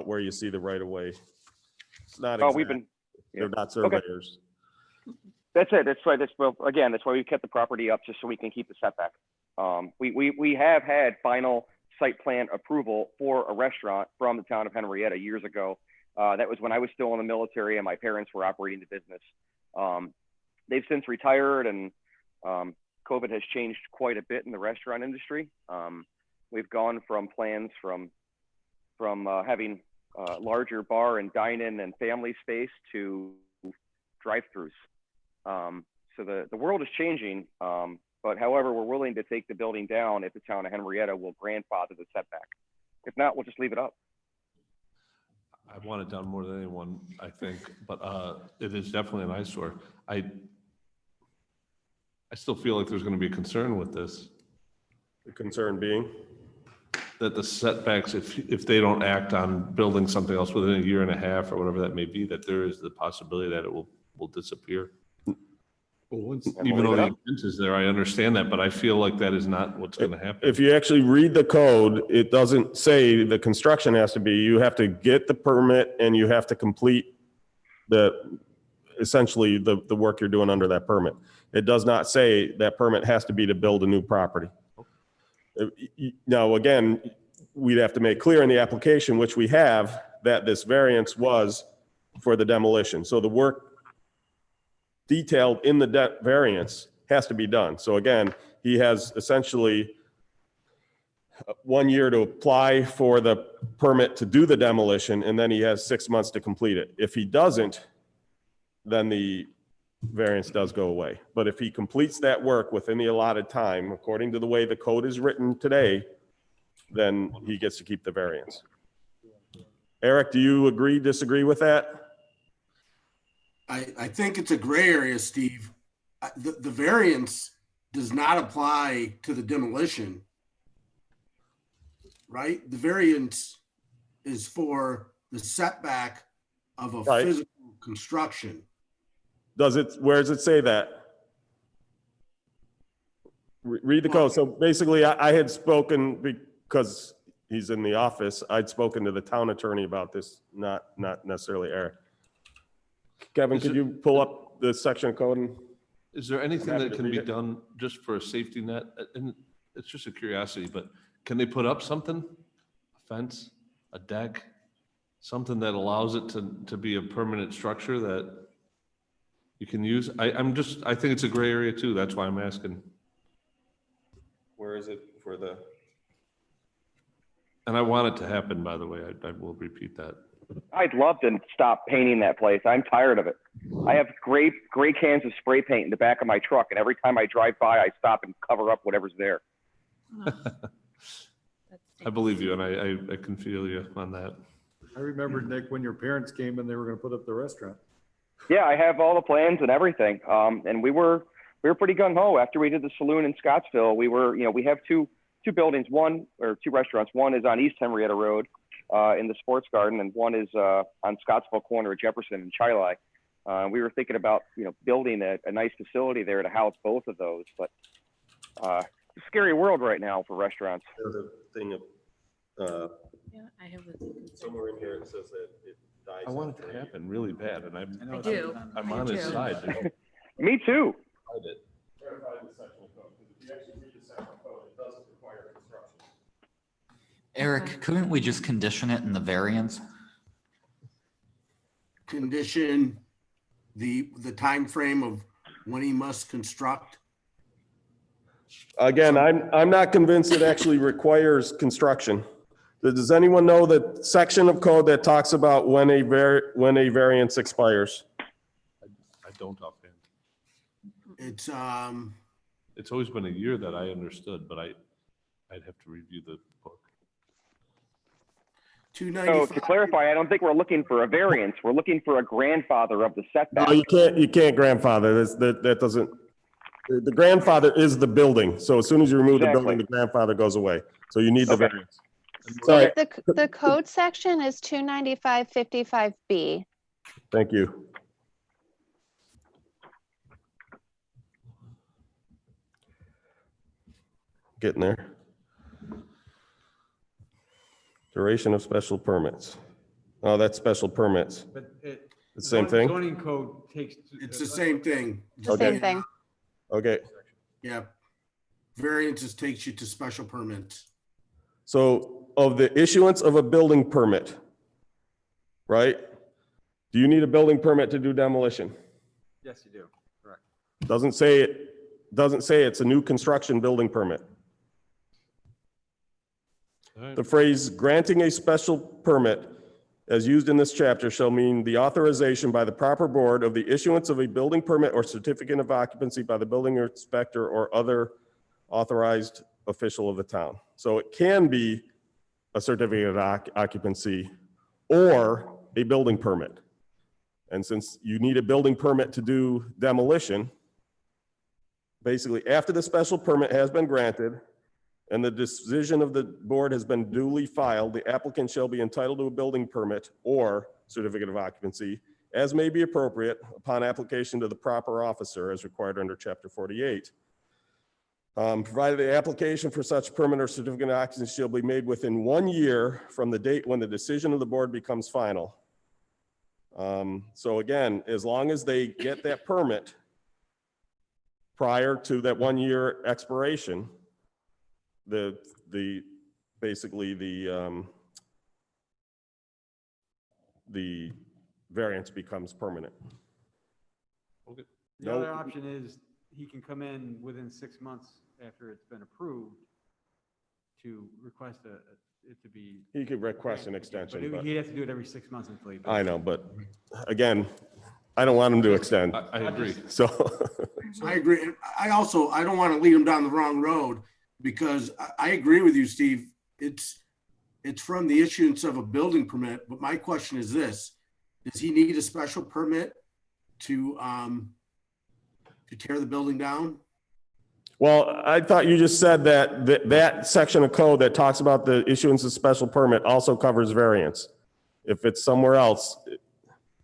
Speaker 9: where you see the right of way. It's not exact. They're not surveyors.
Speaker 18: That's it. That's why that's why we kept the property up, just so we can keep the setback. We have had final site plan approval for a restaurant from the town of Henrietta years ago. That was when I was still in the military and my parents were operating the business. They've since retired, and COVID has changed quite a bit in the restaurant industry. We've gone from plans from having larger bar and dine-in and family space to drive-throughs. So the world is changing. But however, we're willing to take the building down if the town of Henrietta will grandfather the setback. If not, we'll just leave it up.
Speaker 8: I want it down more than anyone, I think, but it is definitely an eyesore. I still feel like there's going to be a concern with this.
Speaker 9: The concern being?
Speaker 8: That the setbacks, if they don't act on building something else within a year and a half or whatever that may be, that there is the possibility that it will disappear. Even though the intent is there, I understand that, but I feel like that is not what's going to happen.
Speaker 9: If you actually read the code, it doesn't say the construction has to be. You have to get the permit and you have to complete essentially the work you're doing under that permit. It does not say that permit has to be to build a new property. Now, again, we'd have to make clear in the application, which we have, that this variance was for the demolition. So the work detailed in the variance has to be done. So again, he has essentially 1 year to apply for the permit to do the demolition, and then he has 6 months to complete it. If he doesn't, then the variance does go away. But if he completes that work within the allotted time, according to the way the code is written today, then he gets to keep the variance. Eric, do you agree, disagree with that?
Speaker 19: I think it's a gray area, Steve.
Speaker 14: the variance does not apply to the demolition, right? The variance is for the setback of a
Speaker 9: Right.
Speaker 14: physical construction.
Speaker 9: Where does it say that? Read the code. So basically, I had spoken, because he's in the office, I'd spoken to the town attorney about this, not necessarily Eric. Kevin, could you pull up the section code?
Speaker 8: Is there anything
Speaker 9: happy
Speaker 8: that
Speaker 9: to
Speaker 8: can
Speaker 9: read
Speaker 8: be
Speaker 9: it.
Speaker 8: done just for a safety net? And it's just a curiosity, but can they put up something? A fence, a deck, something that allows it to be a permanent structure that you can use? I think it's a gray area too. That's why I'm asking.
Speaker 9: Where is it for the?
Speaker 8: And I want it to happen, by the way. I will repeat that.
Speaker 18: I'd love to stop painting that place. I'm tired of it. I have gray cans of spray paint in the back of my truck, and every time I drive by, I stop and cover up whatever's there.
Speaker 8: I believe you, and I can feel you on that.
Speaker 4: I remember, Nick, when your parents came and they were going to put up the restaurant.
Speaker 18: Yeah, I have all the plans and everything. And we were pretty gung ho after we did the saloon in Scottsville. We have two buildings, two restaurants. One is on East Henrietta Road in the Sports Garden, and one is on Scottsville corner of Jefferson and Chili. We were thinking about building a nice facility there to house both of those, but it's a scary world right now for restaurants.
Speaker 9: There's a thing of,
Speaker 22: Yeah, I have the.
Speaker 9: somewhere in here it says that it dies.
Speaker 8: I want it to happen really bad, and
Speaker 22: I do.
Speaker 8: I'm
Speaker 22: I
Speaker 8: on
Speaker 22: do
Speaker 8: his
Speaker 22: too.
Speaker 8: side.
Speaker 18: Me too.
Speaker 5: Eric, couldn't we just condition it in the variance?
Speaker 14: Condition the time frame of when he must construct.
Speaker 9: Again, I'm not convinced it actually requires construction. Does anyone know the section of code that talks about when a variance expires?
Speaker 8: I don't offhand.
Speaker 14: It's
Speaker 8: always been a year that I understood, but I'd have to review the book.
Speaker 18: So to clarify, I don't think we're looking for a variance. We're looking for a grandfather of the setback.
Speaker 9: No, you can't grandfather. That doesn't, the grandfather is the building. So as soon as you remove the building, the grandfather goes away. So you need the variance. Sorry.
Speaker 1: The code section is 295-55B.
Speaker 9: Thank you. Getting there. Duration of special permits. Oh, that's special permits.
Speaker 10: But
Speaker 9: The same thing?
Speaker 10: Zoning code takes.
Speaker 14: It's the same thing.
Speaker 1: It's the same thing.
Speaker 9: Okay.
Speaker 14: Yeah. Variances takes you to special permits.
Speaker 9: So of the issuance of a building permit, right? Do you need a building permit to do demolition?
Speaker 10: Yes, you do. Correct.
Speaker 9: Doesn't say it's a new construction building permit. The phrase granting a special permit as used in this chapter shall mean the authorization by the proper board of the issuance of a building permit or certificate of occupancy by the building inspector or other authorized official of the town. So it can be a certificate of occupancy or a building permit. And since you need a building permit to do demolition, basically after the special permit has been granted and the decision of the board has been duly filed, the applicant shall be entitled to a building permit or certificate of occupancy as may be appropriate upon application to the proper officer as required under Chapter 48. Provided the application for such permit or certificate of occupancy shall be made within 1 year from the date when the decision of the board becomes final. So again, as long as they get that permit prior to that 1 year expiration, basically the variance becomes permanent.
Speaker 8: Okay.
Speaker 10: The other option is he can come in within 6 months after it's been approved to request it to be.
Speaker 9: He could request an extension.
Speaker 10: But he'd have to do it every 6 months until he.
Speaker 9: I know, but again, I don't want him to extend.
Speaker 8: I agree.
Speaker 9: So.
Speaker 14: I agree. I don't want to lead him down the wrong road because I agree with you, Steve. It's from the issuance of a building permit, but my question is this: does he need a special permit to To tear the building down?
Speaker 9: Well, I thought you just said that section of code that talks about the issuance of special permit also covers variance. If it's somewhere else,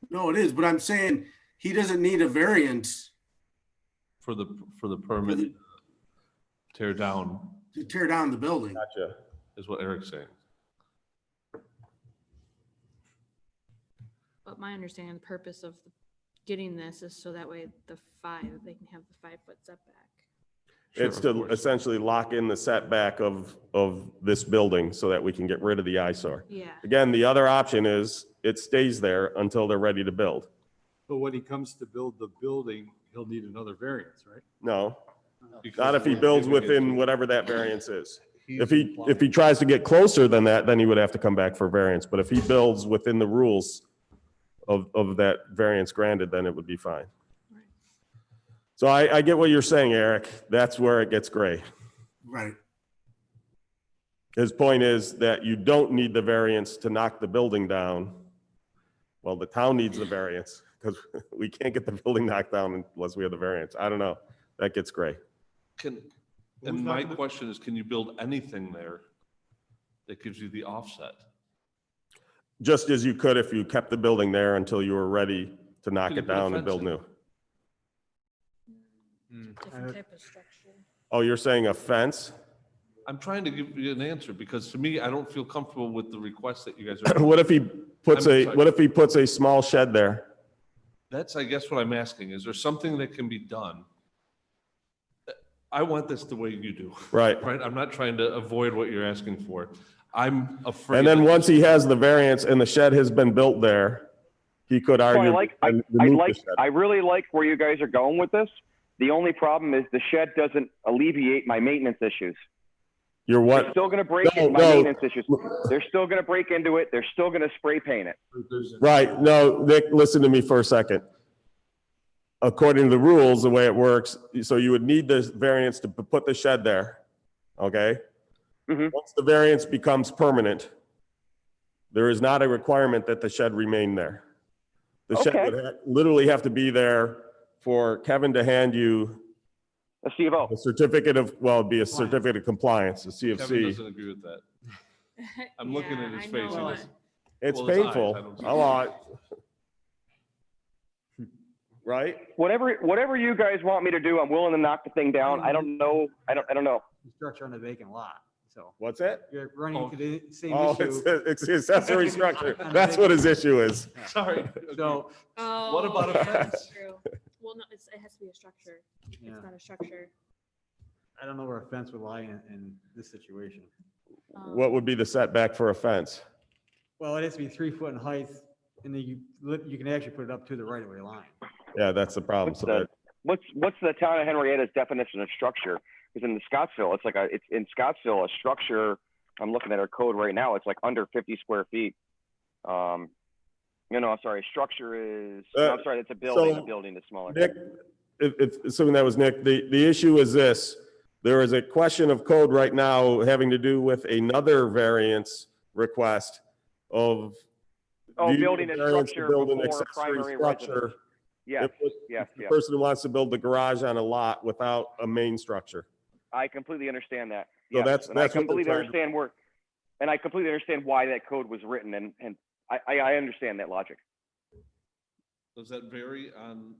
Speaker 14: No, it is, but I'm saying he doesn't need a variance
Speaker 8: For the permit, tear down
Speaker 14: to tear down the building.
Speaker 9: gotcha.
Speaker 8: is what Eric's saying.
Speaker 22: But my understanding, the purpose of getting this is so that way they can have the 5-foot setback.
Speaker 9: It's to essentially lock in the setback of this building so that we can get rid of the eyesore.
Speaker 22: Yeah.
Speaker 9: Again, the other option is it stays there until they're ready to build.
Speaker 4: But when he comes to build the building, he'll need another variance, right?
Speaker 9: No, not if he builds within whatever that variance is. If he tries to get closer than that, then he would have to come back for variance. But if he builds within the rules of that variance granted, then it would be fine. So I get what you're saying, Eric. That's where it gets gray.
Speaker 14: Right.
Speaker 9: His point is that you don't need the variance to knock the building down. Well, the town needs the variance because we can't get the building knocked down unless we have the variance. I don't know. That gets gray.
Speaker 8: And my question is, can you build anything there that gives you the offset?
Speaker 9: Just as you could if you kept the building there until you were ready to knock
Speaker 8: Can you
Speaker 9: it
Speaker 8: put a
Speaker 9: down and
Speaker 8: fence
Speaker 9: build
Speaker 8: in?
Speaker 9: new.
Speaker 22: Different type of structure.
Speaker 9: Oh, you're saying a fence?
Speaker 8: I'm trying to give you an answer because to me, I don't feel comfortable with the request that you guys are.
Speaker 9: What if he puts a small shed there?
Speaker 8: That's, I guess, what I'm asking. Is there something that can be done? I want this the way you do.
Speaker 9: Right.
Speaker 8: Right? I'm not trying to avoid what you're asking for. I'm afraid.
Speaker 9: And then
Speaker 8: that-
Speaker 9: once he has the variance and the shed has been built there, he could
Speaker 18: So
Speaker 9: argue.
Speaker 18: I really like where you guys are going with this. The only problem is the shed doesn't alleviate my maintenance issues.
Speaker 9: You're what?
Speaker 18: They're still going to break
Speaker 9: No,
Speaker 18: my
Speaker 9: no.
Speaker 18: maintenance issues. They're still going to break into it. They're still going to spray paint it.
Speaker 9: Right, no, Nick, listen to me for a second. According to the rules, the way it works, so you would need the variance to put the shed there, okay? Once the variance becomes permanent, there is not a requirement that the shed remain there. The shed
Speaker 18: Okay.
Speaker 9: would literally have to be there for Kevin to hand you
Speaker 18: a C of O.
Speaker 9: A certificate of, well, it'd be a certificate of compliance, a
Speaker 8: Kevin
Speaker 9: CFC.
Speaker 8: doesn't agree with that. I'm looking at his face. He goes,
Speaker 9: It's
Speaker 8: well, his eyes,
Speaker 9: painful,
Speaker 8: I don't see
Speaker 9: a lot. Right?
Speaker 18: Whatever you guys want me to do, I'm willing to knock the thing down. I don't know. I don't know.
Speaker 10: Structure on a vacant lot, so.
Speaker 9: What's that?
Speaker 10: You're running into the same
Speaker 9: Oh,
Speaker 10: issue.
Speaker 9: it's the accessory structure. That's what his issue is.
Speaker 8: Sorry.
Speaker 10: So.
Speaker 8: What about a fence?
Speaker 22: True. Well, no, it has to be a structure.
Speaker 10: Yeah.
Speaker 22: It's not a structure.
Speaker 10: I don't know where a fence would lie in this situation.
Speaker 9: What would be the setback for a fence?
Speaker 10: Well, it has to be 3 foot in height, and then you can actually put it up to the right of way line.
Speaker 9: Yeah, that's the problem. So that-
Speaker 18: What's the town of Henrietta's definition of structure? Because in the Scottsville, it's in Scottsville, a structure, I'm looking at our code right now, it's like under 50 square feet. I'm sorry, structure is, I'm sorry, it's a building.
Speaker 9: so,
Speaker 18: The building is smaller.
Speaker 9: Nick, assuming that was Nick, the issue is this. There is a question of code right now having to do with another variance request of.
Speaker 18: Oh,
Speaker 9: do you
Speaker 18: building
Speaker 9: need
Speaker 18: a
Speaker 9: variance to
Speaker 18: structure
Speaker 9: build an
Speaker 18: before
Speaker 9: accessory
Speaker 18: primary
Speaker 9: structure
Speaker 18: residence. Yes, yes,
Speaker 9: The
Speaker 18: yes.
Speaker 9: person who wants to build the garage on a lot without a main structure.
Speaker 18: I completely understand that.
Speaker 9: So
Speaker 18: Yes,
Speaker 9: that's
Speaker 18: and I
Speaker 9: what they're
Speaker 18: completely
Speaker 9: trying to-
Speaker 18: understand and I completely understand why that code was written, and I understand that logic.
Speaker 8: Does that vary on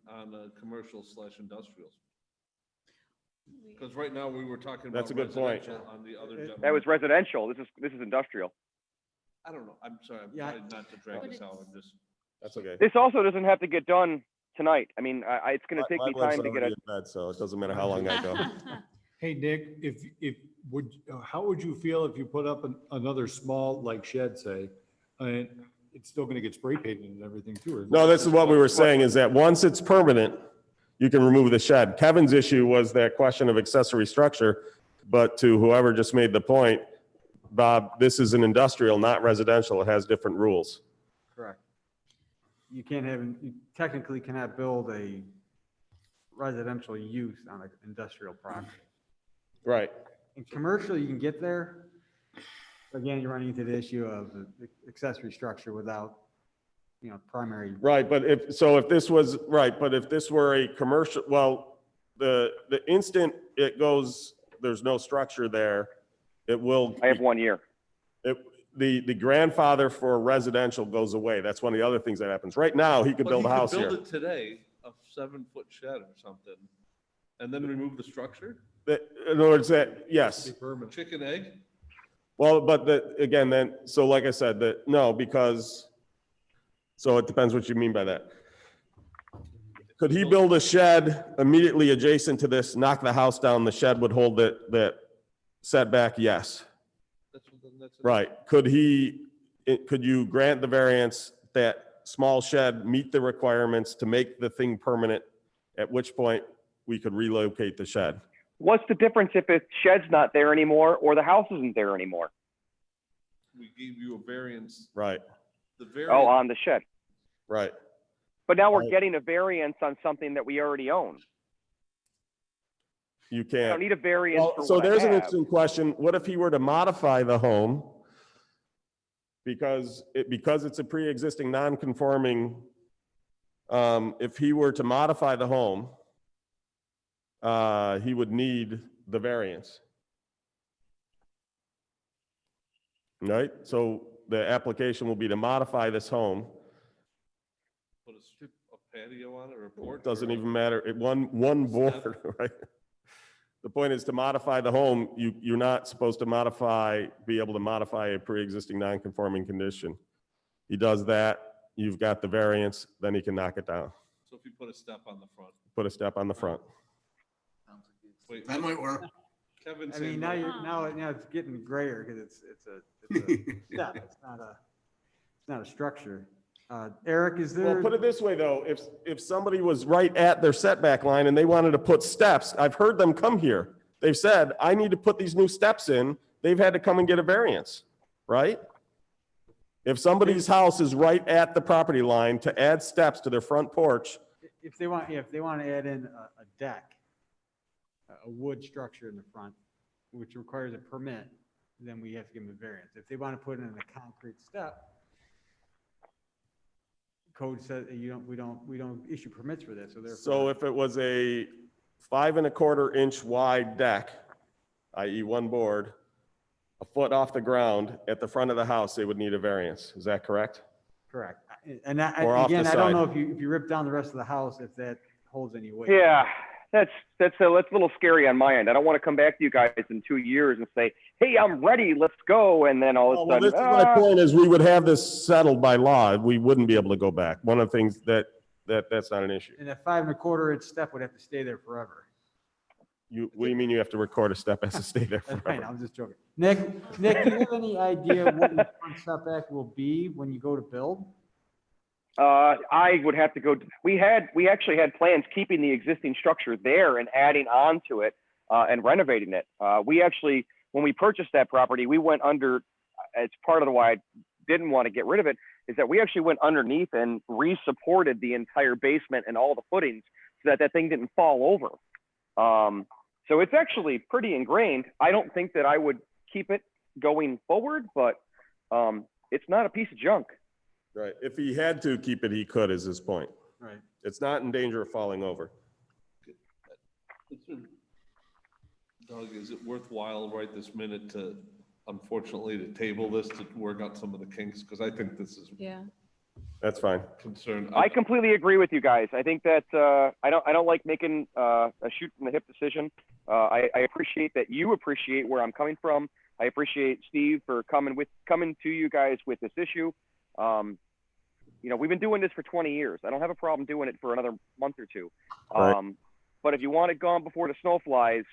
Speaker 8: commercial/industrials? Because right now we were talking about
Speaker 9: That's a good point.
Speaker 8: residential on the other.
Speaker 18: That was residential. This is industrial.
Speaker 8: I don't know. I'm sorry. I'm
Speaker 10: Yeah.
Speaker 8: trying not to drag this out. I'm just.
Speaker 9: That's okay.
Speaker 18: This also doesn't have to get done tonight. I mean, it's going to take
Speaker 9: My
Speaker 18: me
Speaker 9: wife's
Speaker 18: time to get
Speaker 9: already
Speaker 18: it.
Speaker 9: in bed, so it doesn't matter how long I go.
Speaker 4: Hey, Nick, how would you feel if you put up another small, like shed, say, and it's still gonna get spray painted and everything too? or-
Speaker 9: No, this is what we were saying, is that once it's permanent, you can remove the shed. Kevin's issue was that question of accessory structure, but to whoever just made the point, Bob, this is an industrial, not residential. It has different rules.
Speaker 10: Correct. You technically cannot build a residential use on an industrial property.
Speaker 9: Right.
Speaker 10: In commercial, you can get there. Again, you're running into the issue of the accessory structure without, primary.
Speaker 9: Right, but if this was, right, but if this were a commercial, well, the instant it goes, there's no structure there, it will.
Speaker 18: I have 1 year.
Speaker 9: The grandfather for residential goes away. That's one of the other things that happens. Right now, he could
Speaker 8: But
Speaker 9: build a house
Speaker 8: Build
Speaker 9: here.
Speaker 8: it today, a 7-foot shed or something, and then remove the structure?
Speaker 9: In other words, yes.
Speaker 8: Chicken egg?
Speaker 9: Well, but again, then, so like I said, no, because, so it depends what you mean by that. Could he build a shed immediately adjacent to this, knock the house down, the shed would hold that setback? Yes. Right. Could you grant the variance that small shed meet the requirements to make the thing permanent, at which point we could relocate the shed?
Speaker 18: What's the difference if the shed's not there anymore or the house isn't there anymore?
Speaker 8: We gave you a variance.
Speaker 9: Right.
Speaker 8: The variance.
Speaker 18: Oh, on the shed.
Speaker 9: Right.
Speaker 18: But now we're getting a variance on something that we already own.
Speaker 9: You
Speaker 18: I
Speaker 9: can't.
Speaker 18: don't need a variance
Speaker 9: Well,
Speaker 18: for
Speaker 9: so
Speaker 18: what I
Speaker 9: there's an
Speaker 18: have.
Speaker 9: interesting question. What if he were to modify the home? Because it's a pre-existing non-conforming, if he were to modify the home, he would need the variance. Right? So the application will be to modify this home.
Speaker 8: Put a patio on it or a porch?
Speaker 9: Doesn't even matter. One board, right? The point is to modify the home, you're not supposed to be able to modify a pre-existing non-conforming condition. He does that, you've got the variance, then he can knock it down.
Speaker 8: So if you put a step on the front.
Speaker 9: Put a step on the front.
Speaker 8: Wait,
Speaker 14: That might work.
Speaker 8: Kevin
Speaker 10: I
Speaker 8: said
Speaker 10: mean,
Speaker 8: no.
Speaker 10: now it's getting grayer because it's a step. It's not a structure. Eric, is there?
Speaker 9: Well, put it this way though, if somebody was right at their setback line and they wanted to put steps, I've heard them come here. They've said, I need to put these new steps in. They've had to come and get a variance, right? If somebody's house is right at the property line to add steps to their front porch,
Speaker 10: If they want to add in a deck, a wood structure in the front, which requires a permit, then we have to give them a variance. If they want to put in a concrete step, code says we don't issue permits for that, so therefore.
Speaker 9: so if it was a 5 1/4 inch wide deck, i.e. one board, a foot off the ground at the front of the house, they would need a variance. Is that correct?
Speaker 10: Correct. And
Speaker 9: Or off the
Speaker 10: again, I don't
Speaker 9: side.
Speaker 10: know if you rip down the rest of the house, if that holds any weight.
Speaker 18: Yeah, that's a little scary on my end. I don't want to come back to you guys in 2 years and say, hey, I'm ready, let's go. And then all of a
Speaker 9: Well,
Speaker 18: sudden,
Speaker 9: this is my point is we would have this settled by law. We wouldn't be able to go back. One of the things that's not an issue.
Speaker 10: And that 5 1/4 inch step would have to stay there forever.
Speaker 9: What do you mean you have to record a step as to stay there
Speaker 10: That's fine,
Speaker 9: forever?
Speaker 10: I'm just joking. Nick, do you have any idea what your front setback will be when you go to build?
Speaker 18: I would have to go, we actually had plans keeping the existing structure there and adding on to it and renovating it. We actually, when we purchased that property, we went under, as part of the why I didn't want to get rid of it, is that we actually went underneath and re-supported the entire basement and all the footings so that thing didn't fall over. So it's actually pretty ingrained. I don't think that I would keep it going forward, but it's not a piece of junk.
Speaker 9: Right. If he had to keep it, he could, is his point.
Speaker 10: Right.
Speaker 9: It's not in danger of falling over.
Speaker 8: Doug, is it worthwhile right this minute to, unfortunately, to table this to work out some of the kinks? Because I think this is
Speaker 22: Yeah.
Speaker 9: That's fine.
Speaker 8: concern.
Speaker 18: I completely agree with you guys. I think that I don't like making a shoot from the hip decision. I appreciate that you appreciate where I'm coming from. I appreciate Steve for coming to you guys with this issue. We've been doing this for 20 years. I don't have a problem doing it for another month or two.
Speaker 9: Right.
Speaker 18: But if you want it gone before the snow flies,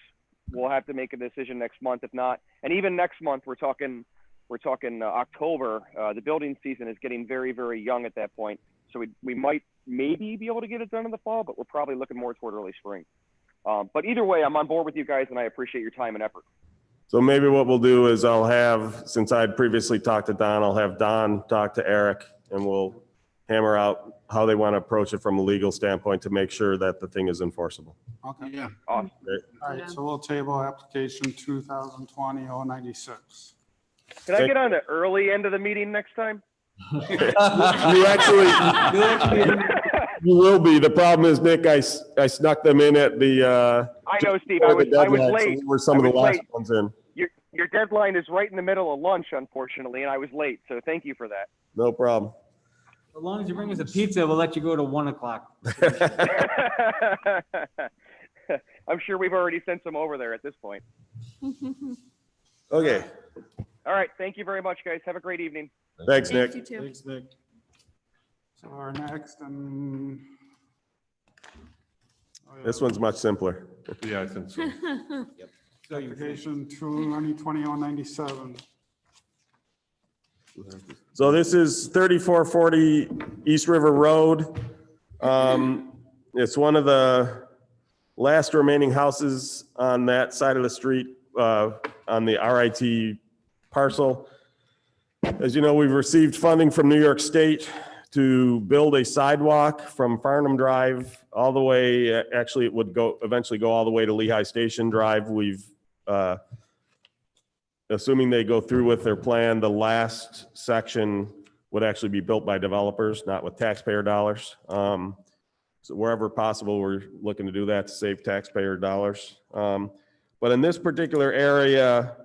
Speaker 18: we'll have to make a decision next month. If not, and even next month, we're talking October. The building season is getting very, very young at that point. So we might maybe be able to get it done in the fall, but we're probably looking more toward early spring. But either way, I'm on board with you guys, and I appreciate your time and effort.
Speaker 9: So maybe what we'll do is I'll have, since I'd previously talked to Don, I'll have Don talk to Eric and we'll hammer out how they want to approach it from a legal standpoint to make sure that the thing is enforceable.
Speaker 2: Okay.
Speaker 14: Yeah.
Speaker 18: Awesome.
Speaker 9: Great.
Speaker 2: All right, so we'll table application 2020-096.
Speaker 18: Can I get on the early end of the meeting next time?
Speaker 9: You actually, You will be. The problem is, Nick, I snuck them in at the,
Speaker 18: I know, Steve.
Speaker 9: before
Speaker 18: I was
Speaker 9: the deadline, so
Speaker 18: late.
Speaker 9: we were some of
Speaker 18: I
Speaker 9: the
Speaker 18: was
Speaker 9: last
Speaker 18: late.
Speaker 9: ones in.
Speaker 18: Your deadline is right in the middle of lunch, unfortunately, and I was late. So thank you for that.
Speaker 9: No problem.
Speaker 10: As long as you bring us a pizza, we'll let you go to 1 o'clock.
Speaker 18: I'm sure we've already sent some over there at this point.
Speaker 9: Okay.
Speaker 18: All right. Thank you very much, guys. Have a great evening.
Speaker 9: Thanks, Nick.
Speaker 22: You too.
Speaker 2: Thanks, Nick. So our next, and
Speaker 9: This one's much simpler.
Speaker 8: Yeah, I think so.
Speaker 2: application 2020-097.
Speaker 9: So this is 3440 East River Road. It's one of the last remaining houses on that side of the street, on the RIT parcel. As you know, we've received funding from New York State to build a sidewalk from Farnham Drive all the way, actually it would eventually go all the way to Lehigh Station Drive. We've, assuming they go through with their plan, the last section would actually be built by developers, not with taxpayer dollars. So wherever possible, we're looking to do that to save taxpayer dollars. But in this particular area,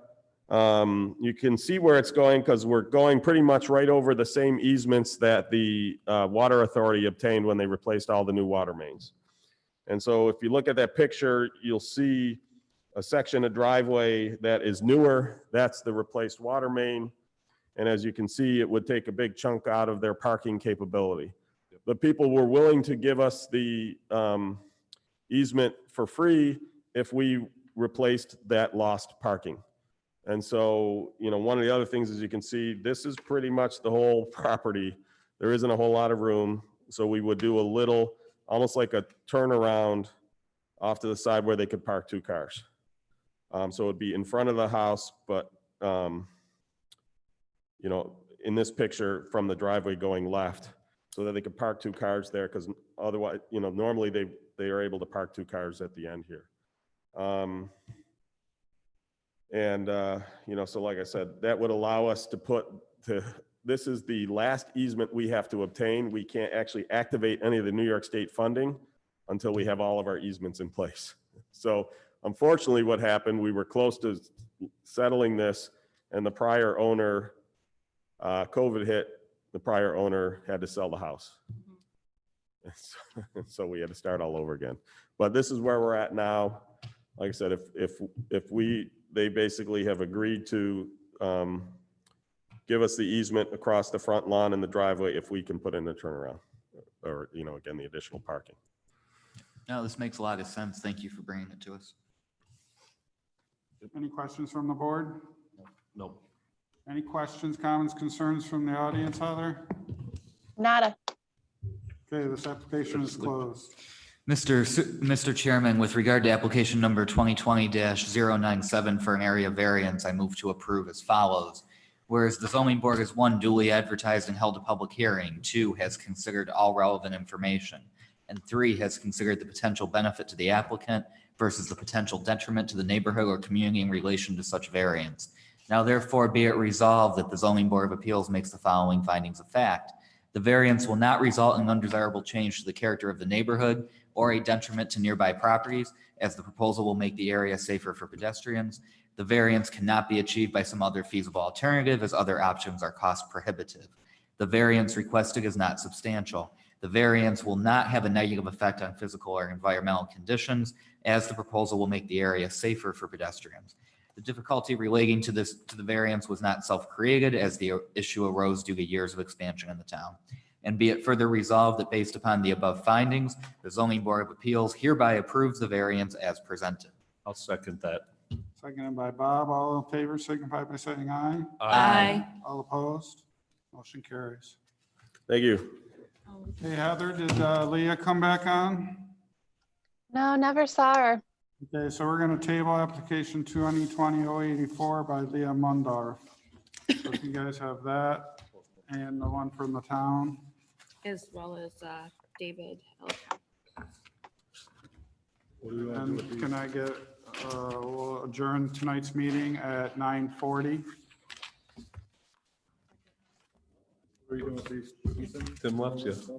Speaker 9: you can see where it's going because we're going pretty much right over the same easements that the Water Authority obtained when they replaced all the new water mains. And so if you look at that picture, you'll see a section of driveway that is newer. That's the replaced water main. And as you can see, it would take a big chunk out of their parking capability. The people were willing to give us the easement for free if we replaced that lost parking. And so, you know, one of the other things, as you can see, this is pretty much the whole property. There isn't a whole lot of room. So we would do a little, almost like a turnaround off to the side where they could park 2 cars. So it'd be in front of the house, but, you know, in this picture from the driveway going left, so that they could park 2 cars there, because otherwise, you know, normally they are able to park 2 cars at the end here. You know, so like I said, that would allow us to this is the last easement we have to obtain. We can't actually activate any of the New York State funding until we have all of our easements in place. So unfortunately, what happened, we were close to settling this, and the prior owner, COVID hit, the prior owner had to sell the house. So we had to start all over again. But this is where we're at now. Like I said, they basically have agreed to give us the easement across the front lawn and the driveway if we can put in a turnaround, or, you know, again, the additional parking.
Speaker 5: No, this makes a lot of sense. Thank you for bringing it to us.
Speaker 2: Any questions from the board?
Speaker 8: No.
Speaker 2: Any questions, comments, concerns from the audience, Heather?
Speaker 1: Nada.
Speaker 2: Okay, this application is closed.
Speaker 5: Mr. Chairman, with regard to application number 2020-097 for an area variance, I move to approve as follows. Whereas the zoning board has 1, duly advertised and held a public hearing, 2, has considered all relevant information, and 3, has considered the potential benefit to the applicant versus the potential detriment to the neighborhood or community in relation to such variance. Now therefore be it resolved that the zoning board of appeals makes the following findings of fact. The variance will not result in an undesirable change to the character of the neighborhood or a detriment to nearby properties, as the proposal will make the area safer for pedestrians. The variance cannot be achieved by some other feasible alternative, as other options are cost prohibitive. The variance requested is not substantial. The variance will not have a negative effect on physical or environmental conditions, as the proposal will make the area safer for pedestrians. The difficulty relating to the variance was not self-created, as the issue arose due to years of expansion in the town. And be it further resolved that based upon the above findings, the zoning board of appeals hereby approves the variance as presented.
Speaker 8: I'll second that.
Speaker 2: Seconded by Bob. All in favor, signify by saying aye.
Speaker 22: Aye.
Speaker 2: All opposed? Motion carries.
Speaker 9: Thank you.
Speaker 2: Hey, Heather, did Leah come back on?
Speaker 1: No, never saw her.
Speaker 2: Okay, so we're going to table application 2020-084 by Leah Mundorf. So if you guys have that and the one from the town.
Speaker 22: As well as David Ellicott.
Speaker 2: And can I get, we'll adjourn tonight's meeting at 9:40.
Speaker 8: Tim left you.